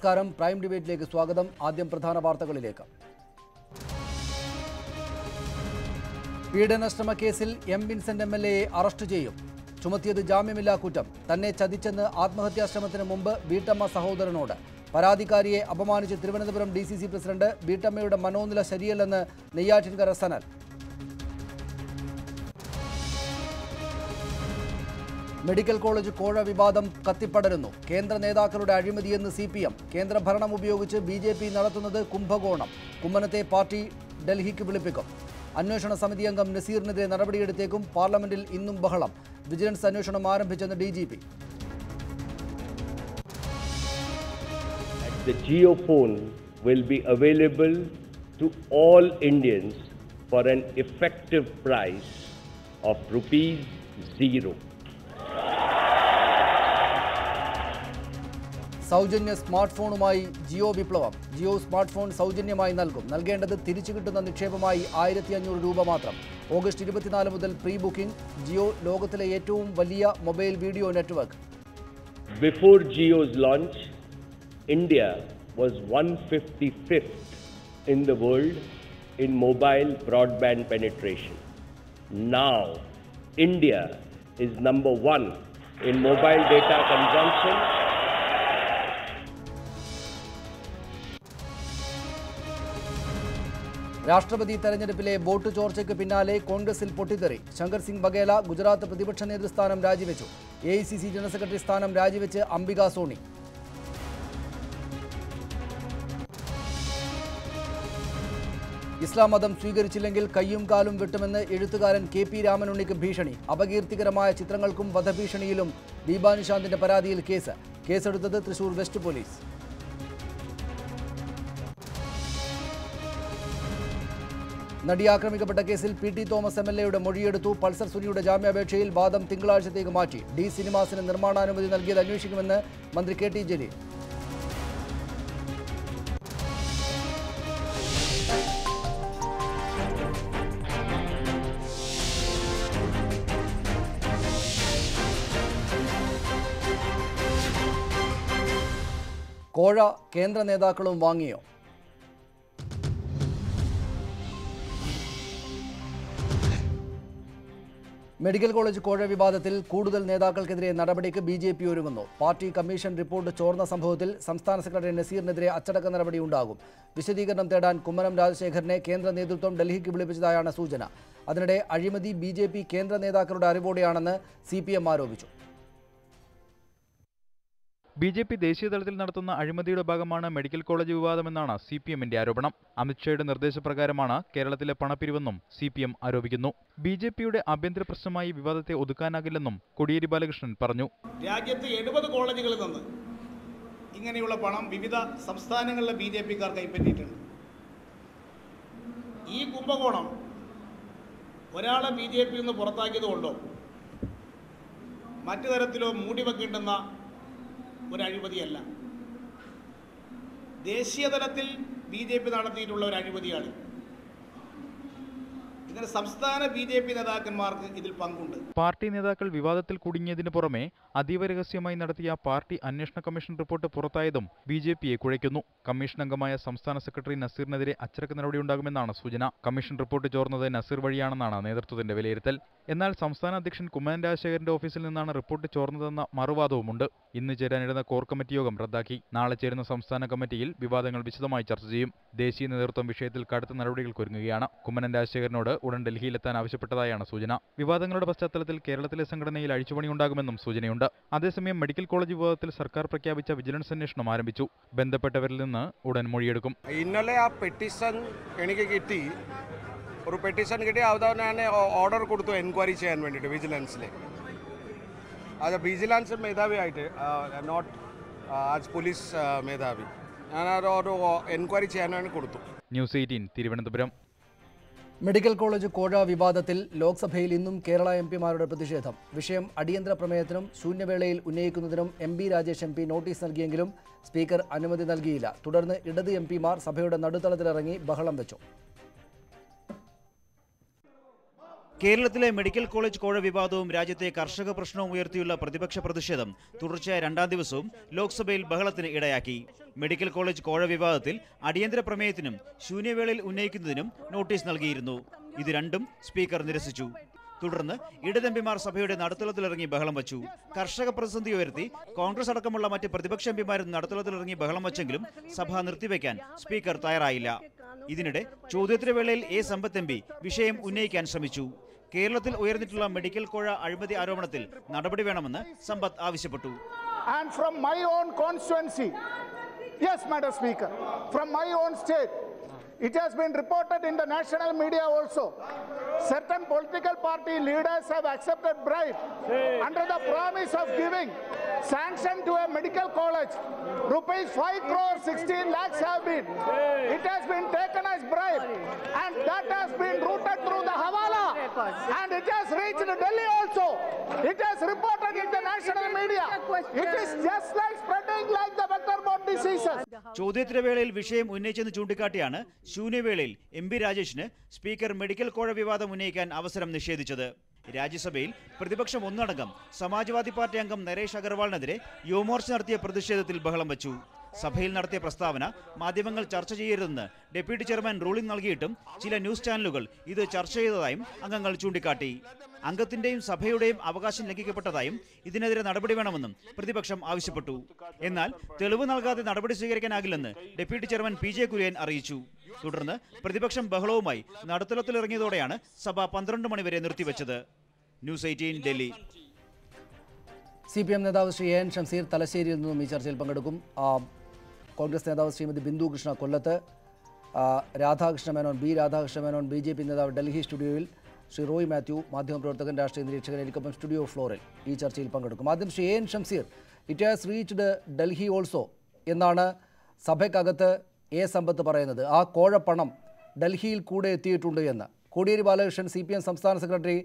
നമസ്കാരം. പ്രൈം ഡിബേറ്റിലേക്ക് സ്വാഗതം. ആദ്യം പ്രധാന വാർത്തകളിലേക്ക്. പീഡനശ്രമ കേസിൽ എം വിൻസെന്റ് MLA അറസ്റ്റ് ചെയ്യും. ചുമത്തിയത് ജാമ്യമില്ലാ കുറ്റം. തന്നെ ചതിച്ചെന്ന് ആത്മഹത്യാശ്രമത്തിന് മുമ്പ് വീട്ടമ്മ സഹോദരനോട്. പരാതിക്കാരിയെ അപമാനിച്ച് തിരുവനന്തപുരം DCC പ്രസിഡന്റ്. വീട്ടമ്മയുടെ മനോനില ശരിയല്ലെന്ന് നെയ്യാറ്റിൻകര സനൽ. മെഡിക്കൽ കോളേജ് കോഴ വിവാദം കത്തിപ്പടരുന്നു. കേന്ദ്ര നേതാക്കളുടെ അഴിമതിയെന്ന് CPM. കേന്ദ്ര ഭരണം ഉപയോഗിച്ച് BJP നടത്തുന്നത് കുംഭകോണം. കുമ്മനത്തെ പാർട്ടി ഡൽഹിക്ക് വിളിപ്പിക്കും. അന്വേഷണ സമിതി അംഗം നസീറിനെതിരെ നടപടിയെടുത്തേക്കും. പാർലമെന്റിൽ ഇന്നും ബഹളം. വിജിലൻസ് അന്വേഷണം ആരംഭിച്ചെന്ന് DGP. The JioPhone will be available to all Indians for an effective price of ₹0. സൗജന്യ സ്മാർട്ട് ഫോണുമായി ജിയോ വിപ്ലവം. ജിയോ സ്മാർട്ട് ഫോൺ സൗജന്യമായി നൽകും. നൽകേണ്ടത് തിരിച്ചു കിട്ടുന്ന നിക്ഷേപമായി ₹1500 മാത്രം. ഓഗസ്റ്റ് 24 മുതൽ പ്രീ ബുക്കിംഗ്. ജിയോ ലോകത്തിലെ ഏറ്റവും വലിയ mobile video network. Before Jio's launch, India was 155th in the world in mobile broadband penetration. Now, India is number 1 in mobile data consumption. രാഷ്ട്രപതി തെരഞ്ഞെടുപ്പിലെ വോട്ട് ചോർച്ചയ്ക്ക് പിന്നാലെ കോൺഗ്രസിൽ പൊട്ടിത്തെറി. ശങ്കർ സിംഗ് ബഗേല ഗുജറാത്ത് പ്രതിപക്ഷ നേതൃസ്ഥാനം രാജിവെച്ചു. AICC ജനറൽ സെക്രട്ടറി സ്ഥാനം രാജിവെച്ച് അംബിക സോണി. ഇസ്ലാം മതം സ്വീകരിച്ചില്ലെങ്കിൽ കയ്യും കാലും വെട്ടുമെന്ന് എഴുത്തുകാരൻ KP രാമനുണ്ണിക്ക് ഭീഷണി. അപകീർത്തികരമായ ചിത്രങ്ങൾക്കും വധഭീഷണിയിലും ദീപാനിശാന്തിന്റെ പരാതിയിൽ കേസ്. കേസെടുത്തത് തൃശൂർ വെസ്റ്റ് പോലീസ്. നടി ആക്രമിക്കപ്പെട്ട കേസിൽ PT തോമസ് MLA മൊഴിയെടുത്തു. പൾസർ സുനിയുടെ ജാമ്യാപേക്ഷയിൽ വാദം തിങ്കളാഴ്ചത്തേക്ക് മാറ്റി. D സിനിമാസിന് നിർമ്മാണാനുമതി നൽകിയത് അന്വേഷിക്കുമെന്ന് മന്ത്രി KT ജലീൽ. കോഴ കേന്ദ്ര നേതാക്കളും വാങ്ങിയോ? മെഡിക്കൽ കോളേജ് കോഴ വിവാദത്തിൽ കൂടുതൽ നേതാക്കൾക്കെതിരെ നടപടിക്ക് BJP ഒരുങ്ങുന്നു. പാർട്ടി കമ്മീഷൻ റിപ്പോർട്ട് ചോർന്ന സംഭവത്തിൽ സംസ്ഥാന സെക്രട്ടറി നസീറിനെതിരെ അച്ചടക്ക നടപടി ഉണ്ടാകും. വിശദീകരണം തേടാൻ കുമ്മനം രാജശേഖരനെ കേന്ദ്ര നേതൃത്വം ഡൽഹിക്ക് വിളിപ്പിച്ചതായാണ് സൂചന. അതിനിടെ അഴിമതി BJP കേന്ദ്ര നേതാക്കളുടെ അറിവോടെയാണെന്ന് CPM ആരോപിച്ചു. BJP ദേശീയ തലത്തിൽ നടത്തുന്ന അഴിമതിയുടെ ഭാഗമാണ് മെഡിക്കൽ കോളേജ് വിവാദമെന്നാണ് CPMന്റെ ആരോപണം. അമിത്ഷായുടെ നിർദ്ദേശപ്രകാരമാണ് കേരളത്തിലെ പണപ്പിരിവെന്നും CPM ആരോപിക്കുന്നു. BJPയുടെ ആഭ്യന്തര പ്രശ്നമായി വിവാദത്തെ ഒതുക്കാനാകില്ലെന്നും കോടിയേരി ബാലകൃഷ്ണൻ പറഞ്ഞു. രാജ്യത്ത് 70 കോളേജുകളിൽ നിന്ന് ഇങ്ങനെയുള്ള പണം വിവിധ സംസ്ഥാനങ്ങളിലെ BJPക്കാർ കൈപ്പറ്റിയിട്ടുണ്ട്. ഈ കുംഭകോണം ഒരാളെ BJP നിന്ന് പുറത്താക്കിയതുകൊണ്ടോ മറ്റു തരത്തിലോ മൂടിവെക്കേണ്ടുന്ന ഒരു അഴിമതിയല്ല. ദേശീയ തലത്തിൽ BJP നടത്തിയിട്ടുള്ള ഒരു അഴിമതിയാണ്. ഇതിന് സംസ്ഥാന BJP നേതാക്കന്മാർക്ക് ഇതിൽ പങ്കുണ്ട്. പാർട്ടി നേതാക്കൾ വിവാദത്തിൽ കുടുങ്ങിയതിനു പുറമെ അതീവ രഹസ്യമായി നടത്തിയ പാർട്ടി അന്വേഷണ കമ്മീഷൻ റിപ്പോർട്ട് പുറത്തായതും BJPയെ കുഴയ്ക്കുന്നു. കമ്മീഷൻ അംഗമായ സംസ്ഥാന സെക്രട്ടറി നസീറിനെതിരെ അച്ചടക്ക നടപടിയുണ്ടാകുമെന്നാണ് സൂചന. കമ്മീഷൻ റിപ്പോർട്ട് ചോർന്നത് നസീർ വഴിയാണെന്നാണ് നേതൃത്വത്തിന്റെ വിലയിരുത്തൽ. എന്നാൽ സംസ്ഥാന അധ്യക്ഷൻ കുമ്മനം രാജശേഖരന്റെ ഓഫീസിൽ നിന്നാണ് റിപ്പോർട്ട് ചോർന്നതെന്ന മറുവാദവുമുണ്ട്. ഇന്ന് ചേരാനിരുന്ന കോർ കമ്മിറ്റി യോഗം റദ്ദാക്കി. നാളെ ചേരുന്ന സംസ്ഥാന കമ്മിറ്റിയിൽ വിവാദങ്ങൾ വിശദമായി ചർച്ച ചെയ്യും. ദേശീയ നേതൃത്വം വിഷയത്തിൽ കടുത്ത നടപടികൾക്കൊരുങ്ങുകയാണ്. കുമ്മനം രാജശേഖരനോട് ഉടൻ ഡൽഹിയിലെത്താൻ ആവശ്യപ്പെട്ടതായാണ് സൂചന. വിവാദങ്ങളുടെ പശ്ചാത്തലത്തിൽ കേരളത്തിലെ സംഘടനയിൽ അഴിച്ചുപണിയുണ്ടാകുമെന്നും സൂചനയുണ്ട്. അതേസമയം മെഡിക്കൽ കോളേജ് വിവാദത്തിൽ സർക്കാർ പ്രഖ്യാപിച്ച വിജിലൻസ് അന്വേഷണം ആരംഭിച്ചു. ബന്ധപ്പെട്ടവരിൽ നിന്ന് ഉടൻ മൊഴിയെടുക്കും. ഇന്നലെ ആ പെറ്റീഷൻ എനിക്ക് കിട്ടി. ഒരു പെറ്റീഷൻ കിട്ടി. അത് ഞാൻ ഓർഡർ കൊടുത്തു എൻക്വയറി ചെയ്യാൻ വേണ്ടിയിട്ട് വിജിലൻസിൽ. അത് വിജിലൻസ് മേധാവിയായിട്ട് നോട്ട് ആസ് പോലീസ് മേധാവി ഞാൻ ഒരു എൻക്വയറി ചെയ്യാനാണ് കൊടുത്തു. ന്യൂസ് 18 തിരുവനന്തപുരം. മെഡിക്കൽ കോളേജ് കോഴ വിവാദത്തിൽ ലോക്സഭയിൽ ഇന്നും കേരള MPമാരുടെ പ്രതിഷേധം. വിഷയം അടിയന്തര പ്രമേയത്തിനും ശൂന്യവേളയിൽ ഉന്നയിക്കുന്നതിനും MP രാജേഷ് MP നോട്ടീസ് നൽകിയെങ്കിലും സ്പീക്കർ അനുമതി നൽകിയില്ല. തുടർന്ന് ഇടത് MPമാർ സഭയുടെ നടുത്തളത്തിലിറങ്ങി ബഹളം വെച്ചു. കേരളത്തിലെ മെഡിക്കൽ കോളേജ് കോഴ വിവാദവും രാജ്യത്തെ കർഷക പ്രശ്നവും ഉയർത്തിയുള്ള പ്രതിപക്ഷ പ്രതിഷേധം തുടർച്ചയായ രണ്ടാം ദിവസവും ലോക്സഭയിൽ ബഹളത്തിന് ഇടയാക്കി. മെഡിക്കൽ കോളേജ് കോഴ വിവാദത്തിൽ അടിയന്തര പ്രമേയത്തിനും ശൂന്യവേളയിൽ ഉന്നയിക്കുന്നതിനും നോട്ടീസ് നൽകിയിരുന്നു. ഇത് രണ്ടും സ്പീക്കർ നിരസിച്ചു. തുടർന്ന് ഇടതെമ്പിമാർ സഭയുടെ നടുത്തളത്തിലിറങ്ങി ബഹളം വച്ചു. കർഷക പ്രതിസന്ധി ഉയർത്തി കോൺഗ്രസ് അടക്കമുള്ള മറ്റ് പ്രതിപക്ഷ എംപിമാരും നടുത്തളത്തിലിറങ്ങി ബഹളം വച്ചെങ്കിലും സഭ നിർത്തിവെക്കാൻ സ്പീക്കർ തയ്യാറായില്ല. ഇതിനിടെ ചോദ്യോത്തരവേളയിൽ എ സമ്പത്ത് എംപി വിഷയം ഉന്നയിക്കാൻ ശ്രമിച്ചു. കേരളത്തിൽ ഉയർന്നിട്ടുള്ള മെഡിക്കൽ കോഴ അഴിമതി ആരോപണത്തിൽ നടപടി വേണമെന്ന് സമ്പത്ത് ആവശ്യപ്പെട്ടു. And from my own constituency, yes, Madam Speaker, from my own state, it has been reported in the national media also. Certain political party leaders have accepted bribe under the promise of giving sanction to a medical college. Rupees 5 crore 16 lakhs have been. It has been taken as bribe, and that has been routed through the Hawala, and it has reached Delhi also. It has reported in the national media. It is just like spreading like the vector-borne diseases. ചോദ്യോത്തരവേളയിൽ വിഷയം ഉന്നയിച്ചെന്ന് ചൂണ്ടിക്കാട്ടിയാണ് ശൂന്യവേളയിൽ MP. രാജേഷിന് speaker medical കോഴ വിവാദം ഉന്നയിക്കാൻ അവസരം നിഷേധിച്ചത്. രാജ്യസഭയിൽ പ്രതിപക്ഷം ഒന്നടങ്കം സമാജ്വാദി പാർട്ടി അംഗം നരേഷ് അഗർവാളിനെതിരെ യുവമോർച്ച നടത്തിയ പ്രതിഷേധത്തിൽ ബഹളം വച്ചു. സഭയിൽ നടത്തിയ പ്രസ്താവന മാധ്യമങ്ങൾ ചർച്ച ചെയ്യരുതെന്ന് ഡെപ്യൂട്ടി ചെയർമാൻ റൂളിംഗ് നൽകിയിട്ടും ചില ന്യൂസ് ചാനലുകൾ ഇത് ചർച്ച ചെയ്തതായും അംഗങ്ങൾ ചൂണ്ടിക്കാട്ടി. അംഗത്തിന്റെയും സഭയുടെയും അവകാശം ലംഘിക്കപ്പെട്ടതായും ഇതിനെതിരെ നടപടി വേണമെന്നും പ്രതിപക്ഷം ആവശ്യപ്പെട്ടു. എന്നാൽ തെളിവ് നൽകാതെ നടപടി സ്വീകരിക്കാനാകില്ലെന്ന് deputy chairman P J Kurian അറിയിച്ചു. തുടർന്ന് പ്രതിപക്ഷം ബഹളവുമായി നടുത്തളത്തിലിറങ്ങിയതോടെയാണ് സഭ 12 മണിവരെ നിർത്തിവെച്ചത്. ന്യൂസ് 18 ഡൽഹി. CPM നേതാവ് ശ്രീ എൻ ഷംസീർ തലശ്ശേരിയിൽ നിന്നും ഈ ചർച്ചയിൽ പങ്കെടുക്കും. കോൺഗ്രസ് നേതാവ് ശ്രീമതി ബിന്ദു കൃഷ്ണ കൊല്ലത്ത്, രാധാകൃഷ്ണ മേനോൻ രാധാകൃഷ്ണ മേനോൻ BJP നേതാവ് ഡൽഹി സ്റ്റുഡിയോയിൽ, ശ്രീ റോയ് മാത്യു മാധ്യമപ്രവർത്തകൻ രാഷ്ട്രീയ നിരീക്ഷകൻ എനിക്കൊപ്പം സ്റ്റുഡിയോ ഫ്ലോറിൽ ഈ ചർച്ചയിൽ പങ്കെടുക്കും. ആദ്യം Shri N Shamseer, it has reached Delhi also എന്നാണ് സഭയ്ക്കകത്ത് എ സമ്പത്ത് പറയുന്നത്. ആ കോഴപ്പണം ഡൽഹിയിൽ കൂടെ എത്തിയിട്ടുണ്ട് എന്ന്. കോടിയേരി ബാലകൃഷ്ണൻ CPM സംസ്ഥാന സെക്രട്ടറി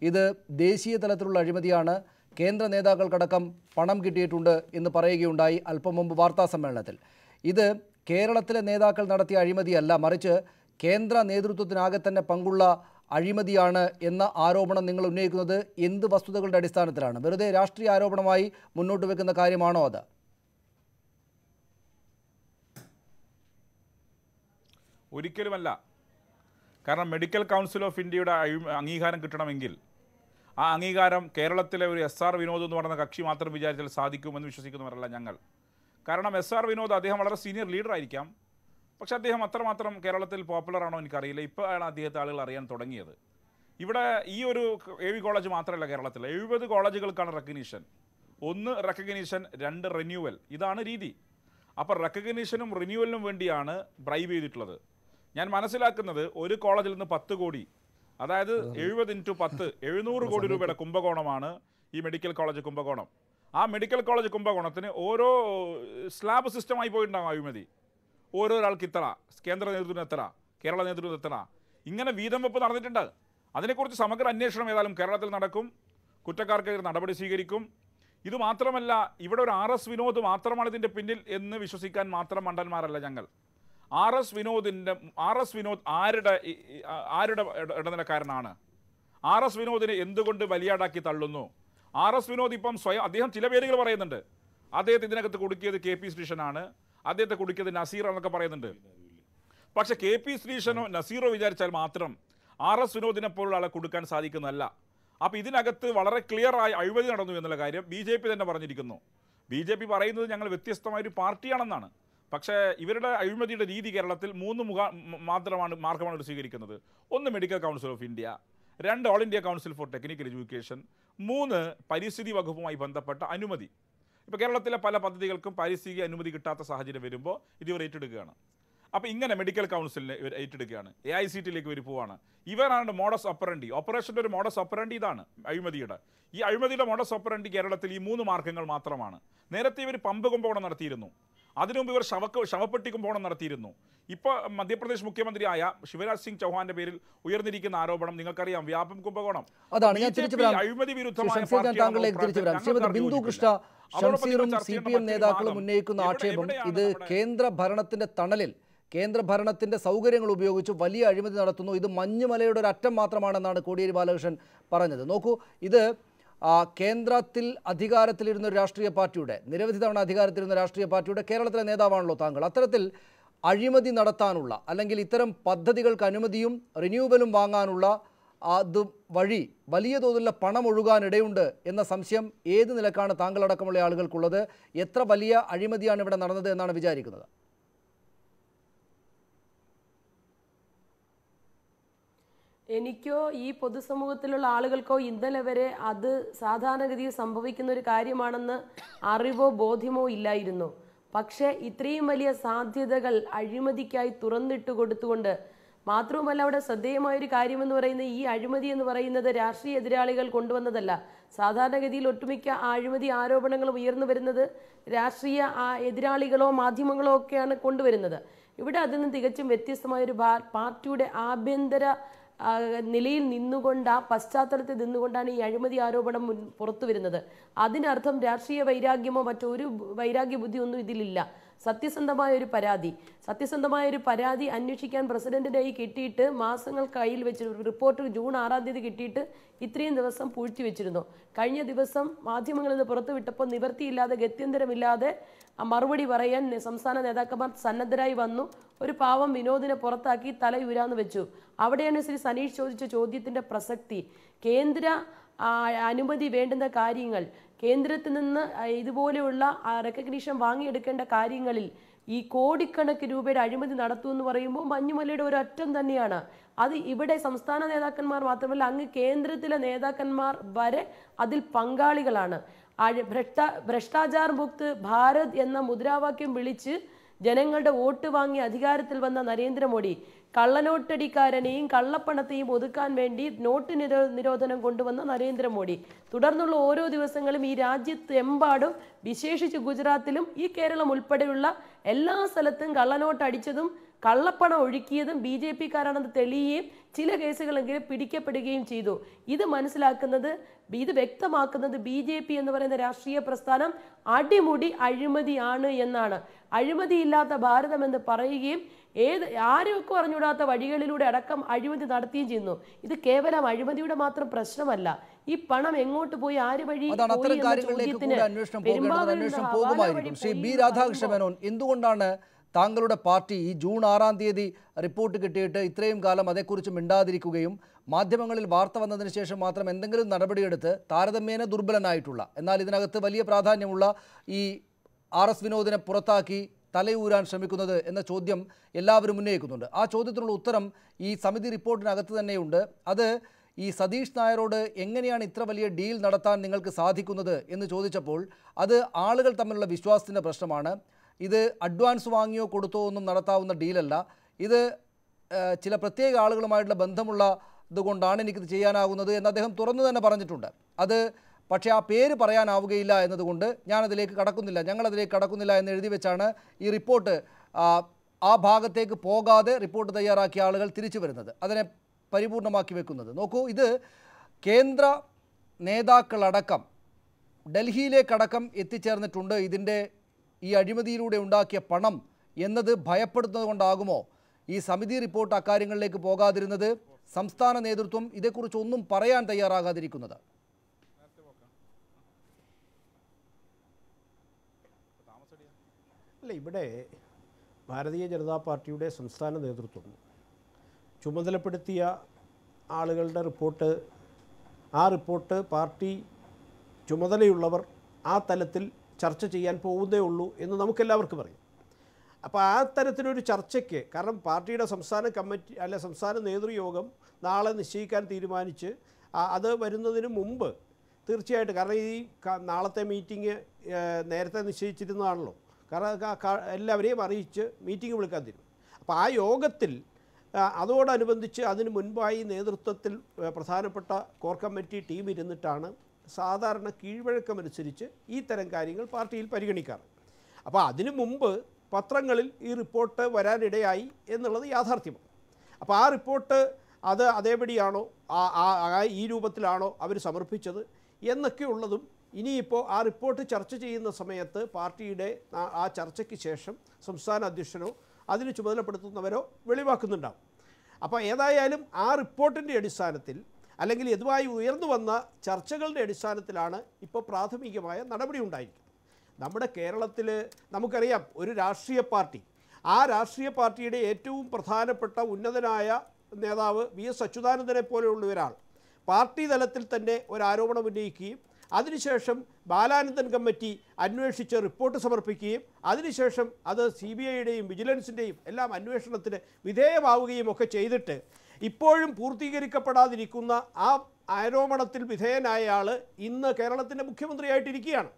ഇത് ദേശീയ തലത്തിലുള്ള അഴിമതിയാണ്, കേന്ദ്ര നേതാക്കൾക്കടക്കം പണം കിട്ടിയിട്ടുണ്ട് എന്ന് പറയുകയുണ്ടായി അല്പം മുമ്പ് വാർത്താ സമ്മേളനത്തിൽ. ഇത് കേരളത്തിലെ നേതാക്കൾ നടത്തിയ അഴിമതിയല്ല, മറിച്ച് കേന്ദ്ര നേതൃത്വത്തിനാകെ തന്നെ പങ്കുള്ള അഴിമതിയാണ് എന്ന ആരോപണം നിങ്ങൾ ഉന്നയിക്കുന്നത് എന്ത് വസ്തുതകളുടെ അടിസ്ഥാനത്തിലാണ്? വെറുതെ രാഷ്ട്രീയ ആരോപണമായി മുന്നോട്ട് വെക്കുന്ന കാര്യമാണോ അത്? ഒരിക്കലുമല്ല. കാരണം മെഡിക്കൽ കൗൺസിൽ ഓഫ് ഇന്ത്യയുടെ അംഗീകാരം കിട്ടണമെങ്കിൽ ആ അംഗീകാരം കേരളത്തിലെ ഒരു SR വിനോദ് എന്ന് പറയുന്ന കക്ഷി മാത്രം വിചാരിച്ചാൽ സാധിക്കുമെന്ന് വിശ്വസിക്കുന്നവരല്ല ഞങ്ങൾ. കാരണം SR വിനോദ് അദ്ദേഹം വളരെ സീനിയർ ലീഡർ ആയിരിക്കാം, പക്ഷെ അദ്ദേഹം അത്രമാത്രം കേരളത്തിൽ പോപ്പുലർ ആണോ എനിക്കറിയില്ല. ഇപ്പോഴാണ് അദ്ദേഹത്തെ ആളുകൾ അറിയാൻ തുടങ്ങിയത്. ഇവിടെ ഈ ഒരു AV കോളേജ് മാത്രമല്ല, കേരളത്തിൽ 70 കോളേജുകൾക്കാണ് റെക്കഗ്നീഷൻ. 1 recognition, 2 renewal. ഇതാണ് രീതി. അപ്പോൾ റെക്കഗ്നീഷനും റിന്യൂവലിനും വേണ്ടിയാണ് ബ്രൈബ് ചെയ്തിട്ടുള്ളത്. ഞാൻ മനസ്സിലാക്കുന്നത് ഒരു കോളേജിൽ നിന്ന് 10 കോടി, അതായത് 70 × 10 700 കോടി രൂപയുടെ കുംഭകോണമാണ് ഈ മെഡിക്കൽ കോളേജ് കുംഭകോണം. ആ മെഡിക്കൽ കോളേജ് കുംഭകോണത്തിന് ഓരോ സ്ലാബ് സിസ്റ്റമായി പോയിട്ടുണ്ടാകും അഴിമതി. ഓരോരാൾക്ക് ഇത്ര, കേന്ദ്ര നേതൃത്വത്തിന് എത്ര, കേരള നേതൃത്വത്തിന് എത്ര, ഇങ്ങനെ വീതം വെപ്പ് നടന്നിട്ടുണ്ട്. അതിനെക്കുറിച്ച് സമഗ്ര അന്വേഷണം ഏതായാലും കേരളത്തിൽ നടക്കും. കുറ്റക്കാർക്കെതിരെ നടപടി സ്വീകരിക്കും. ഇത് മാത്രമല്ല, ഇവിടെ ഒരു RS വിനോദ് മാത്രമാണ് ഇതിൻ്റെ പിന്നിൽ എന്ന് വിശ്വസിക്കാൻ മാത്രം മണ്ടന്മാരല്ല ഞങ്ങൾ. RS വിനോദ് ആരുടെ ഇടനിലക്കാരനാണ്? RS വിനോദിനെ എന്തുകൊണ്ട് വലിയാടാക്കി തള്ളുന്നു? RS വിനോദ് ഇപ്പം സ്വയം അദ്ദേഹം ചില പേരുകൾ പറയുന്നുണ്ട്. അദ്ദേഹത്തെ ഇതിനകത്ത് കുടുക്കിയത് KP ശ്രീശനാണ്, അദ്ദേഹത്തെ കുടുക്കിയത് നസീർ എന്നൊക്കെ പറയുന്നുണ്ട്. പക്ഷെ KP ശ്രീശനോ നസീറോ വിചാരിച്ചാൽ മാത്രം RS വിനോദിനെ പോലുള്ള ആളെ കൊടുക്കാൻ സാധിക്കുന്നതല്ല. അപ്പോൾ ഇതിനകത്ത് വളരെ ക്ലിയർ ആയി അഴിമതി നടന്നു എന്നുള്ള കാര്യം BJP തന്നെ പറഞ്ഞിരിക്കുന്നു. BJP പറയുന്നത് ഞങ്ങൾ വ്യത്യസ്തമായൊരു പാർട്ടിയാണെന്നാണ്. പക്ഷേ ഇവരുടെ അഴിമതിയുടെ രീതി കേരളത്തിൽ 3 മാർഗമാണ് സ്വീകരിക്കുന്നത്. 1 medical council of India, 2 all India council for technical education, 3 പരിസ്ഥിതി വകുപ്പുമായി ബന്ധപ്പെട്ട അനുമതി. ഇപ്പോൾ കേരളത്തിലെ പല പദ്ധതികൾക്കും പരിസ്ഥിതി അനുമതി കിട്ടാത്ത സാഹചര്യം വരുമ്പോൾ ഇതിവർ ഏറ്റെടുക്കുകയാണ്. അപ്പോൾ ഇങ്ങനെ മെഡിക്കൽ കൗൺസിലിനെ ഇവർ ഏറ്റെടുക്കുകയാണ്. AICTയിലേക്ക് ഇവർ പോവാണ്. ഇവരാണ് മോഡസ് ഓപ്പറണ്ടി. ഓപ്പറേഷൻ്റെ ഒരു മോഡസ് ഓപ്പറണ്ടി ഇതാണ് അഴിമതിയുടെ. ഈ അഴിമതിയുടെ മോഡസ് ഓപ്പറണ്ടി കേരളത്തിൽ ഈ 3 മാർഗങ്ങൾ മാത്രമാണ്. നേരത്തെ ഇവർ പമ്പ് കുംഭകോണം നടത്തിയിരുന്നു. അതിനു മുമ്പ് ഇവർ ശവപ്പെട്ടി കുംഭകോണം നടത്തിയിരുന്നു. ഇപ്പോൾ മധ്യപ്രദേശ് മുഖ്യമന്ത്രിയായ ശിവരാജ് സിംഗ് ചൗഹാന്റെ പേരിൽ ഉയർന്നിരിക്കുന്ന ആരോപണം നിങ്ങൾക്കറിയാം, വ്യാപം കുംഭകോണം. അഴിമതി വിരുദ്ധമായ ബിന്ദു കൃഷ്ണ, ഷംസീറും CPM നേതാക്കളും ഉന്നയിക്കുന്ന ആക്ഷേപം ഇത് കേന്ദ്ര ഭരണത്തിന്റെ തണലിൽ കേന്ദ്രഭരണത്തിൻ്റെ സൗകര്യങ്ങൾ ഉപയോഗിച്ച് വലിയ അഴിമതി നടത്തുന്നു. ഇത് മഞ്ഞുമലയുടെ ഒരു അറ്റം മാത്രമാണെന്നാണ് കോടിയേരി ബാലകൃഷ്ണൻ പറഞ്ഞത്. നോക്കൂ, ഇത് കേന്ദ്രത്തിൽ അധികാരത്തിലിരുന്ന ഒരു രാഷ്ട്രീയ പാർട്ടിയുടെ, നിരവധി തവണ അധികാരത്തിലിരുന്ന രാഷ്ട്രീയ പാർട്ടിയുടെ കേരളത്തിലെ നേതാവാണല്ലോ താങ്കൾ. അത്തരത്തിൽ അഴിമതി നടത്താനുള്ള അല്ലെങ്കിൽ ഇത്തരം പദ്ധതികൾക്ക് അനുമതിയും റിന്യൂവലും വാങ്ങാനുള്ള അത് വഴി വലിയ തോതിലുള്ള പണം ഒഴുകാനിടയുണ്ട് എന്ന സംശയം ഏത് നിലക്കാണ് താങ്കളടക്കമുള്ള ആളുകൾക്കുള്ളത്? എത്ര വലിയ അഴിമതിയാണ് ഇവിടെ നടന്നത് എന്നാണ് വിചാരിക്കുന്നത്? എനിക്കോ ഈ പൊതുസമൂഹത്തിലുള്ള ആളുകൾക്കോ ഇന്നലെ വരെ അത് സാധാരണഗതിയിൽ സംഭവിക്കുന്ന ഒരു കാര്യമാണെന്ന് അറിവോ ബോധ്യമോ ഇല്ലായിരുന്നു. പക്ഷേ ഇത്രയും വലിയ സാധ്യതകൾ അഴിമതിക്കായി തുറന്നിട്ട് കൊടുത്തുകൊണ്ട്, മാത്രവുമല്ല അവിടെ ശ്രദ്ധേയമായൊരു കാര്യമെന്ന് പറയുന്നത് ഈ അഴിമതി എന്ന് പറയുന്നത് രാഷ്ട്രീയ എതിരാളികൾ കൊണ്ടുവന്നതല്ല. സാധാരണഗതിയിൽ ഒട്ടുമിക്ക അഴിമതി ആരോപണങ്ങളും ഉയർന്നു വരുന്നത് രാഷ്ട്രീയ എതിരാളികളോ മാധ്യമങ്ങളോ ഒക്കെയാണ് കൊണ്ടുവരുന്നത്. ഇവിടെ അതിൽ നിന്ന് തികച്ചും വ്യത്യസ്തമായൊരു പാർട്ടിയുടെ ആഭ്യന്തര നിലയിൽ നിന്നുകൊണ്ട്, ആ പശ്ചാത്തലത്തിൽ നിന്നുകൊണ്ടാണ് ഈ അഴിമതി ആരോപണം പുറത്തു വരുന്നത്. അതിനർത്ഥം രാഷ്ട്രീയ വൈരാഗ്യമോ മറ്റൊരു വൈരാഗ്യ ബുദ്ധിയൊന്നും ഇതിലില്ല. സത്യസന്ധമായൊരു പരാതി അന്വേഷിക്കാൻ പ്രസിഡന്റിന്റെ കൈ കിട്ടിയിട്ട് മാസങ്ങൾ കയ്യിൽ വെച്ച് റിപ്പോർട്ട് ജൂൺ 6-ാം തീയതി കിട്ടിയിട്ട് ഇത്രയും ദിവസം പൂഴ്ത്തി വെച്ചിരുന്നു. കഴിഞ്ഞ ദിവസം മാധ്യമങ്ങളിൽ നിന്ന് പുറത്തുവിട്ടപ്പോൾ നിവൃത്തിയില്ലാതെ, ഗത്യന്തരമില്ലാതെ മറുപടി പറയാൻ സംസ്ഥാന നേതാക്കന്മാർ സന്നദ്ധരായി വന്നു. ഒരു പാവം വിനോദിനെ പുറത്താക്കി തലയുരാന്ന് വെച്ചു. അവിടെയാണ് ശ്രീ സനീഷ് ചോദിച്ച ചോദ്യത്തിന്റെ പ്രസക്തി. കേന്ദ്ര അനുമതി വേണ്ടുന്ന കാര്യങ്ങൾ, കേന്ദ്രത്തിൽ നിന്ന് ഇതുപോലെയുള്ള റെക്കഗ്നീഷൻ വാങ്ങിയെടുക്കേണ്ട കാര്യങ്ങളിൽ ഈ കോടിക്കണക്കിന് രൂപയുടെ അഴിമതി നടത്തുമെന്ന് പറയുമ്പോൾ മഞ്ഞുമലയുടെ ഒരു അറ്റം തന്നെയാണ് അത്. ഇവിടെ സംസ്ഥാന നേതാക്കന്മാർ മാത്രമല്ല, അങ്ങ് കേന്ദ്രത്തിലെ നേതാക്കന്മാർ വരെ അതിൽ പങ്കാളികളാണ്. ഭ്രഷ്ടാചാർ മുക്ത് ഭാരത് എന്ന മുദ്രാവാക്യം വിളിച്ച് ജനങ്ങളുടെ വോട്ട് വാങ്ങി അധികാരത്തിൽ വന്ന നരേന്ദ്രമോദി കള്ളനോട്ടടിക്കാരനെയും കള്ളപ്പണത്തെയും ഒതുക്കാൻ വേണ്ടി നോട്ട് നിരോധനം കൊണ്ടുവന്ന നരേന്ദ്രമോദി തുടർന്നുള്ള ഓരോ ദിവസങ്ങളും ഈ രാജ്യത്തെമ്പാടും, വിശേഷിച്ച് ഗുജറാത്തിലും ഈ കേരളം ഉൾപ്പെടെയുള്ള എല്ലാ സ്ഥലത്തും കള്ളനോട്ട് അടിച്ചതും കള്ളപ്പണം ഒഴുക്കിയതും BJP-കാരാണെന്ന് തെളിയുകയും ചില കേസുകളെങ്കിലും പിടിക്കപ്പെടുകയും ചെയ്തു. ഇത് വ്യക്തമാക്കുന്നത് BJP എന്ന് പറയുന്ന രാഷ്ട്രീയ പ്രസ്ഥാനം അടിമുടി അഴിമതിയാണ് എന്നാണ്. അഴിമതിയില്ലാത്ത ഭാരതം എന്ന് പറയുകയും ആരൊക്കെ അറിഞ്ഞൂടാത്ത വഴികളിലൂടെ അടക്കം അഴിമതി നടത്തുകയും ചെയ്യുന്നു. ഇത് കേവലം അഴിമതിയുടെ മാത്രം പ്രശ്നമല്ല. ഈ പണം എങ്ങോട്ട് പോയി, ആര് വഴി ശ്രീ ബി രാധാകൃഷ്ണ മേനോൻ, എന്തുകൊണ്ടാണ് താങ്കളുടെ പാർട്ടി ഈ ജൂൺ 6-ാം തീയതി റിപ്പോർട്ട് കിട്ടിയിട്ട് ഇത്രയും കാലം അതേക്കുറിച്ച് മിണ്ടാതിരിക്കുകയും മാധ്യമങ്ങളിൽ വാർത്ത വന്നതിന് ശേഷം മാത്രം എന്തെങ്കിലും നടപടിയെടുത്ത് താരതമ്യേന ദുർബലനായിട്ടുള്ള, എന്നാൽ ഇതിനകത്ത് വലിയ പ്രാധാന്യമുള്ള ഈ RS വിനോദിനെ പുറത്താക്കി തലയൂരാൻ ശ്രമിക്കുന്നത് എന്ന ചോദ്യം എല്ലാവരും ഉന്നയിക്കുന്നുണ്ട്? ആ ചോദ്യത്തിനുള്ള ഉത്തരം ഈ സമിതി റിപ്പോർട്ടിനകത്ത് തന്നെയുണ്ട്. അത് ഈ സതീഷ് നായരോട് എങ്ങനെയാണ് ഇത്ര വലിയ ഡീൽ നടത്താൻ നിങ്ങൾക്ക് സാധിക്കുന്നത് എന്ന് ചോദിച്ചപ്പോൾ അത് ആളുകൾ തമ്മിലുള്ള വിശ്വാസത്തിൻ്റെ പ്രശ്നമാണ്. ഇത് അഡ്വാൻസ് വാങ്ങിയോ കൊടുത്തോ ഒന്നും നടത്താവുന്ന ഡീലല്ല. ഇത് ചില പ്രത്യേക ആളുകളുമായിട്ടുള്ള ബന്ധമുള്ള ഇതുകൊണ്ടാണ് എനിക്കിത് ചെയ്യാനാകുന്നത് എന്ന് അദ്ദേഹം തുറന്നു തന്നെ പറഞ്ഞിട്ടുണ്ട്. അത് പക്ഷേ ആ പേര് പറയാനാവുകയില്ല എന്നതുകൊണ്ട് ഞങ്ങളതിലേക്ക് കടക്കുന്നില്ല എന്ന് എഴുതി വെച്ചാണ് ഈ റിപ്പോർട്ട് ആ ഭാഗത്തേക്ക് പോകാതെ റിപ്പോർട്ട് തയ്യാറാക്കിയ ആളുകൾ തിരിച്ചു വരുന്നത്, അതിനെ പരിപൂർണമാക്കി വെക്കുന്നത്. നോക്കൂ, ഇത് കേന്ദ്ര നേതാക്കളടക്കം ഡൽഹിയിലേക്കടക്കം എത്തിച്ചേർന്നിട്ടുണ്ട്. ഇതിൻ്റെ ഈ അഴിമതിയിലൂടെ ഉണ്ടാക്കിയ പണം എന്നത് ഭയപ്പെടുന്നത് കൊണ്ടാകുമോ ഈ സമിതി റിപ്പോർട്ട് അക്കാര്യങ്ങളിലേക്ക് പോകാതിരുന്നത്? സംസ്ഥാന നേതൃത്വം ഇതേക്കുറിച്ചൊന്നും പറയാൻ തയ്യാറാകാതിരിക്കുന്നത്? അല്ല, ഇവിടെ ഭാരതീയ ജനതാ പാർട്ടിയുടെ സംസ്ഥാന നേതൃത്വം ചുമതലപ്പെടുത്തിയ ആളുകളുടെ റിപ്പോർട്ട്, ആ റിപ്പോർട്ട് പാർട്ടി ചുമതലയുള്ളവർ ആ തലത്തിൽ ചർച്ച ചെയ്യാൻ പോകുന്നേ ഉള്ളൂ എന്ന് നമുക്കെല്ലാവർക്കും അറിയാം. അപ്പോൾ ആ തരത്തിലൊരു ചർച്ചയ്ക്ക്, കാരണം പാർട്ടിയുടെ സംസ്ഥാന കമ്മിറ്റി സംസ്ഥാന നേതൃയോഗം നാളെ നിശ്ചയിക്കാൻ തീരുമാനിച്ച് അത് വരുന്നതിന് മുമ്പ് തീർച്ചയായിട്ടും, കാരണം ഈ നാളത്തെ മീറ്റിംഗ് നേരത്തെ നിശ്ചയിച്ചിരുന്നതാണല്ലോ, കാരണം എല്ലാവരെയും അറിയിച്ച് മീറ്റിംഗ് വിളിക്കാൻ തീരുമാനം. അപ്പോൾ ആ യോഗത്തിൽ അതോടനുബന്ധിച്ച് അതിന് മുൻപായി നേതൃത്വത്തിൽ പ്രധാനപ്പെട്ട കോർ കമ്മിറ്റി ടീം ഇരുന്നിട്ടാണ് സാധാരണ കീഴ്വഴക്കമനുസരിച്ച് ഈ തരം കാര്യങ്ങൾ പാർട്ടിയിൽ പരിഗണിക്കാറ്. അപ്പോൾ അതിനു മുമ്പ് പത്രങ്ങളിൽ ഈ റിപ്പോർട്ട് വരാനിടയായി എന്നുള്ളത് യാഥാർത്ഥ്യമാണ്. അപ്പോൾ ആ റിപ്പോർട്ട് അത് അതേപടിയാണോ, ഈ രൂപത്തിലാണോ അവർ സമർപ്പിച്ചത് എന്നൊക്കെയുള്ളതും ഇനിയിപ്പോൾ ആ റിപ്പോർട്ട് ചർച്ച ചെയ്യുന്ന സമയത്ത് പാർട്ടിയുടെ ആ ചർച്ചയ്ക്ക് ശേഷം സംസ്ഥാന അധ്യക്ഷനോ അതിന് ചുമതലപ്പെടുത്തുന്നവരോ വെളിവാക്കുന്നുണ്ടാവും. അപ്പോൾ ഏതായാലും ആ റിപ്പോർട്ടിൻ്റെ അടിസ്ഥാനത്തിൽ അല്ലെങ്കിൽ ഇതുമായി ഉയർന്നു വന്ന ചർച്ചകളുടെ അടിസ്ഥാനത്തിലാണ് ഇപ്പോൾ പ്രാഥമികമായ നടപടി ഉണ്ടായിരിക്കുന്നത്. നമ്മുടെ കേരളത്തിൽ നമുക്കറിയാം ഒരു രാഷ്ട്രീയ പാർട്ടി, ആ രാഷ്ട്രീയ പാർട്ടിയുടെ ഏറ്റവും പ്രധാനപ്പെട്ട ഉന്നതനായ നേതാവ് VS അച്യുതാനന്ദനെ പോലെയുള്ള ഒരാൾ പാർട്ടി തലത്തിൽ തന്നെ ഒരു ആരോപണം ഉന്നയിക്കുകയും അതിനുശേഷം ബാലാനന്ദൻ കമ്മിറ്റി അന്വേഷിച്ച് റിപ്പോർട്ട് സമർപ്പിക്കുകയും അതിനുശേഷം അത് CBIയുടെയും വിജിലൻസിൻ്റെയും എല്ലാം അന്വേഷണത്തിന് വിധേയമാവുകയും ഒക്കെ ചെയ്തിട്ട് ഇപ്പോഴും പൂർത്തീകരിക്കപ്പെടാതിരിക്കുന്ന ആ ആരോപണത്തിൽ വിധേയനായ ആൾ ഇന്ന് കേരളത്തിൻ്റെ മുഖ്യമന്ത്രിയായിട്ടിരിക്കുകയാണ്.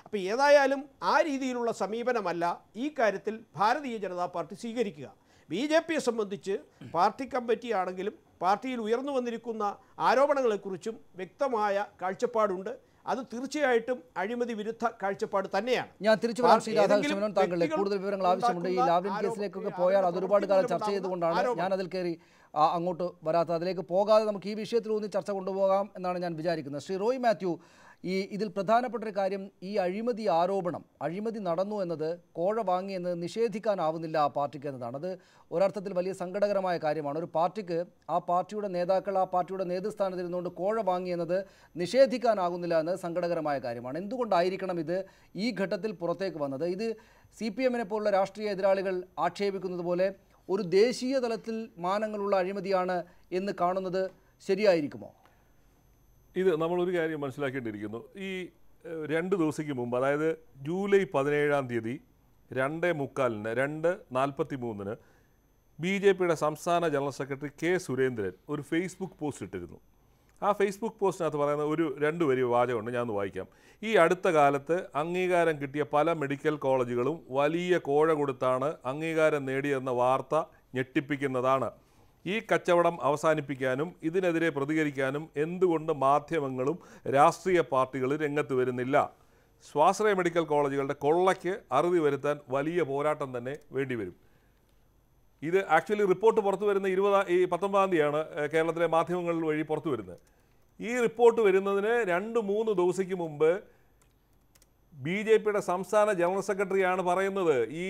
അപ്പോൾ ഏതായാലും ആ രീതിയിലുള്ള സമീപനമല്ല ഈ കാര്യത്തിൽ ഭാരതീയ ജനതാ പാർട്ടി സ്വീകരിക്കുക. BJPയെ സംബന്ധിച്ച് പാർട്ടി കമ്മിറ്റി ആണെങ്കിലും പാർട്ടിയിൽ ഉയർന്നു വന്നിരിക്കുന്ന ആരോപണങ്ങളെക്കുറിച്ചും വ്യക്തമായ കാഴ്ചപ്പാടുണ്ട്. അത് തീർച്ചയായിട്ടും അഴിമതി വിരുദ്ധ കാഴ്ചപ്പാട് തന്നെയാണ്. ഞാൻ തിരിച്ചു വരാം ശ്രീ രാധാകൃഷ്ണൻ മേനോൻ, താങ്കളുടെ കൂടുതൽ വിവരങ്ങൾ ആവശ്യമുണ്ട്. ഈ ലാവ്ലിൻ കേസിലേക്കൊക്കെ പോയാൽ അത് ഒരുപാട് കാലം ചർച്ച ചെയ്തുകൊണ്ടാണ് ഞാൻ അതിൽ കയറി അങ്ങോട്ട് വരാത്തത്. അതിലേക്ക് പോകാതെ നമുക്ക് ഈ വിഷയത്തിൽ ഊന്നി ചർച്ച കൊണ്ടുപോകാം എന്നാണ് ഞാൻ വിചാരിക്കുന്നത്. ശ്രീ റോയ് മാത്യു, ഇതിൽ പ്രധാനപ്പെട്ട ഒരു കാര്യം ഈ അഴിമതി ആരോപണം, അഴിമതി നടന്നു എന്നത്, കോഴ വാങ്ങി എന്നത് നിഷേധിക്കാനാവുന്നില്ല ആ പാർട്ടിക്ക് എന്നതാണ്. അത് ഒരർത്ഥത്തിൽ വലിയ സങ്കടകരമായ കാര്യമാണ്. ഒരു പാർട്ടിക്ക് ആ പാർട്ടിയുടെ നേതാക്കൾ ആ പാർട്ടിയുടെ നേതൃസ്ഥാനത്തിരുന്നുകൊണ്ട് കോഴ വാങ്ങി എന്നത് നിഷേധിക്കാനാകുന്നില്ല എന്നത് സങ്കടകരമായ കാര്യമാണ്. എന്തുകൊണ്ടായിരിക്കണം ഇത് ഈ ഘട്ടത്തിൽ പുറത്തേക്ക് വന്നത്? ഇത് CPMനെ പോലുള്ള രാഷ്ട്രീയ എതിരാളികൾ ആക്ഷേപിക്കുന്നത് പോലെ ഒരു ദേശീയ തലത്തിൽ മാനങ്ങളുള്ള അഴിമതിയാണ് എന്ന് കാണുന്നത് ശരിയായിരിക്കുമോ? ഇത് നമ്മളൊരു കാര്യം മനസ്സിലാക്കേണ്ടിയിരിക്കുന്നു. ഈ 2 ദിവസത്തേക്ക് മുമ്പ്, അതായത് ജൂലൈ 17-ാം തീയതി 2:45-ന് 2:43-ന് BJPയുടെ സംസ്ഥാന ജനറൽ സെക്രട്ടറി K. സുരേന്ദ്രൻ ഒരു ഫേസ്ബുക്ക് പോസ്റ്റ് ഇട്ടിരുന്നു. ആ ഫേസ്ബുക്ക് പോസ്റ്റിനകത്ത് പറയുന്ന ഒരു 2 വരി വാചകമുണ്ട്, ഞാനൊന്ന് വായിക്കാം. ഈ അടുത്ത കാലത്ത് അംഗീകാരം കിട്ടിയ പല മെഡിക്കൽ കോളേജുകളും വലിയ കോഴ കൊടുത്താണ് അംഗീകാരം നേടിയെന്ന വാർത്ത ഞെട്ടിപ്പിക്കുന്നതാണ്. ഈ കച്ചവടം അവസാനിപ്പിക്കാനും ഇതിനെതിരെ പ്രതികരിക്കാനും എന്തുകൊണ്ട് മാധ്യമങ്ങളും രാഷ്ട്രീയ പാർട്ടികളും രംഗത്ത് വരുന്നില്ല? സ്വാശ്രയ മെഡിക്കൽ കോളേജുകളുടെ കൊള്ളയ്ക്ക് അറുതി വരുത്താൻ വലിയ പോരാട്ടം തന്നെ വേണ്ടിവരും. ഇത് ആക്ച്വലി റിപ്പോർട്ട് പുറത്തു വരുന്ന 19-ാം തീയതിയാണ് കേരളത്തിലെ മാധ്യമങ്ങൾ വഴി പുറത്തു വരുന്നത്. ഈ റിപ്പോർട്ട് വരുന്നതിന് 2-3 ദിവസത്തേക്ക് മുമ്പ് BJPയുടെ സംസ്ഥാന ജനറൽ സെക്രട്ടറിയാണ് പറയുന്നത് ഈ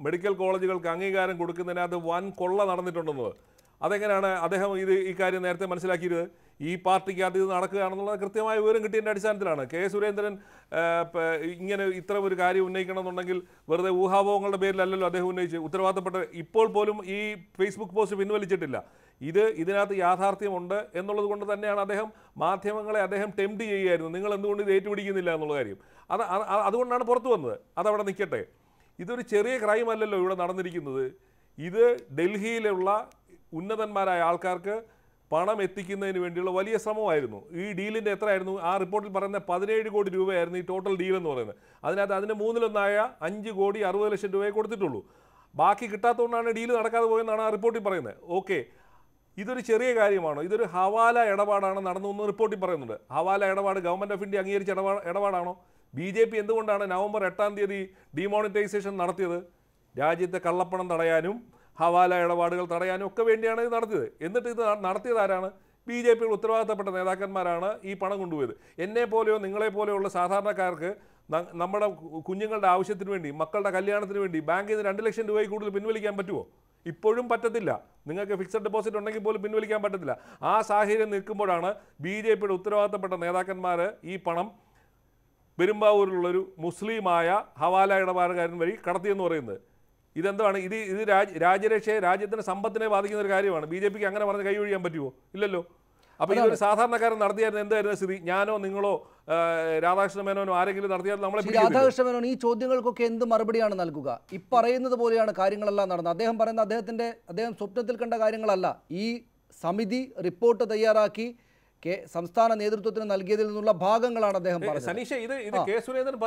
മെഡിക്കൽ കോളേജുകൾക്ക് അംഗീകാരം കൊടുക്കുന്നതിനകത്ത് വൻ കൊള്ള നടന്നിട്ടുണ്ടെന്നത്. അതെങ്ങനെയാണ് അദ്ദേഹം ഈ കാര്യം നേരത്തെ മനസ്സിലാക്കിയത്? ഈ പാർട്ടിക്കകത്ത് ഇത് നടക്കുകയാണെന്നുള്ള കൃത്യമായ വിവരം കിട്ടിയതിൻ്റെ അടിസ്ഥാനത്തിലാണ്. K. സുരേന്ദ്രൻ ഇങ്ങനെ ഇത്ര ഒരു കാര്യം ഉന്നയിക്കണമെന്നുണ്ടെങ്കിൽ വെറുതെ ഊഹാപോഹങ്ങളുടെ പേരിലല്ലല്ലോ അദ്ദേഹം ഉന്നയിച്ച് ഉത്തരവാദിത്തപ്പെട്ട. ഇപ്പോൾ പോലും ഈ ഫേസ്ബുക്ക് പോസ്റ്റ് പിൻവലിച്ചിട്ടില്ല. ഇതിനകത്ത് യാഥാർത്ഥ്യമുണ്ട് എന്നുള്ളത് കൊണ്ട് തന്നെയാണ് മാധ്യമങ്ങളെ അദ്ദേഹം ടെംപ്റ്റ് ചെയ്യുകയായിരുന്നു, നിങ്ങൾ എന്തുകൊണ്ട് ഇത് ഏറ്റുപിടിക്കുന്നില്ല എന്നുള്ള കാര്യം. അതുകൊണ്ടാണ് പുറത്തു വന്നത്. അതവിടെ നിൽക്കട്ടെ. ഇതൊരു ചെറിയ ക്രൈം അല്ലല്ലോ ഇവിടെ നടന്നിരിക്കുന്നത്. ഇത് ഡൽഹിയിലുള്ള ഉന്നതന്മാരായ ആൾക്കാർക്ക് പണം എത്തിക്കുന്നതിന് വേണ്ടിയുള്ള വലിയ ശ്രമമായിരുന്നു. ഈ ഡീലിൻ്റെ എത്രയായിരുന്നു? ആ റിപ്പോർട്ടിൽ പറയുന്ന 17 കോടി രൂപയായിരുന്നു ഈ ടോട്ടൽ ഡീൽ എന്ന് പറയുന്നത്. അതിൻ്റെ 1/3 5 കോടി 60 ലക്ഷം രൂപയെ കൊടുത്തിട്ടുള്ളൂ. ബാക്കി കിട്ടാത്തതുകൊണ്ടാണ് ഡീൽ നടക്കാതെ പോയെന്നാണ് ആ റിപ്പോർട്ടിൽ പറയുന്നത്. ഓക്കെ, ഇതൊരു ചെറിയ കാര്യമാണോ? ഇതൊരു ഹവാല ഇടപാടാണ് നടന്നതെന്ന് റിപ്പോർട്ടിൽ പറയുന്നുണ്ട്. ഹവാല ഇടപാട് ഗവൺമെൻറ് ഓഫ് ഇന്ത്യ അംഗീകരിച്ച ഇടപാടാണോ? BJP എന്തുകൊണ്ടാണ് നവംബർ 8-ാം തീയതി ഡിമോണിറ്റൈസേഷൻ നടത്തിയത്? രാജ്യത്തെ കള്ളപ്പണം തടയാനും ഹവാല ഇടപാടുകൾ തടയാനും ഒക്കെ വേണ്ടിയാണ് ഇത് നടത്തിയത്. എന്നിട്ട് ഇത് നടത്തിയത് ആരാണ്? BJPയുടെ ഉത്തരവാദിത്തപ്പെട്ട നേതാക്കന്മാരാണ് ഈ പണം കൊണ്ടുപോയത്. എന്നെ പോലെയോ നിങ്ങളെ പോലെയുള്ള സാധാരണക്കാർക്ക് നമ്മുടെ കുഞ്ഞുങ്ങളുടെ ആവശ്യത്തിന് വേണ്ടി, മക്കളുടെ കല്യാണത്തിന് വേണ്ടി ബാങ്കിൽ നിന്ന് 2 ലക്ഷം രൂപയിൽ കൂടുതൽ പിൻവലിക്കാൻ പറ്റുമോ? ഇപ്പോഴും പറ്റത്തില്ല. നിങ്ങൾക്ക് ഫിക്സഡ് ഡെപ്പോസിറ്റ് ഉണ്ടെങ്കിൽ പോലും പിൻവലിക്കാൻ പറ്റത്തില്ല. ആ സാഹചര്യം നിൽക്കുമ്പോഴാണ് BJPയുടെ ഉത്തരവാദിത്തപ്പെട്ട നേതാക്കന്മാർ ഈ പണം പെരുമ്പാവൂരിലുള്ളൊരു മുസ്ലിമായ ഹവാല ഇടപാടുകാരൻ വഴി കടത്തിയെന്ന് പറയുന്നത്. ഇതെന്താണ്? ഇത് രാജ്യരക്ഷയെ, രാജ്യത്തിൻ്റെ സമ്പത്തിനെ ബാധിക്കുന്ന ഒരു കാര്യമാണ്. BJPക്ക് അങ്ങനെ പറഞ്ഞ് കൈ ഒഴിയാൻ പറ്റുമോ? ഇല്ലല്ലോ. അപ്പോൾ ഇതൊരു സാധാരണക്കാരൻ നടത്തിയായിരുന്നു എന്തായിരുന്നു സ്ഥിതി? ഞാനോ നിങ്ങളോ രാധാകൃഷ്ണ മേനോനോ ആരെങ്കിലും നടത്തിയാൽ നമ്മളെ രാധാകൃഷ്ണ മേനോൻ ഈ ചോദ്യങ്ങൾക്കൊക്കെ എന്ത് മറുപടിയാണ് നൽകുക? ഈ പറയുന്നത് പോലെയാണ് കാര്യങ്ങളെല്ലാം നടന്നത്. അദ്ദേഹം പറയുന്ന അദ്ദേഹം സ്വപ്നത്തിൽ കണ്ട കാര്യങ്ങളല്ല. ഈ സമിതി റിപ്പോർട്ട് തയ്യാറാക്കി സംസ്ഥാന നേതൃത്വത്തിന് നൽകിയതിൽ നിന്നുള്ള ഭാഗങ്ങളാണ് അദ്ദേഹം പറഞ്ഞത്. K. സുരേന്ദ്രൻ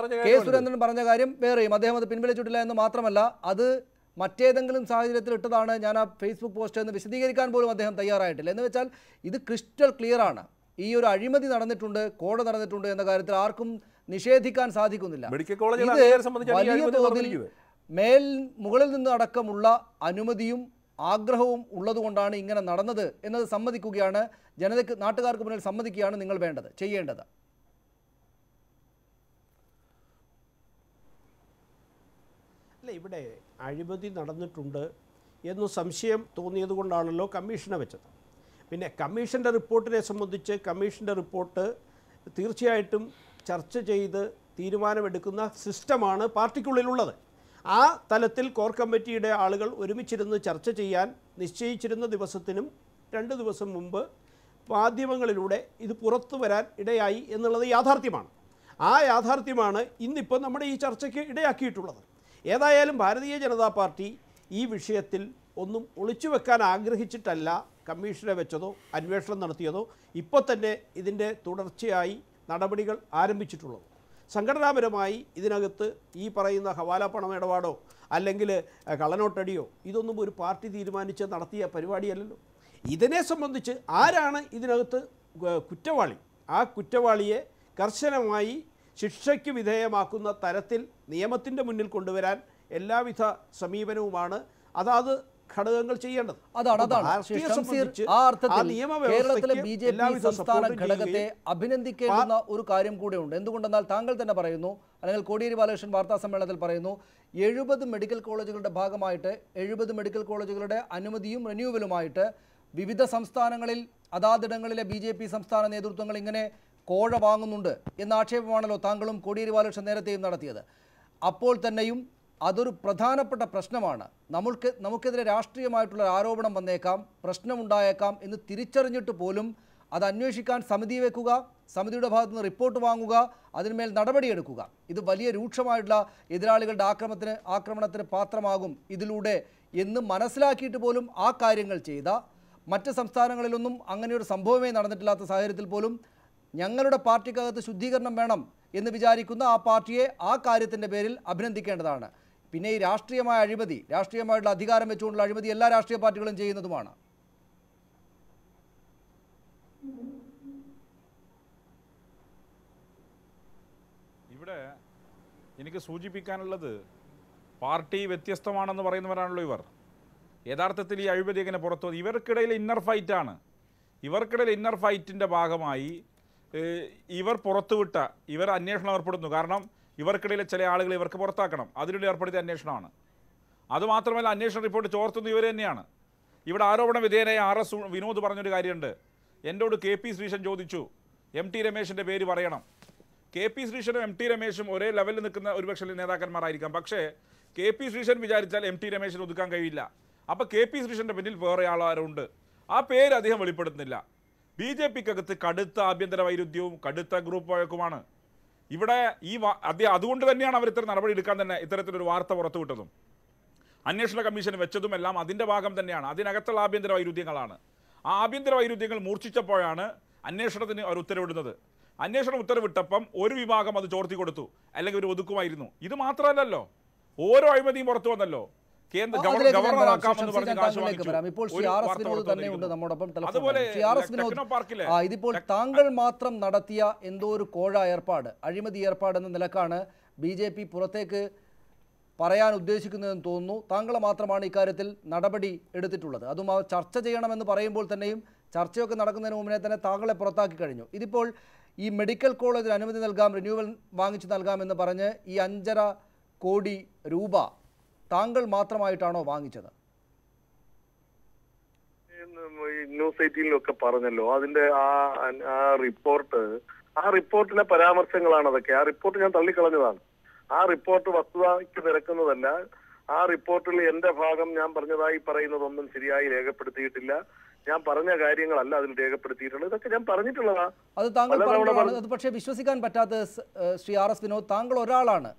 പറഞ്ഞ കാര്യം വേറെയും. അദ്ദേഹം അത് പിൻവലിച്ചിട്ടില്ല എന്ന് മാത്രമല്ല, അത് മറ്റേതെങ്കിലും സാഹചര്യത്തിൽ ഇട്ടതാണ്, ഞാൻ ആ ഫേസ്ബുക്ക് പോസ്റ്റ് എന്ന് വിശദീകരിക്കാൻ പോലും അദ്ദേഹം തയ്യാറായിട്ടില്ല. എന്ന് വെച്ചാൽ ഇത് ക്രിസ്റ്റൽ ക്ലിയർ ആണ്. ഈ ഒരു അഴിമതി നടന്നിട്ടുണ്ട്, കോഴ നടന്നിട്ടുണ്ട് എന്ന കാര്യത്തിൽ ആർക്കും നിഷേധിക്കാൻ സാധിക്കുന്നില്ല. വലിയ തോതിൽ മുകളിൽ നിന്ന് അടക്കമുള്ള അനുമതിയും ആഗ്രഹവും ഉള്ളതുകൊണ്ടാണ് ഇങ്ങനെ നടന്നത് എന്നത് സമ്മതിക്കുകയാണ് ജനതയ്ക്ക്, നാട്ടുകാർക്ക് മുന്നിൽ സമ്മതിക്കുകയാണ് നിങ്ങൾ ചെയ്യേണ്ടത്. അല്ല, ഇവിടെ അഴിമതി നടന്നിട്ടുണ്ട് എന്ന് സംശയം തോന്നിയതുകൊണ്ടാണല്ലോ കമ്മീഷനെ വെച്ചത്. പിന്നെ കമ്മീഷൻ്റെ റിപ്പോർട്ടിനെ സംബന്ധിച്ച് കമ്മീഷൻ്റെ റിപ്പോർട്ട് തീർച്ചയായിട്ടും ചർച്ച ചെയ്ത് തീരുമാനമെടുക്കുന്ന സിസ്റ്റമാണ് പാർട്ടിക്കുള്ളിലുള്ളത്. ആ തലത്തിൽ കോർ കമ്മിറ്റിയുടെ ആളുകൾ ഒരുമിച്ചിരുന്ന് ചർച്ച ചെയ്യാൻ നിശ്ചയിച്ചിരുന്ന ദിവസത്തിനും 2 ദിവസം മുമ്പ് മാധ്യമങ്ങളിലൂടെ ഇത് പുറത്തു വരാൻ ഇടയായി എന്നുള്ളത് യാഥാർത്ഥ്യമാണ്. ആ യാഥാർത്ഥ്യമാണ് ഇന്നിപ്പോൾ നമ്മുടെ ഈ ചർച്ചയ്ക്ക് ഇടയാക്കിയിട്ടുള്ളത്. ഏതായാലും ഭാരതീയ ജനതാ പാർട്ടി ഈ വിഷയത്തിൽ ഒന്നും ഒളിച്ചു വെക്കാൻ ആഗ്രഹിച്ചിട്ടല്ല കമ്മീഷനെ വെച്ചതോ അന്വേഷണം നടത്തിയതോ ഇപ്പോൾ തന്നെ ഇതിൻ്റെ തുടർച്ചയായി നടപടികൾ ആരംഭിച്ചിട്ടുള്ളത്. സംഘടനാപരമായി ഇതിനകത്ത് ഈ പറയുന്ന ഹവാല പണമിടപാടോ അല്ലെങ്കിൽ കള്ളനോട്ടടിയോ ഇതൊന്നും ഒരു പാർട്ടി തീരുമാനിച്ച് നടത്തിയ പരിപാടിയല്ലല്ലോ. ഇതിനെ സംബന്ധിച്ച് ആരാണ് ഇതിനകത്ത് കുറ്റവാളി, ആ കുറ്റവാളിയെ കർശനമായി ശിക്ഷയ്ക്ക് വിധേയമാക്കുന്ന തരത്തിൽ നിയമത്തിൻ്റെ മുന്നിൽ കൊണ്ടുവരാൻ എല്ലാവിധ സമീപനവുമാണ് അതാത് ഘടകങ്ങൾ ചെയ്യേണ്ടത്. കേരളത്തിലെ BJP സംസ്ഥാന ഘടകത്തെ അഭിനന്ദിക്കേണ്ടുന്ന ഒരു കാര്യം കൂടെയുണ്ട്. എന്തുകൊണ്ടെന്നാൽ താങ്കൾ തന്നെ പറയുന്നു, അല്ലെങ്കിൽ കോടിയേരി ബാലകൃഷ്ണൻ വാർത്താ സമ്മേളനത്തിൽ പറയുന്നു, 70 മെഡിക്കൽ കോളേജുകളുടെ ഭാഗമായിട്ട് 70 മെഡിക്കൽ കോളേജുകളുടെ അനുമതിയും റിന്യൂവലുമായിട്ട് വിവിധ സംസ്ഥാനങ്ങളിൽ അതാതിടങ്ങളിലെ BJP സംസ്ഥാന നേതൃത്വങ്ങൾ ഇങ്ങനെ കോഴ വാങ്ങുന്നുണ്ട് എന്ന ആക്ഷേപമാണല്ലോ താങ്കളും കോടിയേരി ബാലകൃഷ്ണൻ നേരത്തെയും നടത്തിയത്. അപ്പോൾ തന്നെയും അതൊരു പ്രധാനപ്പെട്ട പ്രശ്നമാണ്. നമുക്കെതിരെ രാഷ്ട്രീയമായിട്ടുള്ള ആരോപണം വന്നേക്കാം, പ്രശ്നമുണ്ടായേക്കാം എന്ന് തിരിച്ചറിഞ്ഞിട്ട് പോലും അത് അന്വേഷിക്കാൻ സമിതി വെക്കുക, സമിതിയുടെ ഭാഗത്തു നിന്ന് റിപ്പോർട്ട് വാങ്ങുക, അതിന്മേൽ നടപടിയെടുക്കുക. ഇത് വലിയ രൂക്ഷമായിട്ടുള്ള എതിരാളികളുടെ ആക്രമണത്തിന് പാത്രമാകും ഇതിലൂടെ എന്ന് മനസ്സിലാക്കിയിട്ട് പോലും ആ കാര്യങ്ങൾ ചെയ്ത മറ്റ് സംസ്ഥാനങ്ങളിലൊന്നും അങ്ങനെയൊരു സംഭവമേ നടന്നിട്ടില്ലാത്ത സാഹചര്യത്തിൽ പോലും ഞങ്ങളുടെ പാർട്ടിക്കകത്ത് ശുദ്ധീകരണം വേണം എന്ന് വിചാരിക്കുന്ന ആ പാർട്ടിയെ ആ കാര്യത്തിൻ്റെ പേരിൽ അഭിനന്ദിക്കേണ്ടതാണ്. പിന്നെ ഈ രാഷ്ട്രീയമായ അഴിമതി, രാഷ്ട്രീയമായിട്ടുള്ള അധികാരം വെച്ചുകൊണ്ടുള്ള അഴിമതി എല്ലാ രാഷ്ട്രീയ പാർട്ടികളും ചെയ്യുന്നതുമാണ്. ഇവിടെ എനിക്ക് സൂചിപ്പിക്കാനുള്ളത്, പാർട്ടി വ്യത്യസ്തമാണെന്ന് പറയുന്നവരാണല്ലോ ഇവർ. യഥാർത്ഥത്തിൽ ഈ അഴിമതി എങ്ങനെ പുറത്തു വന്നു? ഇവർക്കിടയിൽ ഇന്നർ ഫൈറ്റാണ്. ഇവർക്കിടയിൽ ഇന്നർ ഫൈറ്റിൻ്റെ ഭാഗമായി ഇവർ പുറത്തുവിട്ട, ഇവർ അന്വേഷണം ഏർപ്പെടുന്നു. കാരണം ഇവർക്കിടയിലെ ചില ആളുകൾ ഇവർക്ക് പുറത്താക്കണം, അതിനുവേണ്ടി ഏർപ്പെടുത്തിയ അന്വേഷണമാണ്. അതുമാത്രമല്ല, അന്വേഷണ റിപ്പോർട്ട് ചോർത്തുന്നത് ഇവർ തന്നെയാണ്. ഇവിടെ ആരോപണ വിധേയനായ RS വിനോദ് പറഞ്ഞൊരു കാര്യമുണ്ട്. എന്നോട് KP ശ്രീശൻ ചോദിച്ചു, MT രമേശിൻ്റെ പേര് പറയണം. KP ശ്രീശനും MT രമേശും ഒരേ ലെവലിൽ നിൽക്കുന്ന ഒരുപക്ഷെ നേതാക്കന്മാരായിരിക്കാം. പക്ഷേ KP ശ്രീശൻ വിചാരിച്ചാൽ MT രമേശിന് ഒതുക്കാൻ കഴിയില്ല. അപ്പോൾ KP ശ്രീശൻ്റെ പിന്നിൽ വേറെ ആളുണ്ട്. ആ പേര് അദ്ദേഹം വെളിപ്പെടുത്തുന്നില്ല. BJPക്കകത്ത് കടുത്ത ആഭ്യന്തര വൈരുദ്ധ്യവും കടുത്ത ഗ്രൂപ്പ് വഴക്കുമാണ്. ഇവിടെ അതുകൊണ്ട് തന്നെയാണ് അവർ ഇത്തരം നടപടി എടുക്കാൻ തന്നെ ഇത്തരത്തിലൊരു വാർത്ത പുറത്തുവിട്ടതും അന്വേഷണ കമ്മീഷൻ വെച്ചതും എല്ലാം അതിൻ്റെ ഭാഗം തന്നെയാണ്. അതിനകത്തുള്ള ആഭ്യന്തര വൈരുദ്ധ്യങ്ങളാണ്. ആ ആഭ്യന്തര വൈരുദ്ധ്യങ്ങൾ മൂർച്ഛിച്ചപ്പോഴാണ് അന്വേഷണത്തിന് അവർ ഉത്തരവിടുന്നത്. അന്വേഷണം ഉത്തരവിട്ടപ്പം ഒരു വിഭാഗം അത് ചോർത്തി കൊടുത്തു, അല്ലെങ്കിൽ ഒരു ഒതുക്കുമായിരുന്നു. ഇത് മാത്രമല്ലല്ലോ, ഓരോ അഴിമതിയും പുറത്തു വന്നല്ലോ. ഇതിപ്പോൾ താങ്കൾ മാത്രം നടത്തിയ എന്തോ ഒരു കോഴ ഏർപ്പാട്, അഴിമതി ഏർപ്പാട് എന്ന നിലക്കാണ് BJP പുറത്തേക്ക് പറയാൻ ഉദ്ദേശിക്കുന്നതെന്ന് തോന്നുന്നു. താങ്കൾ മാത്രമാണ് ഇക്കാര്യത്തിൽ നടപടി എടുത്തിട്ടുള്ളത്. അതും ചർച്ച ചെയ്യണമെന്ന് പറയുമ്പോൾ തന്നെയും ചർച്ചയൊക്കെ നടക്കുന്നതിന് മുന്നേ തന്നെ താങ്കളെ പുറത്താക്കി കഴിഞ്ഞു. ഇതിപ്പോൾ ഈ മെഡിക്കൽ കോളേജിന് അനുമതി നൽകാം, റിന്യൂവൽ വാങ്ങിച്ചു നൽകാമെന്ന് പറഞ്ഞ് ഈ 5.5 കോടി രൂപ താങ്കൾ മാത്രമായിട്ടാണോ വാങ്ങിച്ചത്? ന്യൂസ് 18-ലൊക്കെ പറഞ്ഞല്ലോ അതിന്റെ ആ റിപ്പോർട്ടിലെ പരാമർശങ്ങളാണ് അതൊക്കെ. ആ റിപ്പോർട്ട് ഞാൻ തള്ളിക്കളഞ്ഞതാണ്. ആ റിപ്പോർട്ട് വസ്തുതയ്ക്ക് നിരക്കുന്നതല്ല. ആ റിപ്പോർട്ടിൽ എന്റെ ഭാഗം ഞാൻ പറഞ്ഞതായി പറയുന്നതൊന്നും ശരിയായി രേഖപ്പെടുത്തിയിട്ടില്ല. ഞാൻ പറഞ്ഞ കാര്യങ്ങളല്ല അതിൽ രേഖപ്പെടുത്തിയിട്ടുള്ളത്. ഇതൊക്കെ ഞാൻ പറഞ്ഞിട്ടുള്ളതാ. അത് താങ്കൾ പറഞ്ഞതാണ്. അത് പക്ഷേ വിശ്വസിക്കാൻ പറ്റാത്ത ശ്രീ RS വിനോദ്, താങ്കൾ ഒരാളാണ്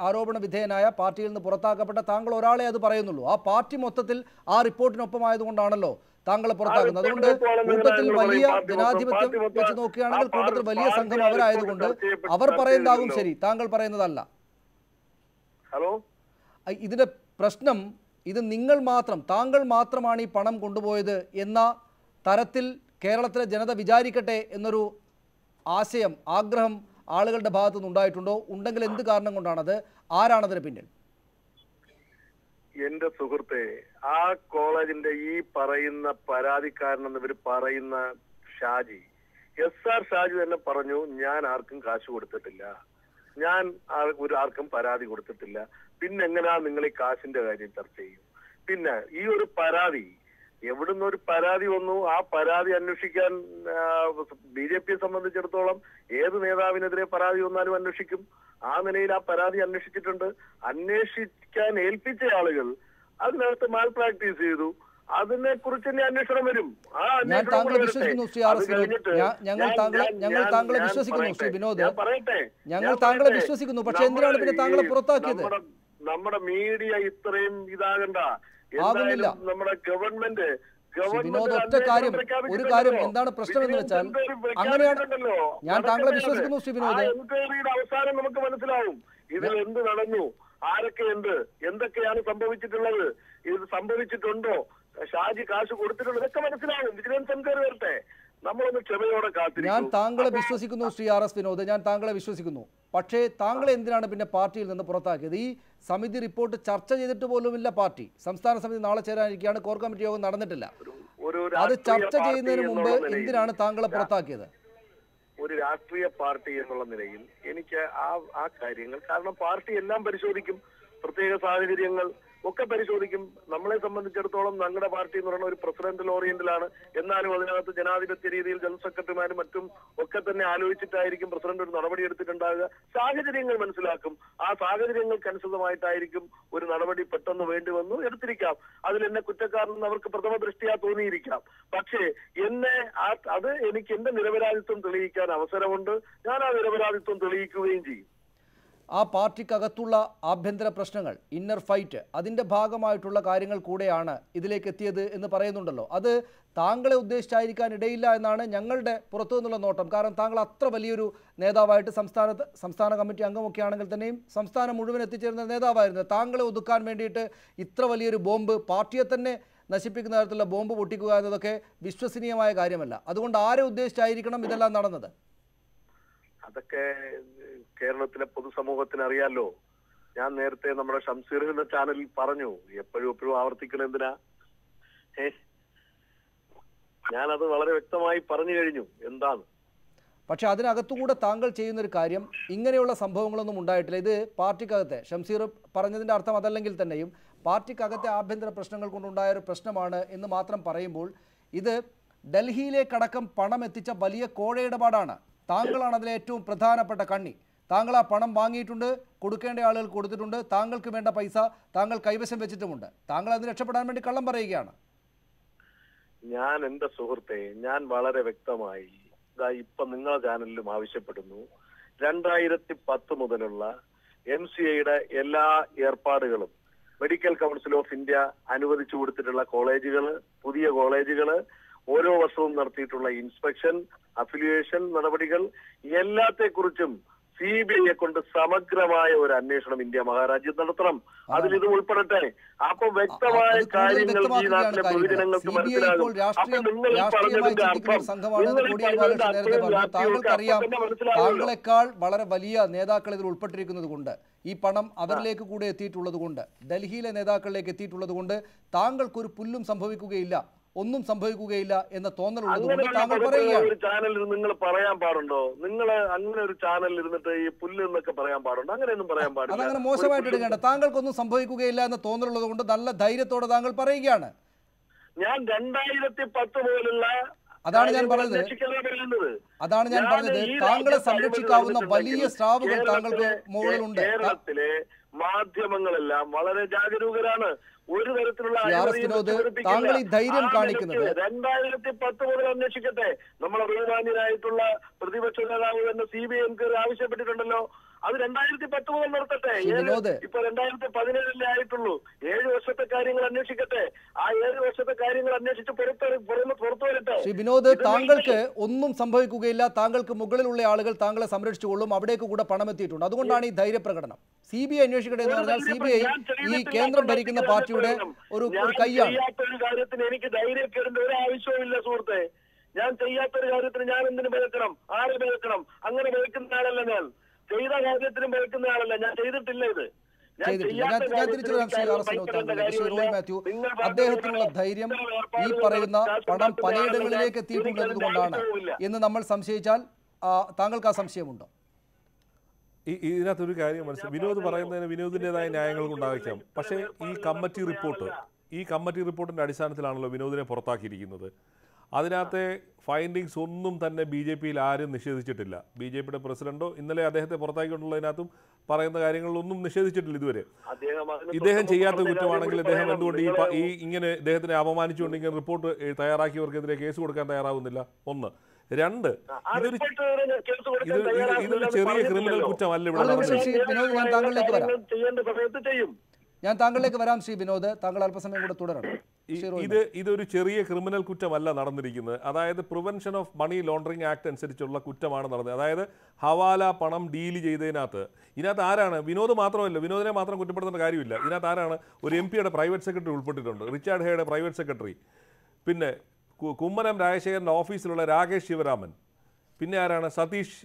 ആരോപണ വിധേയനായ പാർട്ടിയിൽ നിന്ന് പുറത്താക്കപ്പെട്ട താങ്കൾ ഒരാളെ അത് പറയുന്നുള്ളൂ. ആ പാർട്ടി മൊത്തത്തിൽ ആ റിപ്പോർട്ടിനൊപ്പമായതുകൊണ്ടാണല്ലോ താങ്കളെ പുറത്താക്കുന്നത്. അതുകൊണ്ട് കൂട്ടത്തിൽ വലിയ ജനാധിപത്യം വെച്ച് നോക്കുകയാണെങ്കിൽ കൂട്ടത്തിൽ വലിയ സംഘം അവരായതുകൊണ്ട് അവർ പറയുന്നതാകും ശരി, താങ്കൾ പറയുന്നതല്ല. ഹലോ, ഇതിന്റെ പ്രശ്നം ഇത് നിങ്ങൾ മാത്രം, താങ്കൾ മാത്രമാണ് ഈ പണം കൊണ്ടുപോയത് എന്ന തരത്തിൽ കേരളത്തിലെ ജനത വിചാരിക്കട്ടെ എന്നൊരു ആശയം, ആഗ്രഹം ആളുകളുടെ ഭാഗത്തു നിന്നുണ്ടായിട്ടുണ്ടോ? ഉണ്ടെങ്കിൽ എന്ത് കാരണം കൊണ്ടാണത്? ആരാണതിന് പിന്നിൽ? എന്റെ സുഹൃത്തെ, ആ കോളേജിന്റെ ഈ പറയുന്ന പരാതിക്കാരനെന്ന് ഇവർ പറയുന്ന ഷാജി, SR ഷാജി തന്നെ പറഞ്ഞു, ഞാൻ ആർക്കും കാശ് കൊടുത്തിട്ടില്ല, ഞാൻ ആർക്കും പരാതി കൊടുത്തിട്ടില്ല. പിന്നെ എങ്ങനെയാ നിങ്ങൾ ഈ കാശിന്റെ കാര്യം ചർച്ച ചെയ്യും? പിന്നെ ഈ ഒരു പരാതി എവിടുന്ന് ഒരു പരാതി വന്നു, ആ പരാതി അന്വേഷിക്കാൻ BJPയെ സംബന്ധിച്ചിടത്തോളം ഏത് നേതാവിനെതിരെ പരാതി വന്നാലും അന്വേഷിക്കും. ആ നിലയിൽ ആ പരാതി അന്വേഷിച്ചിട്ടുണ്ട്. അന്വേഷിക്കാൻ ഏൽപ്പിച്ച ആളുകൾ അതിനകത്ത് മാൽ പ്രാക്ടീസ് ചെയ്തു. അതിനെ കുറിച്ച് തന്നെ അന്വേഷണം വരും. ആ ഞാൻ താങ്കളെ വിശ്വസിക്കുന്നു ശ്രീ ആർ എസ് വിനോദ്. ഞങ്ങൾ താങ്കളെ വിശ്വസിക്കുന്നു ശ്രീ വിനോദ്. ഞങ്ങൾ താങ്കളെ വിശ്വസിക്കുന്നു. പക്ഷെ എന്തിനാണ് പിന്നെ താങ്കളെ പുറത്താക്കിയത്? നമ്മുടെ മീഡിയ ഇത്രയും ഇതാകണ്ട. എന്തായാലും നമ്മുടെ ഗവൺമെന്റ് വിനോദ് ഒരു കാര്യം എന്താണ് പ്രശ്നം എന്ന് വെച്ചാൽ അങ്ങനെയാണ്. ഞാൻ താങ്കളെ വിശ്വസിക്കുന്നു ശ്രീ വിനോദ്. എൻക്വയറിയുടെ അവസാനം നമുക്ക് മനസ്സിലാവും ഇതിൽ എന്ത് നടന്നു, ആരൊക്കെ എന്തൊക്കെയാണ് സംഭവിച്ചിട്ടുള്ളത്, ഇത് സംഭവിച്ചിട്ടുണ്ടോ, ഷാജി കാശ് കൊടുത്തിട്ടുള്ളത്, ഇതൊക്കെ മനസ്സിലാവും. വിജിലൻസ് എൻക്വയറി വരട്ടെ. നമ്മളൊന്ന് ക്ഷമയോടെ കാത്തിരിക്കും. ഞാൻ താങ്കളെ വിശ്വസിക്കുന്നു ശ്രീ ആർ എസ് വിനോദ്. ഞാൻ താങ്കളെ വിശ്വസിക്കുന്നു. പക്ഷേ താങ്കളെ എന്തിനാണ് പിന്നെ പാർട്ടിയിൽ നിന്ന് പുറത്താക്കിയത്? ഈ സമിതി റിപ്പോർട്ട് ചർച്ച ചെയ്തിട്ട് പോലുമില്ല പാർട്ടി. സംസ്ഥാന സമിതി നാളെ ചേരാനിരിക്കുകയാണ്. കോർ കമ്മിറ്റി യോഗം നടന്നിട്ടില്ല. അത് ചർച്ച ചെയ്യുന്നതിന് മുമ്പ് എന്തിനാണ് താങ്കളെ പുറത്താക്കിയത്? ഒരു രാഷ്ട്രീയ പാർട്ടി എന്നുള്ള നിലയിൽ എനിക്ക് ആ കാര്യങ്ങൾ, കാരണം പാർട്ടി എല്ലാം പരിശോധിക്കും, പ്രത്യേക സാഹചര്യങ്ങൾ ഒക്കെ പരിശോധിക്കും. നമ്മളെ സംബന്ധിച്ചിടത്തോളം ഞങ്ങളുടെ പാർട്ടി എന്ന് പറയുന്ന ഒരു പ്രസിഡന്റൽ ഓറിയന്റലാണ്. എന്നാലും അതിനകത്ത് ജനാധിപത്യ രീതിയിൽ ജനറൽ സെക്രട്ടറിമാരും മറ്റും ഒക്കെ തന്നെ ആലോചിച്ചിട്ടായിരിക്കും പ്രസിഡന്റ് ഒരു നടപടി എടുത്തിട്ടുണ്ടാകുക. സാഹചര്യങ്ങൾ മനസ്സിലാക്കും. ആ സാഹചര്യങ്ങൾക്കനുസൃതമായിട്ടായിരിക്കും ഒരു നടപടി പെട്ടെന്ന് വേണ്ടി വന്നു എടുത്തിരിക്കാം. അതിൽ എന്നെ കുറ്റക്കാരനെന്ന് അവർക്ക് പ്രഥമ ദൃഷ്ടിയാ തോന്നിയിരിക്കാം. പക്ഷേ എനിക്ക് എന്റെ നിരപരാധിത്വം തെളിയിക്കാൻ അവസരമുണ്ട്. ഞാൻ ആ നിരപരാധിത്വം തെളിയിക്കുകയും ചെയ്യും. ആ പാർട്ടിക്കകത്തുള്ള ആഭ്യന്തര പ്രശ്നങ്ങൾ, ഇന്നർ ഫൈറ്റ്, അതിൻ്റെ ഭാഗമായിട്ടുള്ള കാര്യങ്ങൾ കൂടെയാണ് ഇതിലേക്ക് എത്തിയത് എന്ന് പറയുന്നുണ്ടല്ലോ. അത് താങ്കളെ ഉദ്ദേശിച്ചായിരിക്കാൻ ഇടയില്ല എന്നാണ് ഞങ്ങളുടെ പുറത്തു നിന്നുള്ള നോട്ടം. കാരണം താങ്കൾ അത്ര വലിയൊരു നേതാവായിട്ട് സംസ്ഥാന കമ്മിറ്റി അംഗമൊക്കെ ആണെങ്കിൽ തന്നെയും സംസ്ഥാനം മുഴുവൻ എത്തിച്ചേരുന്ന നേതാവായിരുന്നു. താങ്കളെ ഒതുക്കാൻ വേണ്ടിയിട്ട് ഇത്ര വലിയൊരു ബോംബ്, പാർട്ടിയെ തന്നെ നശിപ്പിക്കുന്ന തരത്തിലുള്ള ബോംബ് പൊട്ടിക്കുക എന്നതൊക്കെ വിശ്വസനീയമായ കാര്യമല്ല. അതുകൊണ്ട് ആരെ ഉദ്ദേശിച്ചായിരിക്കണം ഇതെല്ലാം നടന്നത്? അതൊക്കെ കേരളത്തിലെ പൊതുസമൂഹത്തിന് അറിയാലോ. ഞാൻ നേരത്തെ നമ്മുടെ ഷംസീർ എന്ന ചാനലിൽ പറഞ്ഞു. എപ്പോഴും ആവർത്തിക്കണം എന്തിനാ? ഞാനത് വളരെ വ്യക്തമായി പറഞ്ഞു കഴിഞ്ഞു എന്താണ്. പക്ഷെ അതിനകത്തുകൂടെ താങ്കൾ ചെയ്യുന്നൊരു കാര്യം, ഇങ്ങനെയുള്ള സംഭവങ്ങളൊന്നും ഉണ്ടായിട്ടില്ല. ഇത് പാർട്ടിക്കകത്തെ, ഷംസീർ പറഞ്ഞതിൻ്റെ അർത്ഥം അതല്ലെങ്കിൽ തന്നെയും പാർട്ടിക്കകത്തെ ആഭ്യന്തര പ്രശ്നങ്ങൾ കൊണ്ടുണ്ടായ ഒരു പ്രശ്നമാണ് എന്ന് മാത്രം പറയുമ്പോൾ ഇത് ഡൽഹിയിലേക്കടക്കം പണം എത്തിച്ച വലിയ കോഴയിടപാടാണ്. താങ്കളാണ് അതിലെ ഏറ്റവും പ്രധാനപ്പെട്ട കണ്ണി. താങ്കൾ ആ പണം വാങ്ങിയിട്ടുണ്ട്, കൊടുക്കേണ്ട ആളുകൾ കൊടുത്തിട്ടുണ്ട്, താങ്കൾക്ക് വേണ്ട പൈസ താങ്കൾ കൈവശം വെച്ചിട്ടുമുണ്ട്. താങ്കൾ അതിന് രക്ഷപ്പെടാൻ വേണ്ടി കള്ളം പറയുകയാണ്. ഞാൻ എന്റെ സുഹൃത്തെ, ഞാൻ വളരെ വ്യക്തമായി ഇപ്പൊ നിങ്ങളുടെ ചാനലിലും ആവശ്യപ്പെടുന്നു. 2010 മുതലുള്ള MCAയുടെ എല്ലാ ഏർപ്പാടുകളും മെഡിക്കൽ കൗൺസിൽ ഓഫ് ഇന്ത്യ അനുവദിച്ചു കൊടുത്തിട്ടുള്ള കോളേജുകള്, പുതിയ കോളേജുകള്, ഓരോ വർഷവും നടത്തിയിട്ടുള്ള ഇൻസ്പെക്ഷൻ, അഫിലിയേഷൻ നടപടികൾ, എല്ലാത്തെക്കുറിച്ചും CBI കൊണ്ട് സമഗ്രമായ ഒരു അന്വേഷണം ഇന്ത്യ മഹാരാജ്യം നടത്തണം. അതിൽ ഇത് ഉൾപ്പെടട്ടെ. അപ്പൊ വ്യക്തമായ കാര്യങ്ങൾ ഈ നാട്ടിലെ പൊതുജനങ്ങൾക്ക് മനസ്സിലാകും. അപ്പൊ നിങ്ങൾ ഈ പറഞ്ഞതിന്റെ അർത്ഥം, താങ്കൾക്കറിയാം, താങ്കളെക്കാൾ വളരെ വലിയ നേതാക്കൾ ഇതിൽ ഉൾപ്പെട്ടിരിക്കുന്നത് കൊണ്ട്, ഈ പണം അവരിലേക്ക് കൂടെ എത്തിയിട്ടുള്ളത് കൊണ്ട്, ഡൽഹിയിലെ നേതാക്കളിലേക്ക് എത്തിയിട്ടുള്ളത് കൊണ്ട് താങ്കൾക്കൊരു പുല്ലും സംഭവിക്കുകയില്ല, ഒന്നും സംഭവിക്കുകയില്ല എന്ന തോന്നലുള്ളതുകൊണ്ട് താങ്കൾ പറയുകയാണ്. ഒരു ചാനലിൽ നിങ്ങൾ പറയാൻ പാടുണ്ടോ? നിങ്ങൾ അങ്ങനെ ഒരു ചാനലിൽ ഇരുന്നിട്ട് ഈ പുല്ല് എന്നൊക്കെ പറയാൻ പാടുണ്ടോ? അങ്ങനെയൊന്നും പറയാൻ പാടില്ല. അതങ്ങനെ മോശമായിട്ട് എടുക്കേണ്ട. താങ്കൾക്കൊന്നും സംഭവിക്കുകയില്ല എന്ന തോന്നലുള്ളത് കൊണ്ട് നല്ല ധൈര്യത്തോടെ താങ്കൾ പറയുകയാണ്. ഞാൻ 2010 മുതലുള്ള അതാണ് ഞാൻ പറഞ്ഞത്. താങ്കളെ സംരക്ഷിക്കാവുന്ന വലിയ സ്രാവുകൾ താങ്കൾക്ക് മുകളിലുണ്ട്. കേരളത്തിലെ മാധ്യമങ്ങളെല്ലാം വളരെ ജാഗരൂകരാണ്. ഒരു തരത്തിലുള്ള താങ്കൾ ഈ ധൈര്യം കാണിക്കുന്നത് 2010 മുതൽ അന്വേഷിക്കട്ടെ. നമ്മളെ ബഹുമാന്യനായിട്ടുള്ള പ്രതിപക്ഷ നേതാവ് തന്നെ CBI എൻക്വയറി ആവശ്യപ്പെട്ടിട്ടുണ്ടല്ലോ. അത് 2010 മുതൽ നടത്തട്ടെ. ഇപ്പൊ 2017 ആയിട്ടുള്ളൂ. 7 വർഷത്തെ കാര്യങ്ങൾ അന്വേഷിക്കട്ടെ. ആ 7 വർഷത്തെ കാര്യങ്ങൾ അന്വേഷിച്ച് പുറത്തു വരട്ടെ. ശ്രീ വിനോദ്, താങ്കൾക്ക് ഒന്നും സംഭവിക്കുകയില്ല. താങ്കൾക്ക് മുകളിലുള്ള ആളുകൾ താങ്കളെ സംരക്ഷിച്ചുകൊള്ളും. അവിടേക്ക് കൂടെ പണം എത്തിയിട്ടുണ്ട്. അതുകൊണ്ടാണ് ഈ ധൈര്യപ്രകടനം. CBI അന്വേഷിക്കട്ടെ എന്ന് പറഞ്ഞാൽ CBI ഈ കേന്ദ്രം ഭരിക്കുന്ന പാർട്ടിയുടെ ഒരു കൈയാണ്. ചെയ്യാത്തൊരു കാര്യത്തിന് എനിക്ക് ധൈര്യക്കേടേണ്ട ഒരു ആവശ്യവുമില്ല സുഹൃത്തെ. ഞാൻ ചെയ്യാത്തൊരു കാര്യത്തിന് ഞാൻ എന്തിനു ഭയക്കണം? ആരെ ഭയക്കണം? അങ്ങനെ ഭയക്കുന്ന ആളല്ല ഞാൻ. ചെയ്ത കാര്യത്തിനും ഭയക്കുന്ന ആളല്ല ഞാൻ. ചെയ്തിട്ടില്ല ഇത്. അദ്ദേഹത്തിനുള്ള ധൈര്യം ഈ പറയുന്ന പണം പലയിടങ്ങളിലേക്ക് എത്തിയിട്ടുള്ളത് കൊണ്ടാണ് എന്ന് നമ്മൾ സംശയിച്ചാൽ താങ്കൾക്ക് ആ സംശയമുണ്ടോ? ഇതിനകത്തൊരു കാര്യം മനസ്സിലായി. വിനോദ് പറയുന്നതിന് വിനോദിൻ്റെതായ ന്യായങ്ങൾ ഉണ്ടായിരിക്കാം. പക്ഷേ ഈ കമ്മിറ്റി റിപ്പോർട്ടിൻ്റെ അടിസ്ഥാനത്തിലാണല്ലോ വിനോദിനെ പുറത്താക്കിയിരിക്കുന്നത്. അതിനകത്തെ ഫൈൻഡിങ്സ് ഒന്നും തന്നെ BJP-യിൽ ആരും നിഷേധിച്ചിട്ടില്ല. BJP-യുടെ പ്രസിഡന്റോ ഇന്നലെ അദ്ദേഹത്തെ പുറത്താക്കിക്കൊണ്ടുള്ളതിനകത്തും പറയുന്ന കാര്യങ്ങളിലൊന്നും നിഷേധിച്ചിട്ടില്ല ഇതുവരെ. ഇദ്ദേഹം ചെയ്യാത്ത കുറ്റമാണെങ്കിൽ അദ്ദേഹം എന്തുകൊണ്ട് ഈ ഇങ്ങനെ ഇദ്ദേഹത്തിനെ അപമാനിച്ചുകൊണ്ട് ഇങ്ങനെ റിപ്പോർട്ട് തയ്യാറാക്കിയവർക്കെതിരെ കേസ് കൊടുക്കാൻ തയ്യാറാവുന്നില്ല? ഒന്ന്. രണ്ട്, ഇതൊരു ചെറിയ ക്രിമിനൽ കുറ്റമല്ല ഇവിടെ. ഞാൻ താങ്കളിലേക്ക് വരാം ശ്രീ വിനോദ്, താങ്കൾ അല്പസമയം കൂടെ തുടരണം. ഇതൊരു ചെറിയ ക്രിമിനൽ കുറ്റമല്ല നടന്നിരിക്കുന്നത്. അതായത് prevention of money laundering act അനുസരിച്ചുള്ള കുറ്റമാണ് നടന്നത്. അതായത് ഹവാല പണം ഡീല് ചെയ്തതിനകത്ത് ഇതിനകത്ത് ആരാണ്? വിനോദ് മാത്രമല്ല, വിനോദിനെ മാത്രം കുറ്റപ്പെടുത്തേണ്ട കാര്യമില്ല. ഇതിനകത്ത് ആരാണ്? ഒരു MP-യുടെ പ്രൈവറ്റ് സെക്രട്ടറി ഉൾപ്പെട്ടിട്ടുണ്ട്, റിച്ചാർഡ് ഹേയുടെ പ്രൈവറ്റ് സെക്രട്ടറി. പിന്നെ കുമ്മനം രാജശേഖരൻ്റെ ഓഫീസിലുള്ള രാകേഷ് ശിവരാമൻ. പിന്നെ ആരാണ്? സതീഷ്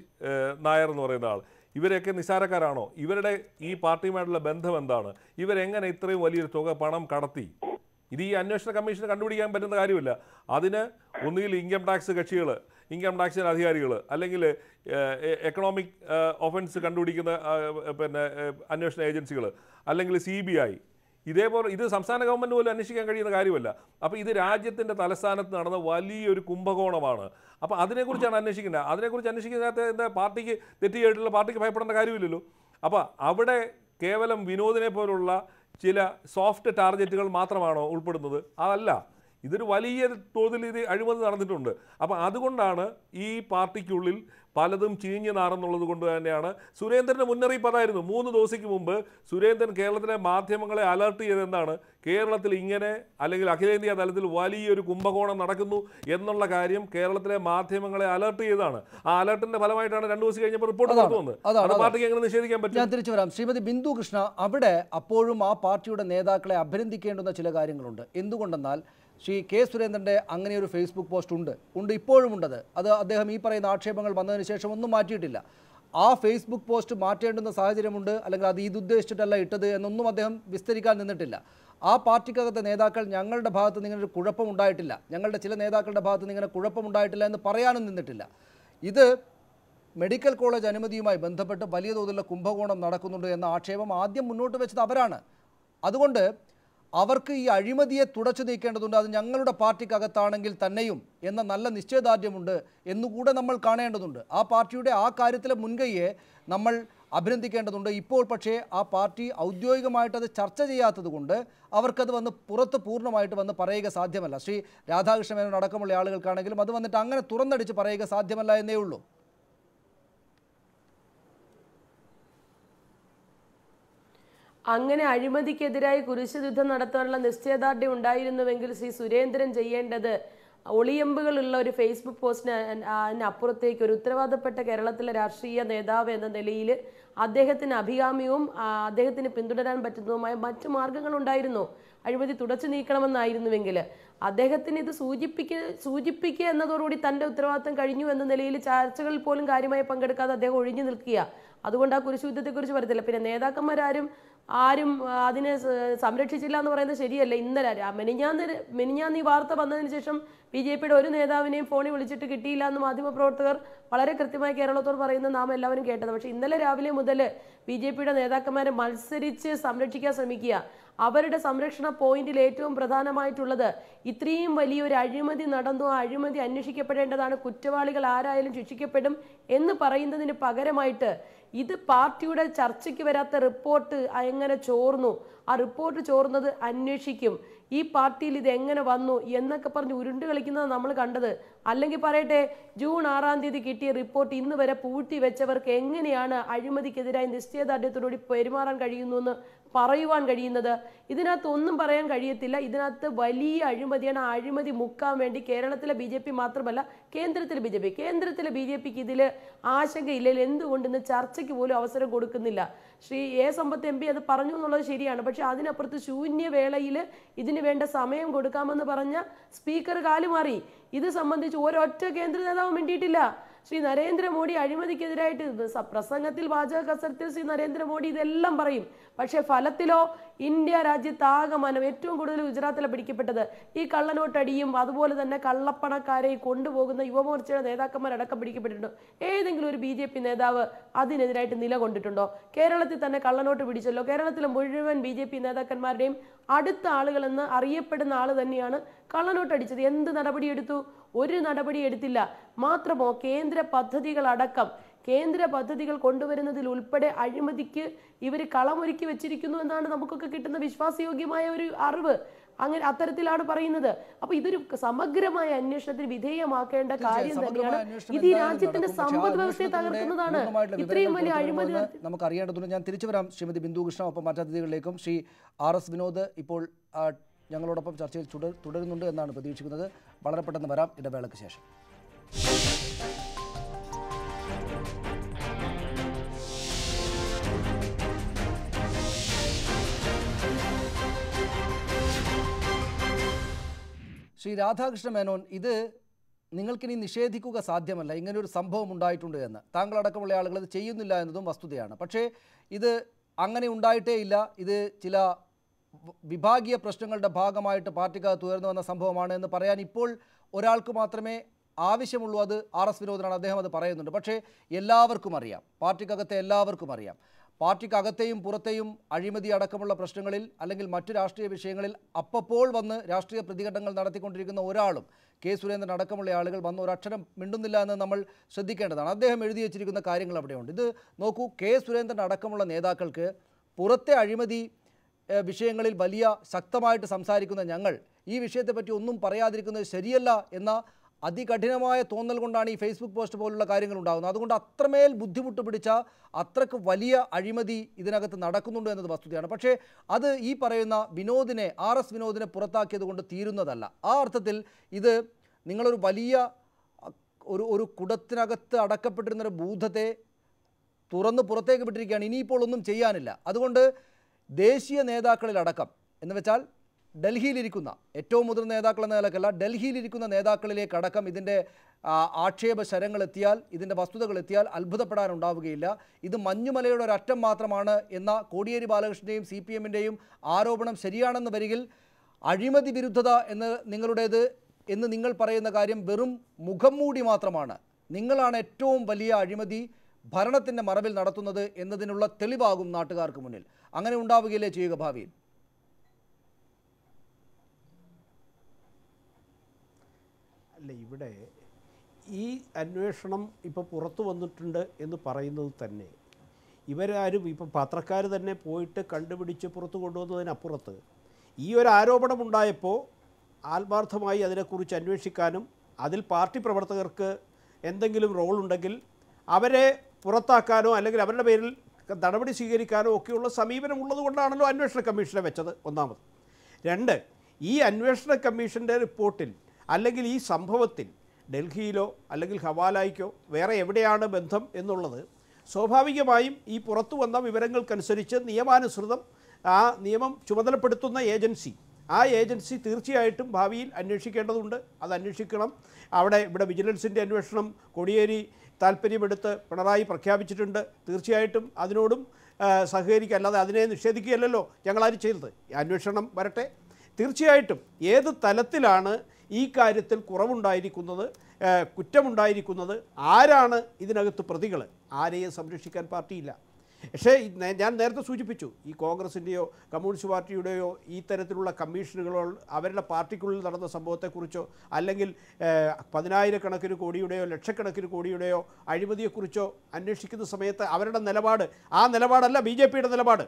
നായർ എന്ന് പറയുന്ന ആൾ. ഇവരെയൊക്കെ നിസ്സാരക്കാരാണോ? ഇവരുടെ ഈ പാർട്ടിയുമായിട്ടുള്ള ബന്ധം എന്താണ്? ഇവരെങ്ങനെ ഇത്രയും വലിയൊരു തുക പണം കടത്തി? ഇത് ഈ അന്വേഷണ കമ്മീഷന് കണ്ടുപിടിക്കാൻ പറ്റുന്ന കാര്യമില്ല. അതിന് ഒന്നുകിൽ ഇൻകം ടാക്സ് കക്ഷികൾ, ഇൻകം ടാക്സിൻ്റെ അധികാരികൾ, അല്ലെങ്കിൽ എക്കണോമിക് ഒഫൻസ് കണ്ടുപിടിക്കുന്ന അന്വേഷണ ഏജൻസികൾ, അല്ലെങ്കിൽ CBI. ഇതേപോലെ ഇത് സംസ്ഥാന ഗവൺമെൻറ് പോലും അന്വേഷിക്കാൻ കഴിയുന്ന കാര്യമല്ല. അപ്പോൾ ഇത് രാജ്യത്തിൻ്റെ തലസ്ഥാനത്ത് നടന്ന വലിയൊരു കുംഭകോണമാണ്. അപ്പോൾ അതിനെക്കുറിച്ചാണ് അന്വേഷിക്കേണ്ടത്. അതിനെക്കുറിച്ച് അന്വേഷിക്കുന്നതിനകത്ത് എന്താ പാർട്ടിക്ക് തെറ്റ് ചെയ്തിട്ടുള്ള പാർട്ടിക്ക് ഭയപ്പെടേണ്ട കാര്യമില്ലല്ലോ. അപ്പോൾ അവിടെ കേവലം വിനോദിനെ പോലുള്ള ചില സോഫ്റ്റ് ടാർഗറ്റുകൾ മാത്രമാണോ ഉൾപ്പെടുന്നത്? അതല്ല. ഇതൊരു വലിയ തോതിൽ ഇത് അഴിമതി നടന്നിട്ടുണ്ട്. അപ്പോൾ അതുകൊണ്ടാണ് ഈ പാർട്ടിക്കുള്ളിൽ പലതും ചീഞ്ഞു നാറുന്നുള്ളത് കൊണ്ട് തന്നെയാണ് സുരേന്ദ്രൻ്റെ മുന്നറിയിപ്പ് അതായിരുന്നു. 3 ദിവസത്തേക്ക് മുമ്പ് സുരേന്ദ്രൻ കേരളത്തിലെ മാധ്യമങ്ങളെ അലർട്ട് ചെയ്തെന്താണ്? കേരളത്തിൽ ഇങ്ങനെ അല്ലെങ്കിൽ അഖിലേന്ത്യാ തലത്തിൽ വലിയൊരു കുംഭകോണം നടക്കുന്നു എന്നുള്ള കാര്യം കേരളത്തിലെ മാധ്യമങ്ങളെ അലർട്ട് ചെയ്തതാണ്. ആ അലർട്ടിന്റെ ഫലമായിട്ടാണ് 2 ദിവസം കഴിഞ്ഞപ്പോൾ റിപ്പോർട്ട് പുറത്തു വന്നത്. അത് പാർട്ടിക്ക് എങ്ങനെ നിഷേധിക്കാൻ പറ്റും? ഞാൻ തിരിച്ചു വരാം. ശ്രീമതി ബിന്ദു കൃഷ്ണ, അവിടെ അപ്പോഴും ആ പാർട്ടിയുടെ നേതാക്കളെ അഭിനന്ദിക്കേണ്ടുന്ന ചില കാര്യങ്ങളുണ്ട്. എന്തുകൊണ്ടെന്നാൽ ശ്രീ K. സുരേന്ദ്രൻ്റെ അങ്ങനെ ഒരു ഫേസ്ബുക്ക് പോസ്റ്റ് ഉണ്ട്, ഇപ്പോഴും ഉണ്ടത്. അത് അദ്ദേഹം ഈ പറയുന്ന ആക്ഷേപങ്ങൾ വന്നതിന് ശേഷം ഒന്നും മാറ്റിയിട്ടില്ല. ആ ഫേസ്ബുക്ക് പോസ്റ്റ് മാറ്റേണ്ടുന്ന സാഹചര്യമുണ്ട്, അല്ലെങ്കിൽ അത് ഇതുദ്ദേശിച്ചിട്ടല്ല ഇട്ടത് എന്നൊന്നും അദ്ദേഹം വിസ്തരിക്കാൻ നിന്നിട്ടില്ല. ആ പാർട്ടിക്കകത്തെ നേതാക്കൾ ഞങ്ങളുടെ ഭാഗത്ത് നിന്ന് ഇങ്ങനെ ഒരു കുഴപ്പമുണ്ടായിട്ടില്ല, ഞങ്ങളുടെ ചില നേതാക്കളുടെ ഭാഗത്ത് നിന്ന് ഇങ്ങനെ കുഴപ്പമുണ്ടായിട്ടില്ല എന്ന് പറയാനും നിന്നിട്ടില്ല. ഇത് മെഡിക്കൽ കോളേജ് അനുമതിയുമായി ബന്ധപ്പെട്ട് വലിയ തോതിലുള്ള കുംഭകോണം നടക്കുന്നുണ്ട് എന്ന ആക്ഷേപം ആദ്യം മുന്നോട്ട് വെച്ചത് അവരാണ്. അതുകൊണ്ട് അവർക്ക് ഈ അഴിമതിയെ തുടച്ചു നീക്കേണ്ടതുണ്ട്. അത് ഞങ്ങളുടെ പാർട്ടിക്കകത്താണെങ്കിൽ തന്നെയും എന്ന നല്ല നിശ്ചയദാർഢ്യമുണ്ട് എന്നുകൂടെ നമ്മൾ കാണേണ്ടതുണ്ട്. ആ പാർട്ടിയുടെ ആ കാര്യത്തിലെ മുൻകൈയെ നമ്മൾ അഭിനന്ദിക്കേണ്ടതുണ്ട്. ഇപ്പോൾ പക്ഷേ ആ പാർട്ടി ഔദ്യോഗികമായിട്ടത് ചർച്ച ചെയ്യാത്തത് കൊണ്ട് അവർക്കത് വന്ന് പുറത്ത് പൂർണ്ണമായിട്ട് വന്ന് പറയുക സാധ്യമല്ല. ശ്രീ രാധാകൃഷ്ണ മേനോൻ അടക്കമുള്ള ആളുകൾക്കാണെങ്കിലും അത് വന്നിട്ട് അങ്ങനെ തുറന്നടിച്ച് പറയുക സാധ്യമല്ല എന്നേ ഉള്ളൂ. അങ്ങനെ അഴിമതിക്കെതിരായി കുരിശുയുദ്ധം നടത്താനുള്ള നിശ്ചയദാർഢ്യം ഉണ്ടായിരുന്നുവെങ്കിൽ ശ്രീ സുരേന്ദ്രൻ ചെയ്യേണ്ടത് ഒളിയമ്പുകളുള്ള ഒരു ഫേസ്ബുക്ക് പോസ്റ്റിനപ്പുറത്തേക്ക് ഒരു ഉത്തരവാദപ്പെട്ട കേരളത്തിലെ രാഷ്ട്രീയ നേതാവ് എന്ന നിലയിൽ അദ്ദേഹത്തിന് അഭികാമ്യവും അദ്ദേഹത്തിന് പിന്തുടരാൻ പറ്റുന്നതുമായ മറ്റു മാർഗങ്ങളുണ്ടായിരുന്നു. അഴിമതി തുടച്ചു നീക്കണമെന്നായിരുന്നുവെങ്കിൽ അദ്ദേഹത്തിന് ഇത് സൂചിപ്പിക്കുക എന്നതോടുകൂടി തൻ്റെ ഉത്തരവാദിത്തം കഴിഞ്ഞു എന്ന നിലയിൽ ചർച്ചകളിൽ പോലും കാര്യമായി പങ്കെടുക്കാതെ അദ്ദേഹം ഒഴിഞ്ഞു നിൽക്കുക. അതുകൊണ്ട് ആ കുരിശുയുദ്ധത്തെക്കുറിച്ച് പറയത്തില്ല. പിന്നെ നേതാക്കന്മാരും അതിനെ സംരക്ഷിച്ചില്ല എന്ന് പറയുന്നത് ശരിയല്ല. ഇന്നലെ മെനിഞ്ഞാന്ന് ഈ വാർത്ത വന്നതിന് ശേഷം BJP-യുടെ ഒരു നേതാവിനെയും ഫോണിൽ വിളിച്ചിട്ട് കിട്ടിയില്ല എന്ന് മാധ്യമപ്രവർത്തകർ വളരെ കൃത്യമായി കേരളത്തോട് പറയുന്നത് നാം എല്ലാവരും കേട്ടത്. പക്ഷേ ഇന്നലെ രാവിലെ മുതൽ BJP-യുടെ നേതാക്കന്മാരെ മത്സരിച്ച് സംരക്ഷിക്കാൻ ശ്രമിക്കുക. അവരുടെ സംരക്ഷണ പോയിന്റിൽ ഏറ്റവും പ്രധാനമായിട്ടുള്ളത് ഇത്രയും വലിയൊരു അഴിമതി നടന്നു, ആ അഴിമതി അന്വേഷിക്കപ്പെടേണ്ടതാണ്, കുറ്റവാളികൾ ആരായാലും ശിക്ഷിക്കപ്പെടും എന്ന് പറയുന്നതിന് പകരമായിട്ട് ഇത് പാർട്ടിയുടെ ചർച്ചയ്ക്ക് വരാത്ത റിപ്പോർട്ട് എങ്ങനെ ചോർന്നു, ആ റിപ്പോർട്ട് ചോർന്നത് അന്വേഷിക്കും, ഈ പാർട്ടിയിൽ ഇത് എങ്ങനെ വന്നു എന്നൊക്കെ പറഞ്ഞ് ഉരുണ്ട് കളിക്കുന്നത് നമ്മൾ കണ്ടത്. അല്ലെങ്കിൽ പറയട്ടെ, ജൂൺ 6-ാം തീയതി കിട്ടിയ റിപ്പോർട്ട് ഇന്ന് വരെ പൂഴ്ത്തി വെച്ചവർക്ക് എങ്ങനെയാണ് അഴിമതിക്കെതിരായി നിശ്ചയദാർഢ്യത്തോടുകൂടി പെരുമാറാൻ കഴിയുന്നു എന്ന് പറയുവാൻ കഴിയുന്നത്? ഇതിനകത്ത് ഒന്നും പറയാൻ കഴിയത്തില്ല. ഇതിനകത്ത് വലിയ അഴിമതിയാണ്. ആ അഴിമതി മുക്കാൻ വേണ്ടി കേരളത്തിലെ BJP മാത്രമല്ല, കേന്ദ്രത്തിലെ BJPക്ക് ഇതിൽ ആശങ്കയില്ല. എന്തുകൊണ്ട് ഇന്ന് ചർച്ചയ്ക്ക് പോലും അവസരം കൊടുക്കുന്നില്ല? ശ്രീ A. സമ്പത്ത് MP അത് പറഞ്ഞു എന്നുള്ളത് ശരിയാണ്. പക്ഷെ അതിനപ്പുറത്ത് ശൂന്യവേളയിൽ ഇതിന് വേണ്ട സമയം കൊടുക്കാമെന്ന് പറഞ്ഞ സ്പീക്കർ കാലുമാറി. ഇത് സംബന്ധിച്ച് ഒരൊറ്റ കേന്ദ്ര നേതാവും മിണ്ടിയിട്ടില്ല. ശ്രീ നരേന്ദ്രമോദി അഴിമതിക്കെതിരായിട്ട് പ്രസംഗത്തിൽ വാചക കസരത്തിൽ ശ്രീ നരേന്ദ്രമോദി ഇതെല്ലാം പറയും. പക്ഷേ ഫലത്തിലോ ഇന്ത്യ രാജ്യത്താകമാനം ഏറ്റവും കൂടുതൽ ഗുജറാത്തിലെ പിടിക്കപ്പെട്ടത് ഈ കള്ളനോട്ടടിയും അതുപോലെ തന്നെ കള്ളപ്പണക്കാരെ കൊണ്ടുപോകുന്ന യുവമോർച്ചയുടെ നേതാക്കന്മാരടക്കം പിടിക്കപ്പെട്ടിട്ടുണ്ടോ? ഏതെങ്കിലും ഒരു BJP നേതാവ് അതിനെതിരായിട്ട് നിലകൊണ്ടിട്ടുണ്ടോ? കേരളത്തിൽ തന്നെ കള്ളനോട്ട് പിടിച്ചല്ലോ. കേരളത്തിലെ മുഴുവൻ BJP നേതാക്കന്മാരുടെയും അടുത്ത ആളുകളെന്ന് അറിയപ്പെടുന്ന ആൾ തന്നെയാണ് കള്ളനോട്ടടിച്ചത്. എന്ത് നടപടിയെടുത്തു? ഒരു നടപടി എടുത്തില്ല. മാത്രമോ കേന്ദ്ര പദ്ധതികൾ കൊണ്ടുവരുന്നതിൽ ഉൾപ്പെടെ അഴിമതിക്ക് ഇവർ കളമൊരുക്കി വെച്ചിരിക്കുന്നു എന്നാണ് നമുക്കൊക്കെ കിട്ടുന്ന വിശ്വാസയോഗ്യമായ ഒരു അറിവ്. അങ്ങനെ അത്തരത്തിലാണ് പറയുന്നത്. അപ്പൊ ഇതൊരു സമഗ്രമായ അന്വേഷണത്തിന് വിധേയമാക്കേണ്ട കാര്യം തന്നെയാണ്. ഇത് ഈ രാജ്യത്തിന്റെ സമ്പദ് വ്യവസ്ഥയെ തകർക്കുന്നതാണ്. ഇത്രയും വലിയ അഴിമതി നമുക്ക് അറിയേണ്ടതുണ്ട്. ഞാൻ തിരിച്ചു വരാം ശ്രീമതി ബിന്ദു കൃഷ്ണ, ഒപ്പം മറ്റതിഥികളിലേക്കും. ശ്രീ RS വിനോദ് ഇപ്പോൾ ഞങ്ങളോടൊപ്പം ചർച്ചയിൽ തുടരുന്നുണ്ട് എന്നാണ് പ്രതീക്ഷിക്കുന്നത്. വളരെ പെട്ടെന്ന് വരാം ഇടവേളയ്ക്ക് ശേഷം. ശ്രീ രാധാകൃഷ്ണ മേനോൻ, ഇത് നിങ്ങൾക്കിനി നിഷേധിക്കുക സാധ്യമല്ല, ഇങ്ങനൊരു സംഭവം ഉണ്ടായിട്ടുണ്ട് എന്ന്. താങ്കളടക്കമുള്ള ആളുകൾ ഇത് ചെയ്യുന്നില്ല എന്നതും വസ്തുതയാണ്. പക്ഷേ ഇത് അങ്ങനെ ഉണ്ടായിട്ടേ ഇല്ല. ഇത് ചില വിഭാഗീയ പ്രശ്നങ്ങളുടെ ഭാഗമായിട്ട് പാർട്ടിക്കകത്ത് ഉയർന്നു വന്ന സംഭവമാണ് എന്ന് പറയാൻ ഇപ്പോൾ ഒരാൾക്ക് മാത്രമേ ആവശ്യമുള്ളൂ. അത് RS വിനോദനാണ്. അദ്ദേഹം അത് പറയുന്നുണ്ട്. പക്ഷേ എല്ലാവർക്കും അറിയാം, പാർട്ടിക്കകത്തെ എല്ലാവർക്കും അറിയാം, പാർട്ടിക്കകത്തെയും പുറത്തെയും അഴിമതി അടക്കമുള്ള പ്രശ്നങ്ങളിൽ അല്ലെങ്കിൽ മറ്റു രാഷ്ട്രീയ വിഷയങ്ങളിൽ അപ്പോൾ വന്ന് രാഷ്ട്രീയ പ്രതികരണങ്ങൾ നടത്തിക്കൊണ്ടിരിക്കുന്ന ഒരാളും സുരേന്ദ്രൻ അടക്കമുള്ള ആളുകൾ വന്ന് ഒരക്ഷരം മിണ്ടുന്നില്ല എന്ന് നമ്മൾ ശ്രദ്ധിക്കേണ്ടതാണ്. അദ്ദേഹം എഴുതി വച്ചിരിക്കുന്ന കാര്യങ്ങൾ അവിടെയുണ്ട്. ഇത് നോക്കൂ, സുരേന്ദ്രൻ അടക്കമുള്ള നേതാക്കൾക്ക് പുറത്തെ അഴിമതി വിഷയങ്ങളിൽ വലിയ ശക്തമായിട്ട് സംസാരിക്കുന്ന ഞങ്ങൾ ഈ വിഷയത്തെപ്പറ്റി ഒന്നും പറയാതിരിക്കുന്നത് ശരിയല്ല എന്ന അതികഠിനമായ തോന്നൽ കൊണ്ടാണ് ഈ ഫേസ്ബുക്ക് പോസ്റ്റ് പോലുള്ള കാര്യങ്ങൾ ഉണ്ടാകുന്നത്. അതുകൊണ്ട് അത്രമേൽ ബുദ്ധിമുട്ട് പിടിച്ച അത്രക്ക് വലിയ അഴിമതി ഇതിനകത്ത് നടക്കുന്നുണ്ട് എന്നത് വസ്തുതയാണ്. പക്ഷേ അത് ഈ പറയുന്ന വിനോദിനെ, RS വിനോദിനെ പുറത്താക്കിയത് കൊണ്ട് തീരുന്നതല്ല. ആ അർത്ഥത്തിൽ ഇത് നിങ്ങളൊരു വലിയ ഒരു കുടത്തിനകത്ത് അടക്കപ്പെട്ടിരുന്നൊരു ഭൂതത്തെ തുറന്ന് പുറത്തേക്ക് വിട്ടിരിക്കുകയാണ്. ഇനിയിപ്പോൾ ഒന്നും ചെയ്യാനില്ല. അതുകൊണ്ട് ദേശീയ നേതാക്കളിലടക്കം എന്ന് വെച്ചാൽ ഡൽഹിയിലിരിക്കുന്ന ഏറ്റവും മുതിർന്ന നേതാക്കൾ എന്ന നിലക്കല്ല, ഡൽഹിയിലിരിക്കുന്ന നേതാക്കളിലേക്കടക്കം ഇതിൻ്റെ ആക്ഷേപ ശരങ്ങളെത്തിയാൽ, ഇതിൻ്റെ വസ്തുതകളെത്തിയാൽ അത്ഭുതപ്പെടാനുണ്ടാവുകയില്ല. ഇത് മഞ്ഞുമലയുടെ ഒരറ്റം മാത്രമാണ് എന്ന കോടിയേരി ബാലകൃഷ്ണൻ്റെയും CPM-ൻ്റെയും ആരോപണം ശരിയാണെന്ന് വരികിൽ അഴിമതി വിരുദ്ധത നിങ്ങളുടേത് എന്ന് നിങ്ങൾ പറയുന്ന കാര്യം വെറും മുഖം മൂടി മാത്രമാണ്. നിങ്ങളാണ് ഏറ്റവും വലിയ അഴിമതി ഭരണത്തിൻ്റെ മറവിൽ നടത്തുന്നത് എന്നതിനുള്ള തെളിവാകും നാട്ടുകാർക്ക് മുന്നിൽ. അങ്ങനെ ഉണ്ടാവുകയില്ലേ ചെയ്യുക ഭാവിയിൽ? അല്ല, ഇവിടെ ഈ അന്വേഷണം ഇപ്പോൾ പുറത്തു വന്നിട്ടുണ്ട് എന്ന് പറയുന്നത് തന്നെ ഇവരാരും ഇപ്പം പത്രക്കാർ തന്നെ പോയിട്ട് കണ്ടുപിടിച്ച് പുറത്തു കൊണ്ടുവന്നതിനപ്പുറത്ത് ഈ ഒരു ആരോപണമുണ്ടായപ്പോൾ ആത്മാർത്ഥമായി അതിനെക്കുറിച്ച് അന്വേഷിക്കാനും അതിൽ പാർട്ടി പ്രവർത്തകർക്ക് എന്തെങ്കിലും റോളുണ്ടെങ്കിൽ അവരെ പുറത്താക്കാനോ അല്ലെങ്കിൽ അവരുടെ പേരിൽ നടപടി സ്വീകരിക്കാനോ ഒക്കെയുള്ള സമീപനം ഉള്ളതുകൊണ്ടാണല്ലോ അന്വേഷണ കമ്മീഷനെ വെച്ചത്. ഒന്നാമത്. രണ്ട്, ഈ അന്വേഷണ കമ്മീഷൻ്റെ റിപ്പോർട്ടിൽ അല്ലെങ്കിൽ ഈ സംഭവത്തിൽ ഡൽഹിയിലോ അല്ലെങ്കിൽ ഹവാലായ്ക്കോ വേറെ എവിടെയാണ് ബന്ധം എന്നുള്ളത് സ്വാഭാവികമായും ഈ പുറത്തു വന്ന വിവരങ്ങൾക്കനുസരിച്ച് നിയമാനുസൃതം ആ നിയമം ചുമതലപ്പെടുത്തുന്ന ആ ഏജൻസി തീർച്ചയായിട്ടും ഭാവിയിൽ അന്വേഷിക്കേണ്ടതുണ്ട്. അത് അന്വേഷിക്കണം. ഇവിടെ വിജിലൻസിൻ്റെ അന്വേഷണം കോടിയേരി താല്പര്യമെടുത്ത് പിണറായി പ്രഖ്യാപിച്ചിട്ടുണ്ട്. തീർച്ചയായിട്ടും അതിനോടും സഹകരിക്കുക, അല്ലാതെ അതിനെ നിഷേധിക്കുകയല്ലല്ലോ ഞങ്ങളാരും ചെയ്തത്. അന്വേഷണം വരട്ടെ. തീർച്ചയായിട്ടും ഏത് തലത്തിലാണ് ഈ കാര്യത്തിൽ കുറവുണ്ടായിരിക്കുന്നത്, കുറ്റമുണ്ടായിരിക്കുന്നത്, ആരാണ് ഇതിനകത്ത് പ്രതികൾ, ആരെയും സംരക്ഷിക്കാൻ പാർട്ടിയില്ല. പക്ഷേ ഞാൻ നേരത്തെ സൂചിപ്പിച്ചു, ഈ കോൺഗ്രസിൻ്റെയോ കമ്മ്യൂണിസ്റ്റ് പാർട്ടിയുടെയോ ഈ തരത്തിലുള്ള കമ്മീഷനുകളോ അവരുടെ പാർട്ടിക്കുള്ളിൽ നടന്ന സംഭവത്തെക്കുറിച്ചോ അല്ലെങ്കിൽ 10,000 കോടിയുടെയോ ലക്ഷക്കണക്കിന് കോടിയുടെയോ അഴിമതിയെക്കുറിച്ചോ അന്വേഷിക്കുന്ന സമയത്ത് അവരുടെ നിലപാട് ആ നിലപാടല്ല BJPയുടെ നിലപാട്.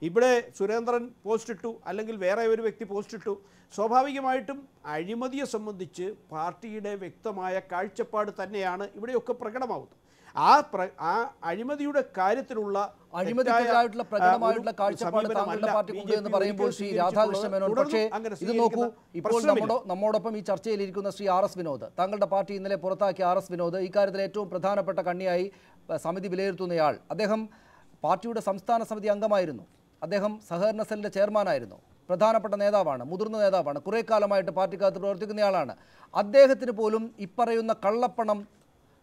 ഇവിടെ സുരേന്ദ്രൻ പോസ്റ്റിട്ടു അല്ലെങ്കിൽ വേറെ ഒരു വ്യക്തി പോസ്റ്റിട്ടു. സ്വാഭാവികമായിട്ടും അഴിമതിയെ സംബന്ധിച്ച് പാർട്ടിയുടെ വ്യക്തമായ കാഴ്ചപ്പാട് തന്നെയാണ് ഇവിടെയൊക്കെ പ്രകടമാവുന്നത്. ആ അഴിമതിയുടെ കാര്യത്തിലുള്ള അഴിമതിക്കെതിരായിട്ടുള്ള പ്രകടമായിട്ടുള്ള കാഴ്ചപ്പാട് താങ്കളുടെ പാർട്ടിക്കുണ്ട് എന്ന് പറയുമ്പോൾ ശ്രീ രാധാകൃഷ്ണ മേനോൻ, പക്ഷേ ഇത് നോക്കൂ, ഇപ്പോൾ നമ്മോടൊപ്പം ഈ ചർച്ചയിലിരിക്കുന്ന ശ്രീ RS വിനോദ്, താങ്കളുടെ പാർട്ടി ഇന്നലെ പുറത്താക്കിയ RS വിനോദ്, ഈ കാര്യത്തിൽ ഏറ്റവും പ്രധാനപ്പെട്ട കണ്ണിയായി സമിതി വിലയിരുത്തുന്നയാൾ. അദ്ദേഹം പാർട്ടിയുടെ സംസ്ഥാന സമിതി അംഗമായിരുന്നു. അദ്ദേഹം സഹകരണ സെല്ലിൻ്റെ ചെയർമാനായിരുന്നു. പ്രധാനപ്പെട്ട നേതാവാണ്, മുതിർന്ന നേതാവാണ്, കുറേ കാലമായിട്ട് പാർട്ടിക്കകത്ത് പ്രവർത്തിക്കുന്നയാളാണ്. അദ്ദേഹത്തിന് പോലും ഇപ്പറയുന്ന കള്ളപ്പണം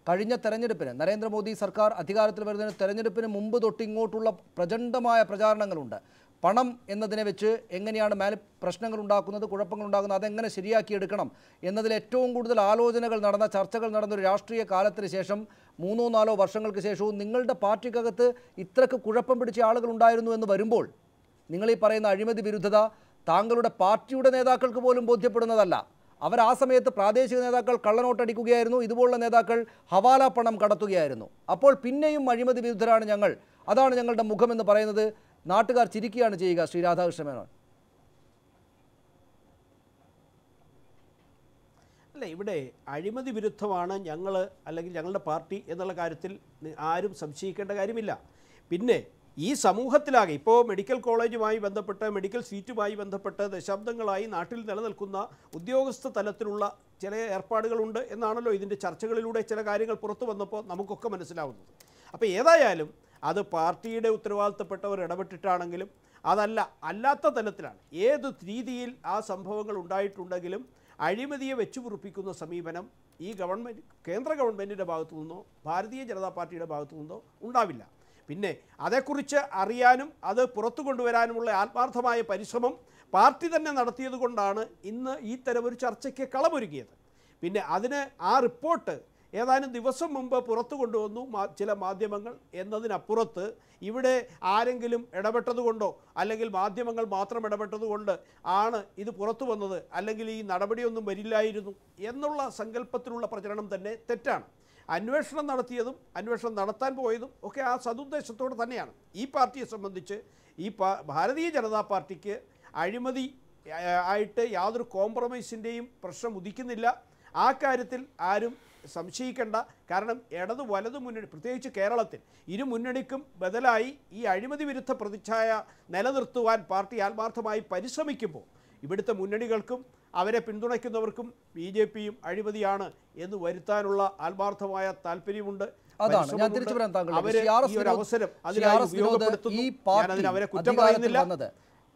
കഴിഞ്ഞ തെരഞ്ഞെടുപ്പിന് നരേന്ദ്രമോദി സർക്കാർ അധികാരത്തിൽ വരുന്നതിന് തെരഞ്ഞെടുപ്പിന് മുമ്പ് തൊട്ട് ഇങ്ങോട്ടുള്ള പ്രചണ്ഡമായ പ്രചാരണങ്ങളുണ്ട്. പണം എന്നതിനെ വെച്ച് എങ്ങനെയാണ് പ്രശ്നങ്ങൾ ഉണ്ടാക്കുന്നത്, കുഴപ്പങ്ങൾ ഉണ്ടാകുന്നത്, അതെങ്ങനെ ശരിയാക്കിയെടുക്കണം എന്നതിൽ ഏറ്റവും കൂടുതൽ ആലോചനകൾ നടന്ന, ചർച്ചകൾ നടന്ന ഒരു രാഷ്ട്രീയ കാലത്തിന് ശേഷം 3-4 വർഷങ്ങൾക്ക് ശേഷവും നിങ്ങളുടെ പാർട്ടിക്കകത്ത് ഇത്രക്ക് കുഴപ്പം പിടിച്ച ആളുകൾ ഉണ്ടായിരുന്നു എന്ന് വരുമ്പോൾ നിങ്ങൾ ഈ പറയുന്ന അഴിമതി വിരുദ്ധത താങ്കളുടെ പാർട്ടിയുടെ നേതാക്കൾക്ക് പോലും ബോധ്യപ്പെടുന്നതല്ല. അവർ ആ സമയത്ത് പ്രാദേശിക നേതാക്കൾ കള്ളനോട്ടടിക്കുകയായിരുന്നു, ഇതുപോലുള്ള നേതാക്കൾ ഹവാല പണം കടത്തുകയായിരുന്നു. അപ്പോൾ പിന്നെയും അഴിമതി വിരുദ്ധരാണ് ഞങ്ങൾ, അതാണ് ഞങ്ങളുടെ മുഖമെന്ന് പറയുന്നത് നാട്ടുകാർ ചിരിക്കുകയാണ് ചെയ്യുക. ശ്രീ രാധാകൃഷ്ണ മേനോൻ, അല്ല, ഇവിടെ അഴിമതി വിരുദ്ധമാണ് ഞങ്ങൾ അല്ലെങ്കിൽ ഞങ്ങളുടെ പാർട്ടി എന്നുള്ള കാര്യത്തിൽ ആരും സംശയിക്കേണ്ട കാര്യമില്ല. പിന്നെ ഈ സമൂഹത്തിലാകെ ഇപ്പോൾ മെഡിക്കൽ കോളേജുമായി ബന്ധപ്പെട്ട്, മെഡിക്കൽ സീറ്റുമായി ബന്ധപ്പെട്ട് ദശാബ്ദങ്ങളായി നാട്ടിൽ നിലനിൽക്കുന്ന ഉദ്യോഗസ്ഥ തലത്തിലുള്ള ചില ഏർപ്പാടുകളുണ്ട് എന്നാണല്ലോ ഇതിൻ്റെ ചർച്ചകളിലൂടെ ചില കാര്യങ്ങൾ പുറത്തു വന്നപ്പോൾ നമുക്കൊക്കെ മനസ്സിലാവുന്നത്. അപ്പോൾ ഏതായാലും അത് പാർട്ടിയുടെ ഉത്തരവാദിത്തപ്പെട്ടവർ ഇടപെട്ടിട്ടാണെങ്കിലും അതല്ല അല്ലാത്ത തലത്തിലാണ് ഏത് രീതിയിൽ ആ സംഭവങ്ങൾ ഉണ്ടായിട്ടുണ്ടെങ്കിലും അഴിമതിയെ വെച്ചുപുറപ്പിക്കുന്ന സമീപനം ഈ ഗവൺമെൻറ്, കേന്ദ്ര ഗവൺമെൻറ്റിൻ്റെ ഭാഗത്തു നിന്നോ ഭാരതീയ ജനതാ പാർട്ടിയുടെ ഭാഗത്തു നിന്നോ ഉണ്ടാവില്ല. പിന്നെ അതേക്കുറിച്ച് അറിയാനും അത് പുറത്തു കൊണ്ടുവരാനുമുള്ള ആത്മാർത്ഥമായ പരിശ്രമം പാർട്ടി തന്നെ നടത്തിയത് കൊണ്ടാണ് ഇന്ന് ഈ തരമൊരു ചർച്ചയ്ക്ക് കളമൊരുങ്ങിയത്. പിന്നെ അതിന് ആ റിപ്പോർട്ട് ഏതാനും ദിവസം മുമ്പ് പുറത്തു കൊണ്ടുവന്നു ചില മാധ്യമങ്ങൾ എന്നതിനപ്പുറത്ത് ഇവിടെ ആരെങ്കിലും ഇടപെട്ടതുകൊണ്ടോ അല്ലെങ്കിൽ മാധ്യമങ്ങൾ മാത്രം ഇടപെട്ടതുകൊണ്ട് ആണ് ഇത് പുറത്തു വന്നത്, അല്ലെങ്കിൽ ഈ നടപടിയൊന്നും വരില്ലായിരുന്നു എന്നുള്ള സങ്കല്പത്തിലുള്ള പ്രചരണം തന്നെ തെറ്റാണ്. അന്വേഷണം നടത്തിയതും അന്വേഷണം നടത്താൻ പോയതും ഒക്കെ ആ സതുദ്ദേശത്തോടെ തന്നെയാണ്. ഈ പാർട്ടിയെ സംബന്ധിച്ച് ഈ ഭാരതീയ ജനതാ പാർട്ടിക്ക് അഴിമതി ആയിട്ട് യാതൊരു കോംപ്രമൈസിൻ്റെയും പ്രശ്നം ഉദിക്കുന്നില്ല. ആ കാര്യത്തിൽ ആരും സംശയിക്കേണ്ട. കാരണം ഇടത് വലതു മുന്നണി, പ്രത്യേകിച്ച് കേരളത്തിൽ ഇരു മുന്നണിക്കും ബദലായി ഈ അഴിമതി വിരുദ്ധ പ്രതിച്ഛായ നിലനിർത്തുവാൻ പാർട്ടി ആത്മാർത്ഥമായി പരിശ്രമിക്കുമ്പോൾ ഇവിടുത്തെ മുന്നണികൾക്കും അവരെ പിന്തുണയ്ക്കുന്നവർക്കും BJPയും അഴിമതിയാണ് എന്ന് വരുത്താനുള്ള ആത്മാർത്ഥമായ താല്പര്യമുണ്ട്. അതാണ് ഞാൻ തിരിച്ചു പറയാൻ അവസരം അതിനായി ഉപയോഗപ്പെടുത്തുന്നു. ഞാനതിന് അവരെ കുറ്റം പറയുന്നില്ല.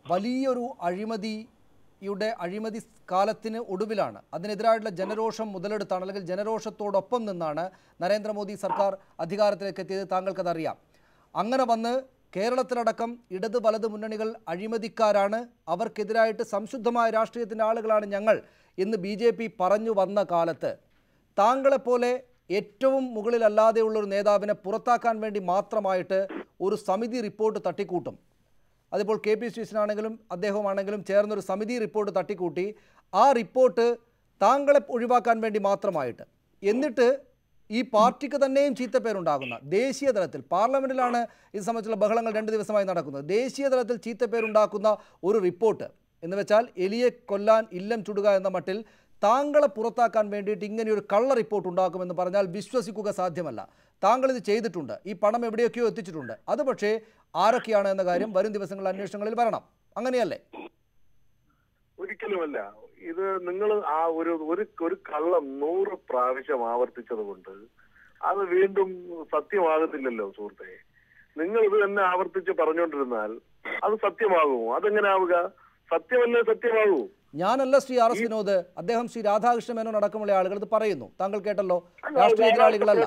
വലിയൊരു അഴിമതി കാലത്തിന് ഒടുവിലാണ്, അതിനെതിരായിട്ടുള്ള ജനരോഷം മുതലെടുത്താണ്, അല്ലെങ്കിൽ ജനരോഷത്തോടൊപ്പം നിന്നാണ് നരേന്ദ്രമോദി സർക്കാർ അധികാരത്തിലേക്ക് എത്തിയത്. താങ്കൾക്കതറിയാം. അങ്ങനെ വന്ന് കേരളത്തിലടക്കം ഇടത് വലത് മുന്നണികൾ അഴിമതിക്കാരാണ്, അവർക്കെതിരായിട്ട് സംശുദ്ധമായ രാഷ്ട്രീയത്തിൻ്റെ ആളുകളാണ് ഞങ്ങൾ എന്ന് BJP പറഞ്ഞു വന്ന കാലത്ത് താങ്കളെപ്പോലെ ഏറ്റവും മുകളിലല്ലാതെയുള്ളൊരു നേതാവിനെ പുറത്താക്കാൻ വേണ്ടി മാത്രമായിട്ട് ഒരു സമിതി റിപ്പോർട്ട് തട്ടിക്കൂട്ടും. അതിപ്പോൾ KP ശ്രീശനാണെങ്കിലും അദ്ദേഹമാണെങ്കിലും ചേർന്നൊരു സമിതി റിപ്പോർട്ട് തട്ടിക്കൂട്ടി ആ റിപ്പോർട്ട് താങ്കളെ ഒഴിവാക്കാൻ വേണ്ടി മാത്രമായിട്ട്, എന്നിട്ട് ഈ പാർട്ടിക്ക് തന്നെയും ചീത്തപ്പേരുണ്ടാകുന്ന, ദേശീയ തലത്തിൽ പാർലമെൻറ്റിലാണ് ഇത് സംബന്ധിച്ചുള്ള ബഹളങ്ങൾ 2 ദിവസമായി നടക്കുന്നത്, ദേശീയ തലത്തിൽ ചീത്തപ്പേരുണ്ടാക്കുന്ന ഒരു റിപ്പോർട്ട് എന്ന് വെച്ചാൽ എലിയെ കൊല്ലാൻ ഇല്ലം ചുടുക എന്ന മട്ടിൽ താങ്കളെ പുറത്താക്കാൻ വേണ്ടിയിട്ട് ഇങ്ങനെയൊരു കള്ള റിപ്പോർട്ട് ഉണ്ടാക്കുമെന്ന് പറഞ്ഞാൽ വിശ്വസിക്കുക സാധ്യമല്ല. താങ്കൾ ഇത് ചെയ്തിട്ടുണ്ട്, ഈ പണം എവിടെയൊക്കെയോ എത്തിച്ചിട്ടുണ്ട്. അത് പക്ഷേ ആരൊക്കെയാണ് എന്ന കാര്യം വരും ദിവസങ്ങളിൽ അന്വേഷണങ്ങളിൽ വരണം. അങ്ങനെയല്ലേ? ഒരിക്കലുമല്ല. ഇത് നിങ്ങൾ ആ ഒരു കള്ളം 100 പ്രാവശ്യം ആവർത്തിച്ചത് കൊണ്ട് അത് വീണ്ടും സത്യമാകത്തില്ലല്ലോ സുഹൃത്തെ. നിങ്ങൾ ഇത് തന്നെ ആവർത്തിച്ച് പറഞ്ഞുകൊണ്ടിരുന്നാൽ അത് സത്യമാകുമോ? അതെങ്ങനെ ആവുക? സത്യമല്ലേ സത്യമാകൂ? ഞാനല്ല ശ്രീ RS വിനോദ്, അദ്ദേഹം ശ്രീ രാധാകൃഷ്ണ മേനോൻ അടക്കമുള്ള ആളുകൾ ഇത് പറയുന്നു. താങ്കൾ കേട്ടല്ലോ. രാഷ്ട്രീയ എതിരാളികളല്ല,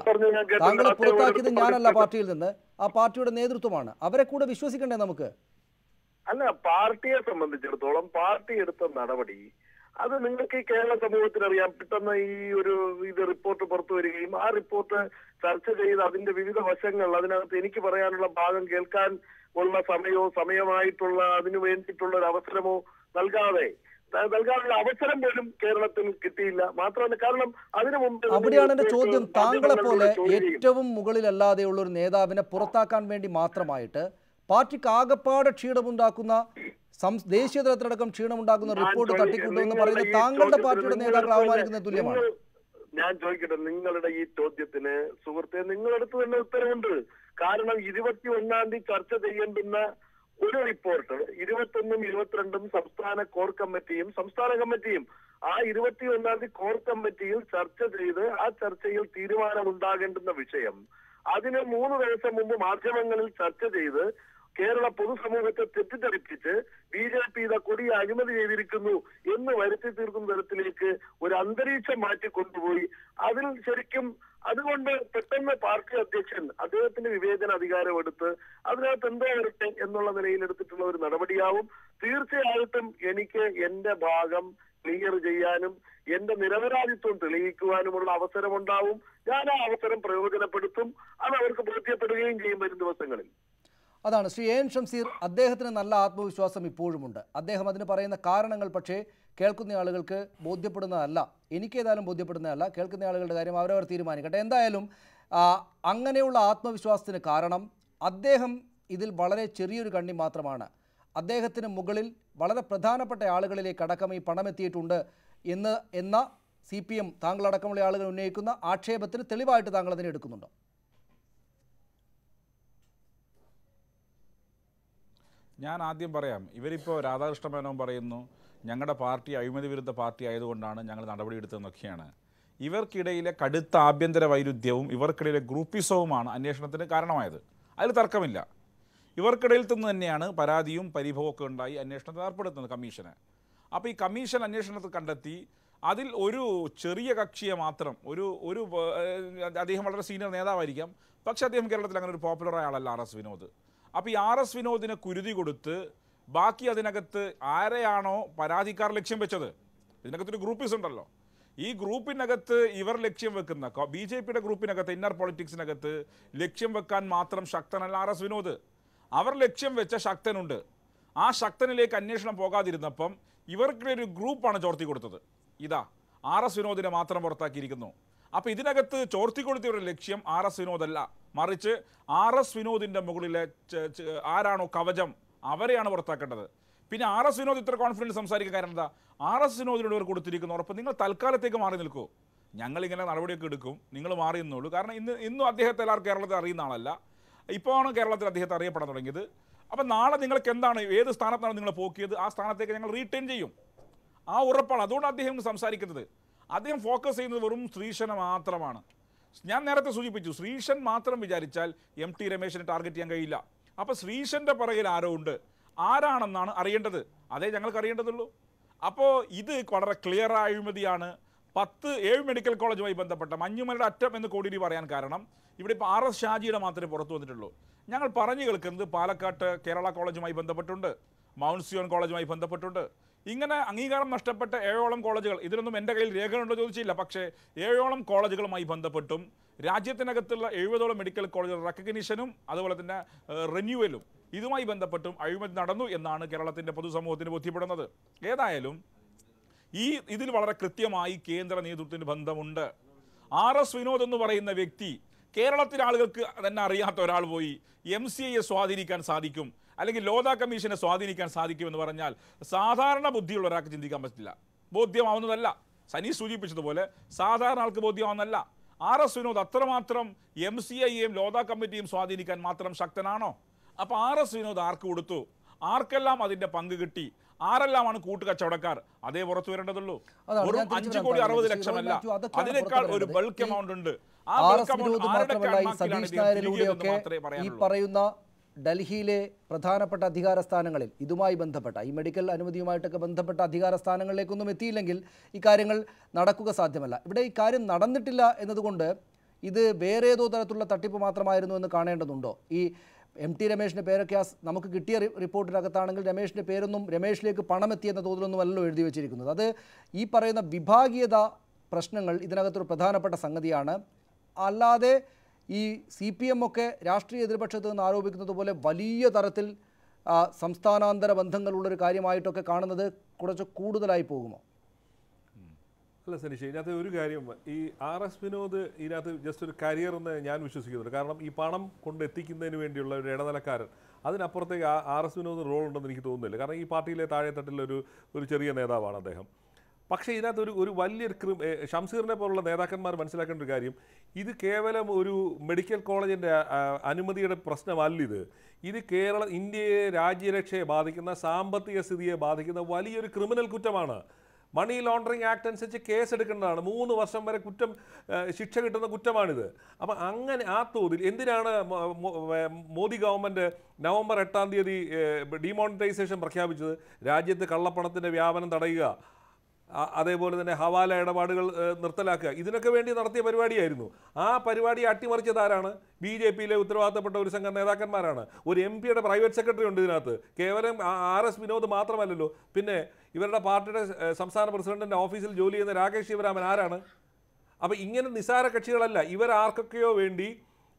താങ്കളെ പുറത്താക്കിയത് ഞാനല്ല, പാർട്ടിയിൽ നിന്ന് ആ പാർട്ടിയുടെ നേതൃത്വമാണ്. അവരെ കൂടെ വിശ്വസിക്കണ്ടേ നമുക്ക്? അല്ല, പാർട്ടിയെ സംബന്ധിച്ചിടത്തോളം പാർട്ടി എടുത്ത നടപടി അത് നിങ്ങൾക്ക് ഈ കേരള സമൂഹത്തിനറിയാം. പെട്ടെന്ന് ഇത് റിപ്പോർട്ട് പുറത്തു വരികയും ആ റിപ്പോർട്ട് ചർച്ച ചെയ്ത് അതിന്റെ വിവിധ വശങ്ങൾ അതിനകത്ത് എനിക്ക് പറയാനുള്ള ഭാഗം കേൾക്കാൻ ഉള്ള സമയമായിട്ടുള്ള അതിനു വേണ്ടിയിട്ടുള്ള ഒരു അവസരമോ നൽകാനുള്ള അവസരം പോലും കേരളത്തിൽ കിട്ടിയില്ല. മാത്രമല്ല, കാരണം അതിനു മുമ്പ് അവിടെയാണ് എന്റെ ചോദ്യം. താങ്കളെ പോലെ ഏറ്റവും മുകളിലല്ലാതെയുള്ള ഒരു നേതാവിനെ പുറത്താക്കാൻ വേണ്ടി മാത്രമായിട്ട് പാർട്ടിക്ക് ആകപ്പാട് ക്ഷീണമുണ്ടാക്കുന്ന, ദേശീയ തലത്തിലടക്കം ക്ഷീണമുണ്ടാക്കുന്ന റിപ്പോർട്ട് തട്ടിക്കൂട്ടുമെന്ന് പറയുന്നത് താങ്കളുടെ പാർട്ടിയുടെ നേതാക്കൾ അവമാനിക്കുന്നത് തുല്യമാണ്. ഞാൻ ചോദിക്കട്ടെ, നിങ്ങളുടെ ഈ ചോദ്യത്തിന് സുഹൃത്തെ നിങ്ങളടുത്ത് തന്നെ ഉത്തരവുണ്ട്. കാരണം 21-ാം തീയതി ചർച്ച ചെയ്യേണ്ടുന്ന ഒരു റിപ്പോർട്ട് 21ഉം 22ഉം സംസ്ഥാന കോർ കമ്മിറ്റിയും സംസ്ഥാന കമ്മിറ്റിയും ആ 21-ാം തീയതി കോർ കമ്മിറ്റിയിൽ ചർച്ച ചെയ്ത് ആ ചർച്ചയിൽ തീരുമാനമുണ്ടാകേണ്ടുന്ന വിഷയം അതിന് 3 ദിവസം മുമ്പ് മാധ്യമങ്ങളിൽ ചർച്ച ചെയ്ത് കേരള പൊതുസമൂഹത്തെ തെറ്റിദ്ധരിപ്പിച്ച് BJP ഇത കൊടിയ അഴിമതി ചെയ്തിരിക്കുന്നു എന്ന് വരുത്തി തീർക്കുന്ന തരത്തിലേക്ക് ഒരു അന്തരീക്ഷം മാറ്റി കൊണ്ടുപോയി. അതിൽ ശരിക്കും അതുകൊണ്ട് പെട്ടെന്ന് പാർട്ടി അധ്യക്ഷൻ അദ്ദേഹത്തിന്റെ വിവേചന അധികാരം എടുത്ത് അതിനകത്ത് എന്തോ വരട്ടെ എന്നുള്ള നിലയിൽ എടുത്തിട്ടുള്ള ഒരു നടപടിയാവും. തീർച്ചയായിട്ടും എനിക്ക് എന്റെ ഭാഗം ക്ലിയർ ചെയ്യാനും എന്റെ നിരപരാധിത്വം തെളിയിക്കുവാനുമുള്ള അവസരമുണ്ടാവും. ഞാൻ ആ അവസരം പ്രയോജനപ്പെടുത്തും. അത് അവർക്ക് ബോധ്യപ്പെടുകയും ചെയ്യും വരും ദിവസങ്ങളിൽ. അതാണ് ശ്രീ എൻ ഷംസീർ, അദ്ദേഹത്തിന് നല്ല ആത്മവിശ്വാസം ഇപ്പോഴുമുണ്ട്. അദ്ദേഹം അതിന് പറയുന്ന കാരണങ്ങൾ പക്ഷേ കേൾക്കുന്ന ആളുകൾക്ക് ബോധ്യപ്പെടുന്നതല്ല. എനിക്കേതായാലും ബോധ്യപ്പെടുന്നതല്ല. കേൾക്കുന്ന ആളുകളുടെ കാര്യം അവരവർ തീരുമാനിക്കട്ടെ. എന്തായാലും അങ്ങനെയുള്ള ആത്മവിശ്വാസത്തിന് കാരണം അദ്ദേഹം ഇതിൽ വളരെ ചെറിയൊരു കണ്ണി മാത്രമാണ്. അദ്ദേഹത്തിന് മുകളിൽ വളരെ പ്രധാനപ്പെട്ട ആളുകളിലേക്ക് അടക്കം ഈ പണമെത്തിയിട്ടുണ്ട് എന്ന CPM താങ്കളടക്കമുള്ള ആളുകൾ ഉന്നയിക്കുന്ന ആക്ഷേപത്തിന് തെളിവായിട്ട് താങ്കൾ അതിനെ എടുക്കുന്നുണ്ടോ? ഞാൻ ആദ്യം പറയാം, ഇവരിപ്പോൾ രാധാകൃഷ്ണ മേനോൻ പറയുന്നു ഞങ്ങളുടെ പാർട്ടി അഴിമതി വിരുദ്ധ പാർട്ടി ആയതുകൊണ്ടാണ് ഞങ്ങൾ നടപടിയെടുത്തതെന്നൊക്കെയാണ്. ഇവർക്കിടയിലെ കടുത്ത ആഭ്യന്തര വൈരുദ്ധ്യവും ഇവർക്കിടയിലെ ഗ്രൂപ്പിസവുമാണ് അന്വേഷണത്തിന് കാരണമായത്. അതിൽ തർക്കമില്ല. ഇവർക്കിടയിൽ നിന്ന് തന്നെയാണ് പരാതിയും പരിഭവമൊക്കെ ഉണ്ടായി അന്വേഷണത്തിൽ ഏർപ്പെടുത്തുന്നത് കമ്മീഷന്. അപ്പോൾ ഈ കമ്മീഷൻ അന്വേഷണത്തിൽ കണ്ടെത്തി അതിൽ ഒരു ചെറിയ കക്ഷിയെ മാത്രം ഒരു അദ്ദേഹം വളരെ സീനിയർ നേതാവായിരിക്കാം, പക്ഷേ അദ്ദേഹം കേരളത്തിൽ അങ്ങനെ ഒരു പോപ്പുലറായ ആളല്ല RS വിനോദ്. അപ്പോൾ ഈ RS വിനോദിനെ കുരുതി കൊടുത്ത് ബാക്കി അതിനകത്ത് ആരെയാണോ പരാതിക്കാർ ലക്ഷ്യം വെച്ചത്, ഇതിനകത്തൊരു ഗ്രൂപ്പീസ് ഉണ്ടല്ലോ, ഈ ഗ്രൂപ്പിനകത്ത് ഇവർ ലക്ഷ്യം വെക്കുന്ന BJPയുടെ ഗ്രൂപ്പിനകത്ത് ഇന്നർ പൊളിറ്റിക്സിനകത്ത് ലക്ഷ്യം വെക്കാൻ മാത്രം ശക്തനല്ല RS വിനോദ്. അവർ ലക്ഷ്യം വെച്ച ശക്തനുണ്ട്. ആ ശക്തനിലേക്ക് അന്വേഷണം പോകാതിരുന്നപ്പം ഇവർക്കിടെ ഒരു ഗ്രൂപ്പാണ് ചോർത്തി കൊടുത്തത്. ഇതാ RS വിനോദിനെ മാത്രം പുറത്താക്കിയിരിക്കുന്നു. അപ്പോൾ ഇതിനകത്ത് ചോർത്തി കൊടുത്തവരുടെ ലക്ഷ്യം RS വിനോദല്ല, മറിച്ച് RS വിനോദിൻ്റെ മുകളിലെ ആരാണോ കവചം അവരെയാണ് പുറത്താക്കേണ്ടത്. പിന്നെ RS വിനോദ് ഇത്ര കോൺഫിഡൻസ് സംസാരിക്കാൻ കാരണം എന്താ? RS വിനോദിനോട് ഇവർ കൊടുത്തിരിക്കുന്ന ഉറപ്പ് നിങ്ങൾ തൽക്കാലത്തേക്ക് മാറി നിൽക്കൂ, ഞങ്ങളിങ്ങനെ നടപടിയൊക്കെ എടുക്കും, നിങ്ങൾ മാറി നിന്നുള്ളൂ. കാരണം ഇന്നും അദ്ദേഹത്തെ എല്ലാവർക്കും കേരളത്തിൽ അറിയുന്ന ആളല്ല, ഇപ്പോഴാണ് കേരളത്തിൽ അദ്ദേഹത്തെ അറിയപ്പെടാൻ തുടങ്ങിയത്. അപ്പം നാളെ നിങ്ങൾക്ക് എന്താണ്, ഏത് സ്ഥാനത്താണ് നിങ്ങൾ പോക്കിയത്, ആ സ്ഥാനത്തേക്ക് ഞങ്ങൾ റീറ്റെയിൻ ചെയ്യും. ആ ഉറപ്പാണ്. അതുകൊണ്ട് അദ്ദേഹം സംസാരിക്കുന്നത്. അദ്ദേഹം ഫോക്കസ് ചെയ്യുന്നത് വെറും ശ്രീശനെ മാത്രമാണ്. ഞാൻ നേരത്തെ സൂചിപ്പിച്ചു, ശ്രീശൻ മാത്രം വിചാരിച്ചാൽ MT രമേശിനെ ടാർഗറ്റ് ചെയ്യാൻ കഴിയില്ല. അപ്പോൾ ശ്രീശൻ്റെ പുറകിൽ ആരോ ഉണ്ട്, ആരാണെന്നാണ് അറിയേണ്ടത്. അതേ ഞങ്ങൾക്ക് അറിയേണ്ടതുള്ളൂ. അപ്പോൾ ഇത് വളരെ ക്ലിയർ അഴിമതിയാണ്. 7 മെഡിക്കൽ കോളേജുമായി ബന്ധപ്പെട്ട മഞ്ഞുമലയുടെ അറ്റം എന്ന് കോടിയേരി പറയാൻ കാരണം ഇവിടെ ഇപ്പോൾ RS ഷാജിയുടെ മാത്രമേ പുറത്തു വന്നിട്ടുള്ളൂ. ഞങ്ങൾ പറഞ്ഞു കേൾക്കുന്നത് പാലക്കാട്ട് കേരള കോളേജുമായി ബന്ധപ്പെട്ടുണ്ട്, മൗണ്ട് സിയോൺ കോളേജുമായി ബന്ധപ്പെട്ടുണ്ട്. ഇങ്ങനെ അംഗീകാരം നഷ്ടപ്പെട്ട 7ഓളം കോളേജുകൾ, ഇതിനൊന്നും എൻ്റെ കയ്യിൽ രേഖകളുണ്ടോ ചോദിച്ചില്ല, പക്ഷേ 7ഓളം കോളേജുകളുമായി ബന്ധപ്പെട്ടും രാജ്യത്തിനകത്തുള്ള 70ഓളം മെഡിക്കൽ കോളേജുകൾ റെക്കഗ്നിഷനും അതുപോലെ തന്നെ റിന്യൂവലും ഇതുമായി ബന്ധപ്പെട്ടും അഴിമതി നടന്നു എന്നാണ് കേരളത്തിൻ്റെ പൊതുസമൂഹത്തിന് ബോധ്യപ്പെടുന്നത്. ഏതായാലും ഇതിൽ വളരെ കൃത്യമായി കേന്ദ്ര നേതൃത്വത്തിന് ബന്ധമുണ്ട്. RS വിനോദ് എന്ന് പറയുന്ന വ്യക്തി കേരളത്തിലെ ആളുകൾക്ക് തന്നെ അറിയാത്ത ഒരാൾ പോയി MCAയെ സ്വാധീനിക്കാൻ സാധിക്കും, അല്ലെങ്കിൽ ലോധ കമ്മീഷനെ സ്വാധീനിക്കാൻ സാധിക്കുമെന്ന് പറഞ്ഞാൽ സാധാരണ ബുദ്ധിയുള്ള ഒരാൾക്ക് ചിന്തിക്കാൻ പറ്റില്ല, ബോധ്യമാവുന്നതല്ല. സനീഷ് സൂചിപ്പിച്ചതുപോലെ സാധാരണ ആൾക്ക് ബോധ്യമാവുന്നതല്ല. RS വിനോദ് അത്രമാത്രം MCAയെയും ലോധ കമ്മിറ്റിയും സ്വാധീനിക്കാൻ മാത്രം ശക്തനാണോ? അപ്പോൾ RS വിനോദ് ആർക്ക് കൊടുത്തു, ആർക്കെല്ലാം അതിൻ്റെ പങ്ക് കിട്ടി, ആരെല്ലാമാണ് കൂട്ടുകച്ചവടക്കാർ, അതേ പുറത്തു വരേണ്ടതുള്ളൂ. ഒരു 5,60,00,000 അതിനേക്കാൾ ഒരു ബൾക്ക് എമൗണ്ട് ഉണ്ട്. ഈ പറയുന്ന ഡൽഹിയിലെ പ്രധാനപ്പെട്ട അധികാര സ്ഥാനങ്ങളിൽ ഇതുമായി ബന്ധപ്പെട്ട ഈ മെഡിക്കൽ അനുമതിയുമായിട്ടൊക്കെ ബന്ധപ്പെട്ട അധികാര സ്ഥാനങ്ങളിലേക്കൊന്നും എത്തിയില്ലെങ്കിൽ ഈ കാര്യങ്ങൾ നടക്കുക സാധ്യമല്ല. ഇവിടെ ഈ കാര്യം നടന്നിട്ടില്ല എന്നതുകൊണ്ട് ഇത് വേറെ ഏതോ തരത്തിലുള്ള തട്ടിപ്പ് മാത്രമായിരുന്നു എന്ന് കാണേണ്ടതുണ്ടോ? ഈ MT രമേശിൻ്റെ പേരൊക്കെ നമുക്ക് കിട്ടിയ റിപ്പോർട്ടിനകത്താണെങ്കിൽ രമേശിൻ്റെ പേരൊന്നും രമേശിലേക്ക് പണം എത്തിയെന്ന തോതിലൊന്നുമല്ലോ എഴുതി വെച്ചിരിക്കുന്നത്. അത് ഈ പറയുന്ന വിഭാഗീയത പ്രശ്നങ്ങൾ ഇതിനകത്തൊരു പ്രധാനപ്പെട്ട സംഗതിയാണ്. അല്ലാതെ ഈ CPM ഒക്കെ രാഷ്ട്രീയ എതിർപക്ഷത്ത് നിന്ന് ആരോപിക്കുന്നത് പോലെ വലിയ തരത്തിൽ സംസ്ഥാനാന്തര ബന്ധങ്ങളുള്ളൊരു കാര്യമായിട്ടൊക്കെ കാണുന്നത് കുറച്ച് കൂടുതലായി പോകുമോ? അല്ല സനീഷ്, ഇതിനകത്ത് ഒരു കാര്യം, ഈ RS വിനോദ് ഇതിനകത്ത് ജസ്റ്റ് ഒരു കരിയർ എന്ന് ഞാൻ വിശ്വസിക്കുന്നുണ്ട്. കാരണം ഈ പണം കൊണ്ടെത്തിക്കുന്നതിന് വേണ്ടിയുള്ള ഒരു ഇടനിലക്കാരൻ, അതിനപ്പുറത്തേക്ക് RS വിനോദ് റോൾ ഉണ്ടെന്ന് എനിക്ക് തോന്നുന്നില്ല. കാരണം ഈ പാർട്ടിയിലെ താഴെത്തട്ടിലൊരു ചെറിയ നേതാവാണ് അദ്ദേഹം. പക്ഷേ ഇതിനകത്ത് ഒരു വലിയൊരു ഷംസീറിനെ പോലുള്ള നേതാക്കന്മാർ മനസ്സിലാക്കേണ്ട ഒരു കാര്യം, ഇത് കേവലം ഒരു മെഡിക്കൽ കോളേജിൻ്റെ അനുമതിയുടെ പ്രശ്നമല്ല. ഇത് ഇന്ത്യയെ രാജ്യരക്ഷയെ ബാധിക്കുന്ന, സാമ്പത്തിക സ്ഥിതിയെ ബാധിക്കുന്ന വലിയൊരു ക്രിമിനൽ കുറ്റമാണ്. മണി ലോണ്ടറിങ് ആക്ട് അനുസരിച്ച് കേസ് എടുക്കേണ്ടതാണ്. 3 വർഷം വരെ ശിക്ഷ കിട്ടുന്ന കുറ്റമാണിത്. അപ്പം അങ്ങനെ ആ തോതിൽ എന്തിനാണ് മോദി ഗവൺമെൻറ് നവംബർ 8-ാം തീയതി ഡിമോണിറ്റൈസേഷൻ പ്രഖ്യാപിച്ചത്? രാജ്യത്ത് കള്ളപ്പണത്തിൻ്റെ വ്യാപനം തടയുക, അതേപോലെ തന്നെ ഹവാല ഇടപാടുകൾ നിർത്തലാക്കുക, ഇതിനൊക്കെ വേണ്ടി നടത്തിയ പരിപാടിയായിരുന്നു. ആ പരിപാടി അട്ടിമറിച്ചതാരാണ്? BJPയിലെ ഉത്തരവാദിത്തപ്പെട്ട ഒരു സംഘം നേതാക്കന്മാരാണ്. ഒരു MP-യുടെ പ്രൈവറ്റ് സെക്രട്ടറി ഉണ്ട് ഇതിനകത്ത്. കേവലം RS വിനോദ് മാത്രമല്ലല്ലോ, പിന്നെ ഇവരുടെ പാർട്ടിയുടെ സംസ്ഥാന പ്രസിഡന്റിൻ്റെ ഓഫീസിൽ ജോലി ചെയ്യുന്ന രാകേഷ് ശിവരാമൻ ആരാണ്? അപ്പോൾ ഇങ്ങനെ നിസാര കക്ഷികളല്ല, ഇവരാർക്കൊക്കെയോ വേണ്ടി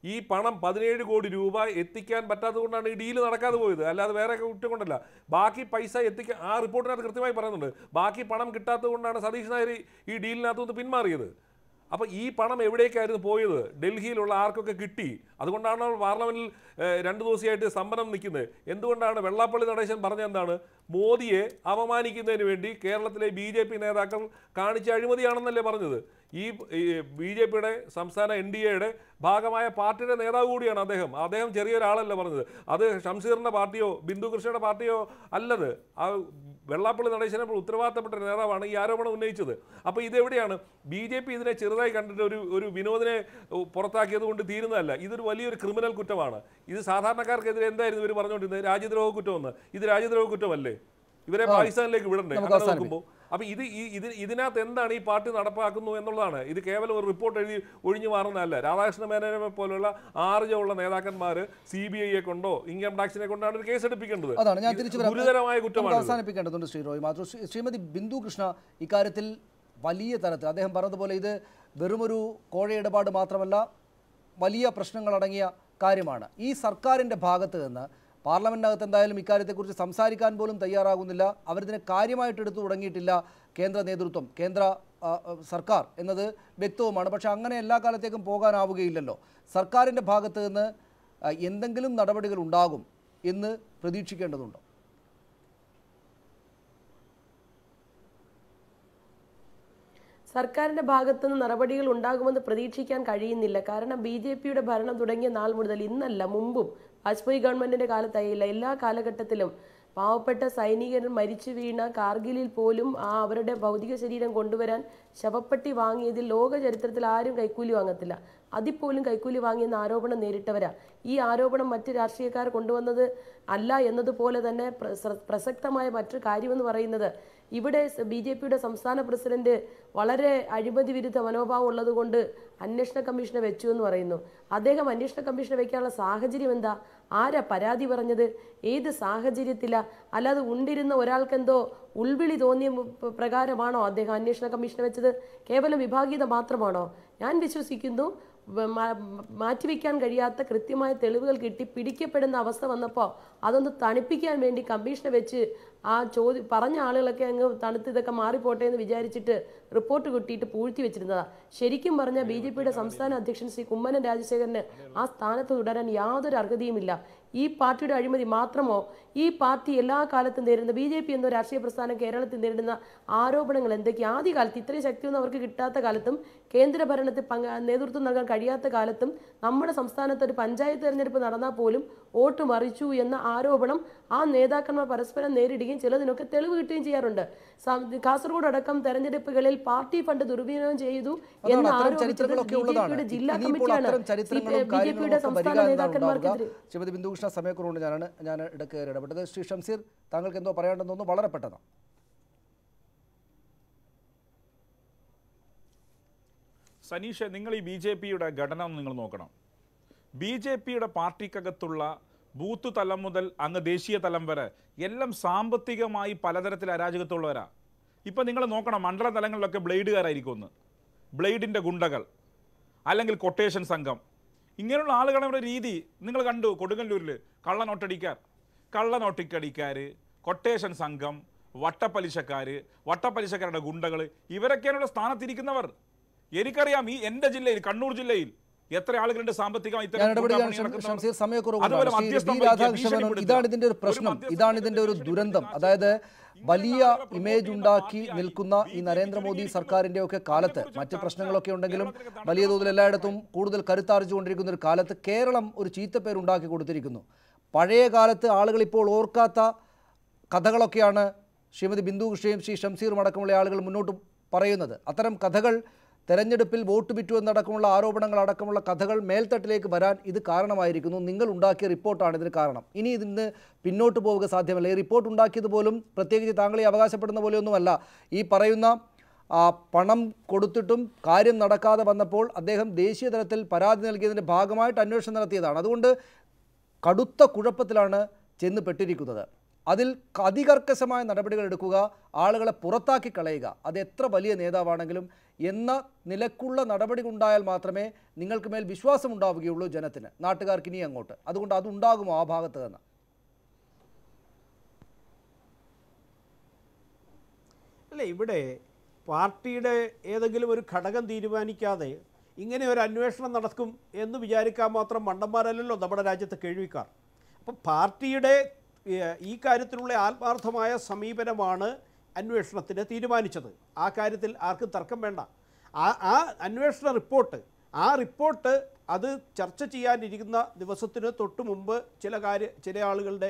ഈ പണം 17 കോടി രൂപ എത്തിക്കാൻ പറ്റാത്തതുകൊണ്ടാണ് ഈ ഡീല് നടക്കാതെ പോയത്, അല്ലാതെ വേറെ കുറ്റം കൊണ്ടല്ല. ബാക്കി പൈസ എത്തിക്കാൻ ആ റിപ്പോർട്ടിനകത്ത് കൃത്യമായി പറയുന്നുണ്ട്. ബാക്കി പണം കിട്ടാത്തത് കൊണ്ടാണ് സതീഷ് നായർ ഈ ഡീലിനകത്തുനിന്ന് പിന്മാറിയത്. അപ്പോൾ ഈ പണം എവിടേക്കായിരുന്നു പോയത്? ഡൽഹിയിലുള്ള ആർക്കൊക്കെ കിട്ടി? അതുകൊണ്ടാണ് പാർലമെന്റിൽ 2 ദിവസമായിട്ട് സമരം നിൽക്കുന്നത്. എന്തുകൊണ്ടാണ്? വെള്ളാപ്പള്ളി നടേശൻ പറഞ്ഞെന്താണ്? മോദിയെ അപമാനിക്കുന്നതിന് വേണ്ടി കേരളത്തിലെ BJP നേതാക്കൾ കാണിച്ച അഴിമതിയാണെന്നല്ലേ പറഞ്ഞത്. ഈ BJPയുടെ സംസ്ഥാന NDAയുടെ ഭാഗമായ പാർട്ടിയുടെ നേതാവ് കൂടിയാണ് അദ്ദേഹം ചെറിയൊരാളല്ല പറഞ്ഞത്. അത് ഷംസീറിൻ്റെ പാർട്ടിയോ ബിന്ദു കൃഷ്ണയുടെ പാർട്ടിയോ അല്ലത്. ആ വെള്ളാപ്പള്ളി നടേശനെ ഉത്തരവാദിത്തപ്പെട്ട നേതാവാണ് ഈ ആരോപണം ഉന്നയിച്ചത്. അപ്പോൾ ഇതെവിടെയാണ്? BJP ഇതിനെ ചെറുതായി കണ്ടിട്ട് ഒരു വിനോദിനെ പുറത്താക്കിയത് കൊണ്ട് തീരുന്നതല്ല. ഇതൊരു വലിയൊരു ക്രിമിനൽ കുറ്റമാണ്. ഇത് സാധാരണക്കാർക്കെതിരെ എന്തായിരുന്നു ഇവർ പറഞ്ഞുകൊണ്ടിരുന്നത്? രാജ്യദ്രോഹ കുറ്റമെന്ന്. ഇത് രാജ്യദ്രോഹ കുറ്റമല്ലേ? ഇവരെ പാകിസ്ഥാനിലേക്ക് വിടണ്ടേ? അങ്ങനെ നോക്കുമ്പോൾ അപ്പോൾ ഇതിനകത്ത് എന്താണ് ഈ പാർട്ടി നടപ്പാക്കുന്നു എന്നുള്ളതാണ്. ഇത് കേവലം ഒരു റിപ്പോർട്ട് എഴുതി ഒഴിഞ്ഞു മാറുന്നതല്ല. രാധാകൃഷ്ണ മേനോനെ പോലുള്ള ആർജവുള്ള നേതാക്കന്മാർ CBIയെ കൊണ്ടോ ഇൻകം ടാക്സിനെ കൊണ്ടാണ് ഒരു കേസ് എടുപ്പിക്കേണ്ടത്. ഗുരുതരമായ കുറ്റമാണ്. അവസാനിപ്പിക്കേണ്ടതുണ്ട് ശ്രീ റോയ് മാത്യു. ശ്രീമതി ബിന്ദു കൃഷ്ണ ഇക്കാര്യത്തിൽ വലിയ തരത്തിൽ അദ്ദേഹം പറഞ്ഞതുപോലെ ഇത് വെറുമൊരു കോഴ ഇടപാട് മാത്രമല്ല, വലിയ പ്രശ്നങ്ങളടങ്ങിയ കാര്യമാണ്. ഈ സർക്കാരിൻ്റെ ഭാഗത്ത് നിന്ന് പാർലമെൻറ്റിനകത്ത് എന്തായാലും ഇക്കാര്യത്തെക്കുറിച്ച് സംസാരിക്കാൻ പോലും തയ്യാറാകുന്നില്ല. അവരിതിനെ കാര്യമായിട്ട് എടുത്തു തുടങ്ങിയിട്ടില്ല കേന്ദ്ര നേതൃത്വം, കേന്ദ്ര സർക്കാർ എന്നത് വ്യക്തവുമാണ്. പക്ഷേ അങ്ങനെ എല്ലാ കാലത്തേക്കും പോകാനാവുകയില്ലല്ലോ. സർക്കാരിൻ്റെ ഭാഗത്ത് നിന്ന് എന്തെങ്കിലും നടപടികൾ ഉണ്ടാകും എന്ന് പ്രതീക്ഷിക്കേണ്ടതുണ്ടോ? സർക്കാരിൻ്റെ ഭാഗത്തുനിന്ന് നടപടികൾ ഉണ്ടാകുമെന്ന് പ്രതീക്ഷിക്കാൻ കഴിയുന്നില്ല. കാരണം BJPയുടെ ഭരണം തുടങ്ങിയ നാൾ മുതൽ, ഇന്നല്ല മുമ്പും വാജ്പേയി ഗവൺമെൻറ്റിൻ്റെ കാലത്തായില്ല, എല്ലാ കാലഘട്ടത്തിലും പാവപ്പെട്ട സൈനികർ മരിച്ചു വീണ കാർഗിലിൽ പോലും അവരുടെ ഭൗതിക ശരീരം കൊണ്ടുവരാൻ ശവപ്പെട്ടി വാങ്ങിയതിൽ ലോക ചരിത്രത്തിൽ ആരും കൈക്കൂലി വാങ്ങത്തില്ല. അതിപ്പോലും കൈക്കൂലി വാങ്ങിയെന്ന ആരോപണം നേരിട്ടവരാ. ഈ ആരോപണം മറ്റ് രാഷ്ട്രീയക്കാർ കൊണ്ടുവന്നത് അല്ല എന്നതുപോലെ തന്നെ പ്രസക്തമായ മറ്റൊരു കാര്യമെന്ന് പറയുന്നത്, ഇവിടെ BJPയുടെ സംസ്ഥാന പ്രസിഡന്റ് വളരെ അഴിമതി വിരുദ്ധ മനോഭാവം ഉള്ളതുകൊണ്ട് അന്വേഷണ കമ്മീഷനെ വെച്ചു എന്ന് പറയുന്നു. അദ്ദേഹം അന്വേഷണ കമ്മീഷനെ വെക്കാനുള്ള സാഹചര്യം എന്താ? ആരാ പരാതി പറഞ്ഞത്? ഏത് സാഹചര്യത്തിലാ? അല്ലാതെ ഉണ്ടിരുന്ന ഒരാൾക്കെന്തോ ഉൾവിളി തോന്നിയ പ്രകാരമാണോ അദ്ദേഹം അന്വേഷണ കമ്മീഷനെ വെച്ചത്? കേവലം വിഭാഗീയത മാത്രമാണോ? ഞാൻ വിശ്വസിക്കുന്നു മാറ്റിവെക്കാൻ കഴിയാത്ത കൃത്യമായ തെളിവുകൾ കിട്ടി പിടിക്കപ്പെടുന്ന അവസ്ഥ വന്നപ്പോൾ അതൊന്ന് തണുപ്പിക്കാൻ വേണ്ടി കമ്മീഷനെ വെച്ച് ആ പറഞ്ഞ ആളുകളൊക്കെ അങ്ങ് തണുത്ത് ഇതൊക്കെ മാറിപ്പോട്ടെ എന്ന് വിചാരിച്ചിട്ട് റിപ്പോർട്ട് കിട്ടിയിട്ട് പൂഴ്ത്തി വെച്ചിരുന്നതാണ്. ശരിക്കും പറഞ്ഞാൽ BJPയുടെ സംസ്ഥാന അധ്യക്ഷൻ ശ്രീ കുമ്മനം രാജശേഖരന് ആ സ്ഥാനത്ത് തുടരാൻ യാതൊരു അർഹതയുമില്ല. ഈ പാർട്ടിയുടെ അഴിമതി മാത്രമോ? ഈ പാർട്ടി എല്ലാ കാലത്തും നേരിടുന്ന BJP എന്ന രാഷ്ട്രീയ പ്രസ്ഥാനം കേരളത്തിൽ നേരിടുന്ന ആരോപണങ്ങൾ എന്തൊക്കെയാണ്? ആദ്യകാലത്ത് ഇത്രയും ശക്തിയൊന്നും അവർക്ക് കിട്ടാത്ത കാലത്തും കേന്ദ്ര ഭരണത്തിൽ നേതൃത്വം നൽകാൻ കഴിയാത്ത കാലത്തും നമ്മുടെ സംസ്ഥാനത്ത് ഒരു പഞ്ചായത്ത് തെരഞ്ഞെടുപ്പ് നടന്നാൽ പോലും വോട്ട് മറിച്ചു എന്ന ആരോപണം ആ നേതാക്കന്മാർ പരസ്പരം നേരിടുകയും ചിലതിനൊക്കെ തെളിവ് കിട്ടുകയും ചെയ്യാറുണ്ട്. കാസർഗോഡ് അടക്കം തെരഞ്ഞെടുപ്പുകളിൽ പാർട്ടി ഫണ്ട് ദുർവിനിയോഗം ചെയ്തു എന്ന ആരോപിച്ചത് BJPയുടെ ജില്ലാ കമ്മിറ്റിയാണ്. BJPയുടെ സംസ്ഥാന നേതാക്കന്മാർക്കെതിരെ. ശ്രീമതി ബിന്ദു കൃഷ്ണ, സമയക്കുറവുണ്ട്, ഞാൻ ഇടയ്ക്ക് ഇടപെട്ടത്. ശ്രീ ഷംസീർ, താങ്കൾക്ക് എന്തോ പറയേണ്ടെന്ന് തോന്നുന്നു, വളരെ പെട്ടെന്ന്. സനീഷ്, നിങ്ങൾ ഈ BJPയുടെ ഘടന നിങ്ങൾ നോക്കണം. BJPയുടെ പാർട്ടിക്കകത്തുള്ള ബൂത്ത് തലം മുതൽ അങ്ങ് ദേശീയ തലം വരെ എല്ലാം സാമ്പത്തികമായി പലതരത്തിൽ അരാജകത്തുള്ളവരാ. ഇപ്പം നിങ്ങൾ നോക്കണം, മണ്ഡല തലങ്ങളിലൊക്കെ ബ്ലേഡുകാരായിരിക്കും, ബ്ലേഡിൻ്റെ ഗുണ്ടകൾ അല്ലെങ്കിൽ കൊട്ടേഷൻ സംഘം, ഇങ്ങനെയുള്ള ആളുകളുടെ രീതി നിങ്ങൾ കണ്ടു. കൊടുങ്ങല്ലൂരിൽ കള്ളനോട്ടിക്കടിക്കാർ, കൊട്ടേഷൻ സംഘം, വട്ടപ്പലിശക്കാരുടെ ഗുണ്ടകൾ, ഇവരൊക്കെയാണ് സ്ഥാനത്തിരിക്കുന്നവർ. എനിക്കറിയാം, ഈ എൻ്റെ ജില്ലയിൽ, കണ്ണൂർ ജില്ലയിൽ എത്ര ആളുകളുണ്ട് സാമ്പത്തികമായി. ഇതാണ് ഇതിന്റെ ഒരു പ്രശ്നം, ഇതാണ് ഇതിന്റെ ഒരു ദുരന്തം. അതായത് വലിയ ഇമേജ് ഉണ്ടാക്കി നിൽക്കുന്ന ഈ നരേന്ദ്രമോദി സർക്കാരിന്റെ ഒക്കെ കാലത്ത്, മറ്റ് പ്രശ്നങ്ങളൊക്കെ ഉണ്ടെങ്കിലും വലിയ തോതിൽ എല്ലായിടത്തും കൂടുതൽ കരുത്താർജിച്ചുകൊണ്ടിരിക്കുന്ന ഒരു കാലത്ത് കേരളം ഒരു ചീത്തപ്പേരുണ്ടാക്കി കൊടുത്തിരിക്കുന്നു. പഴയ കാലത്ത് ആളുകൾ ഇപ്പോൾ ഓർക്കാത്ത കഥകളൊക്കെയാണ് ശ്രീമതി ബിന്ദു കൃഷ്ണയും ശ്രീ ഷംസീറും അടക്കമുള്ള ആളുകൾ മുന്നോട്ട് പറയുന്നത്. അത്തരം കഥകൾ, തെരഞ്ഞെടുപ്പിൽ വോട്ട് വിറ്റു എന്നടക്കമുള്ള ആരോപണങ്ങൾ അടക്കമുള്ള കഥകൾ മേൽത്തട്ടിലേക്ക് വരാൻ ഇത് കാരണമായിരിക്കുന്നു. നിങ്ങൾ ഉണ്ടാക്കിയ റിപ്പോർട്ടാണ് ഇതിന് കാരണം. ഇനി ഇതിന് പിന്നോട്ട് പോവുക സാധ്യമല്ല. ഈ റിപ്പോർട്ട് ഉണ്ടാക്കിയത് പോലും പ്രത്യേകിച്ച് താങ്കളെ അവകാശപ്പെടുന്ന പോലെയൊന്നുമല്ല. ഈ പറയുന്ന പണം കൊടുത്തിട്ടും കാര്യം നടക്കാതെ വന്നപ്പോൾ അദ്ദേഹം ദേശീയ തലത്തിൽ പരാതി നൽകിയതിൻ്റെ ഭാഗമായിട്ട് അന്വേഷണം നടത്തിയതാണ്. അതുകൊണ്ട് കടുത്ത കുഴപ്പത്തിലാണ് ചെന്ന് പെട്ടിരിക്കുന്നത്. അതിൽ അതികർക്കശമായ നടപടികൾ എടുക്കുക, ആളുകളെ പുറത്താക്കി കളയുക, അത് എത്ര വലിയ നേതാവാണെങ്കിലും എന്ന നിലക്കുള്ള നടപടി ഉണ്ടായാൽ മാത്രമേ നിങ്ങൾക്ക് മേൽ വിശ്വാസം ഉണ്ടാവുകയുള്ളൂ ജനത്തിന്, നാട്ടുകാർക്ക് ഇനി അങ്ങോട്ട്. അതുകൊണ്ട് അതുണ്ടാകുമോ ആ ഭാഗത്ത് നിന്ന്? അല്ല, ഇവിടെ പാർട്ടിയുടെ ഏതെങ്കിലും ഒരു ഘടകം തീരുമാനിക്കാതെ ഇങ്ങനെ ഒരു അന്വേഷണം നടക്കും എന്ന് വിചാരിക്കാൻ മാത്രം മണ്ടന്മാരല്ലല്ലോ നമ്മുടെ രാജ്യത്തെ കേൾവിക്കാർ. അപ്പം പാർട്ടിയുടെ ഈ കാര്യത്തിലുള്ള ആത്മാർത്ഥമായ സമീപനമാണ് അന്വേഷണത്തിന് തീരുമാനിച്ചത്. ആ കാര്യത്തിൽ ആർക്കും തർക്കം വേണ്ട. ആ അന്വേഷണ റിപ്പോർട്ട് അത് ചർച്ച ചെയ്യാനിരിക്കുന്ന ദിവസത്തിന് തൊട്ട് മുമ്പ് ചില ആളുകളുടെ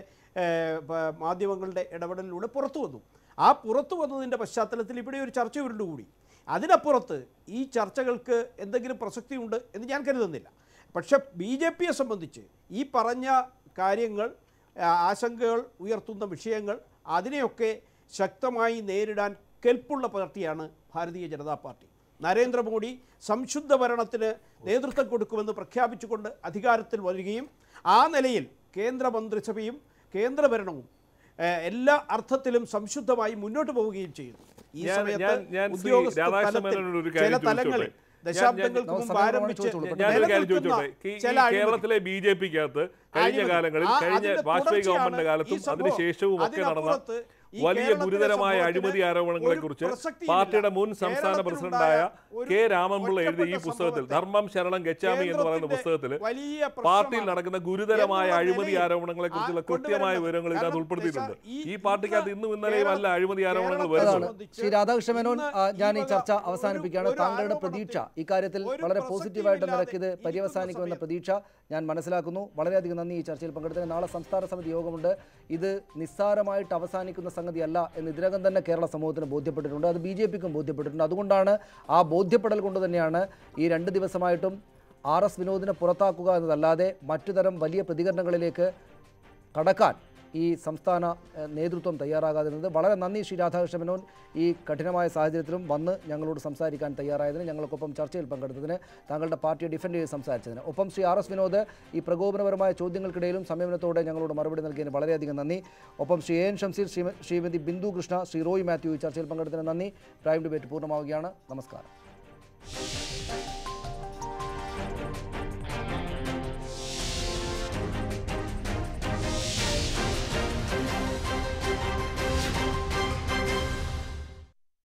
മാധ്യമങ്ങളുടെ ഇടപെടലിലൂടെ പുറത്തു വന്നു. ആ പുറത്തു വന്നതിൻ്റെ പശ്ചാത്തലത്തിൽ ഇവിടെ ഒരു ചർച്ച ഉരുണ്ടുകൂടി. അതിനപ്പുറത്ത് ഈ ചർച്ചകൾക്ക് എന്തെങ്കിലും പ്രസക്തിയുണ്ട് എന്ന് ഞാൻ കരുതുന്നില്ല. പക്ഷെ BJPയെ സംബന്ധിച്ച് ഈ പറഞ്ഞ കാര്യങ്ങൾ, ആശങ്കകൾ ഉയർത്തുന്ന വിഷയങ്ങൾ, അതിനെയൊക്കെ ശക്തമായി നേരിടാൻ കെൽപ്പുള്ള പാർട്ടിയാണ് ഭാരതീയ ജനതാ പാർട്ടി. നരേന്ദ്രമോദി സംശുദ്ധ ഭരണത്തിന് നേതൃത്വം കൊടുക്കുമെന്ന് പ്രഖ്യാപിച്ചുകൊണ്ട് അധികാരത്തിൽ വരികയും ആ നിലയിൽ കേന്ദ്രമന്ത്രിസഭയും കേന്ദ്രഭരണവും എല്ലാ അർത്ഥത്തിലും സംശുദ്ധമായി മുന്നോട്ട് പോവുകയും ചെയ്യുന്നു. ഈ സമയത്ത് ചില തലങ്ങളിൽ ദശാബ്ദങ്ങൾക്ക് മുമ്പ് ആരംഭിച്ച് കേരളത്തിലെ BJPക്കകത്ത് കഴിഞ്ഞ കാലങ്ങളിൽ, കഴിഞ്ഞ വാജ്പേയി ഗവൺമെന്റിന്റെ കാലത്തും അതിനുശേഷവും ഒക്കെ നടന്ന വലിയ ഗുരുതരമായ അഴിമതി ആരോപണങ്ങളെ കുറിച്ച് പാർട്ടിയുടെ മുൻ സംസ്ഥാന പ്രസിഡന്റായ K. രാമൻപിള്ള എഴുതിയ ഈ പുസ്തകത്തിൽ, ധർമ്മം ശരണം ഗച്ഛാമി എന്ന് പറയുന്ന പുസ്തകത്തിൽ പാർട്ടിയിൽ നടക്കുന്ന ഗുരുതരമായ അഴിമതി ആരോപണങ്ങളെ കുറിച്ചുള്ള കൃത്യമായ വിവരങ്ങൾ ഇതിനകത്ത് ഉൾപ്പെടുത്തിയിട്ടുണ്ട്. ഈ പാർട്ടിക്കകത്ത് ഇന്നും ഇന്നലെയും അല്ല അഴിമതി ആരോപണങ്ങൾ വരുന്നത്. ശ്രീ രാധാകൃഷ്ണ മേനോൻ, ഞാൻ ഈ ചർച്ച അവസാനിപ്പിക്കുകയാണ്. താങ്കളുടെ പ്രതീക്ഷ ഇക്കാര്യത്തിൽ വളരെ പോസിറ്റീവായിട്ട് നിരക്കിയത് പര്യവസാനിക്കുമെന്ന പ്രതീക്ഷ ഞാൻ മനസ്സിലാക്കുന്നു. വളരെയധികം നന്ദി ഈ ചർച്ചയിൽ പങ്കെടുത്തതിന്. നാളെ സംസ്ഥാന സമിതി യോഗമുണ്ട്. ഇത് നിസ്സാരമായിട്ട് അവസാനിക്കുന്ന സംഗതിയല്ല എന്ന് ഇതിനകം തന്നെ കേരള സമൂഹത്തിന് ബോധ്യപ്പെട്ടിട്ടുണ്ട്. അത് BJPക്കും ബോധ്യപ്പെട്ടിട്ടുണ്ട്. അതുകൊണ്ടാണ് ആ ബോധ്യപ്പെടൽ കൊണ്ട് തന്നെയാണ് ഈ 2 ദിവസമായിട്ടും RS വിനോദിനെ പുറത്താക്കുക എന്നതല്ലാതെ മറ്റു തരം വലിയ പ്രതികരണങ്ങളിലേക്ക് കടക്കാൻ ഈ സംസ്ഥാന നേതൃത്വം തയ്യാറാകാതിരുന്നത്. വളരെ നന്ദി ശ്രീ രാധാകൃഷ്ണ മേനോൻ, ഈ കഠിനമായ സാഹചര്യത്തിലും വന്ന് ഞങ്ങളോട് സംസാരിക്കാൻ തയ്യാറായതിന്, ഞങ്ങൾക്കൊപ്പം ചർച്ചയിൽ പങ്കെടുത്തതിന്, താങ്കളുടെ പാർട്ടിയെ ഡിഫെൻഡ് ചെയ്ത് സംസാരിച്ചതിന്. ഒപ്പം ശ്രീ RS വിനോദ് ഈ പ്രകോപനപരമായ ചോദ്യങ്ങൾക്കിടയിലും സംയമനത്തോടെ ഞങ്ങളോട് മറുപടി നൽകിയതിന് വളരെയധികം നന്ദി. ഒപ്പം ശ്രീ AN ഷംസീർ, ശ്രീമതി ബിന്ദു കൃഷ്ണ, ശ്രീ റോയ് മാത്യു ഈ ചർച്ചയിൽ പങ്കെടുത്തതിന് നന്ദി. പ്രൈം ഡിബേറ്റ് പൂർണ്ണമാവുകയാണ്. നമസ്കാരം.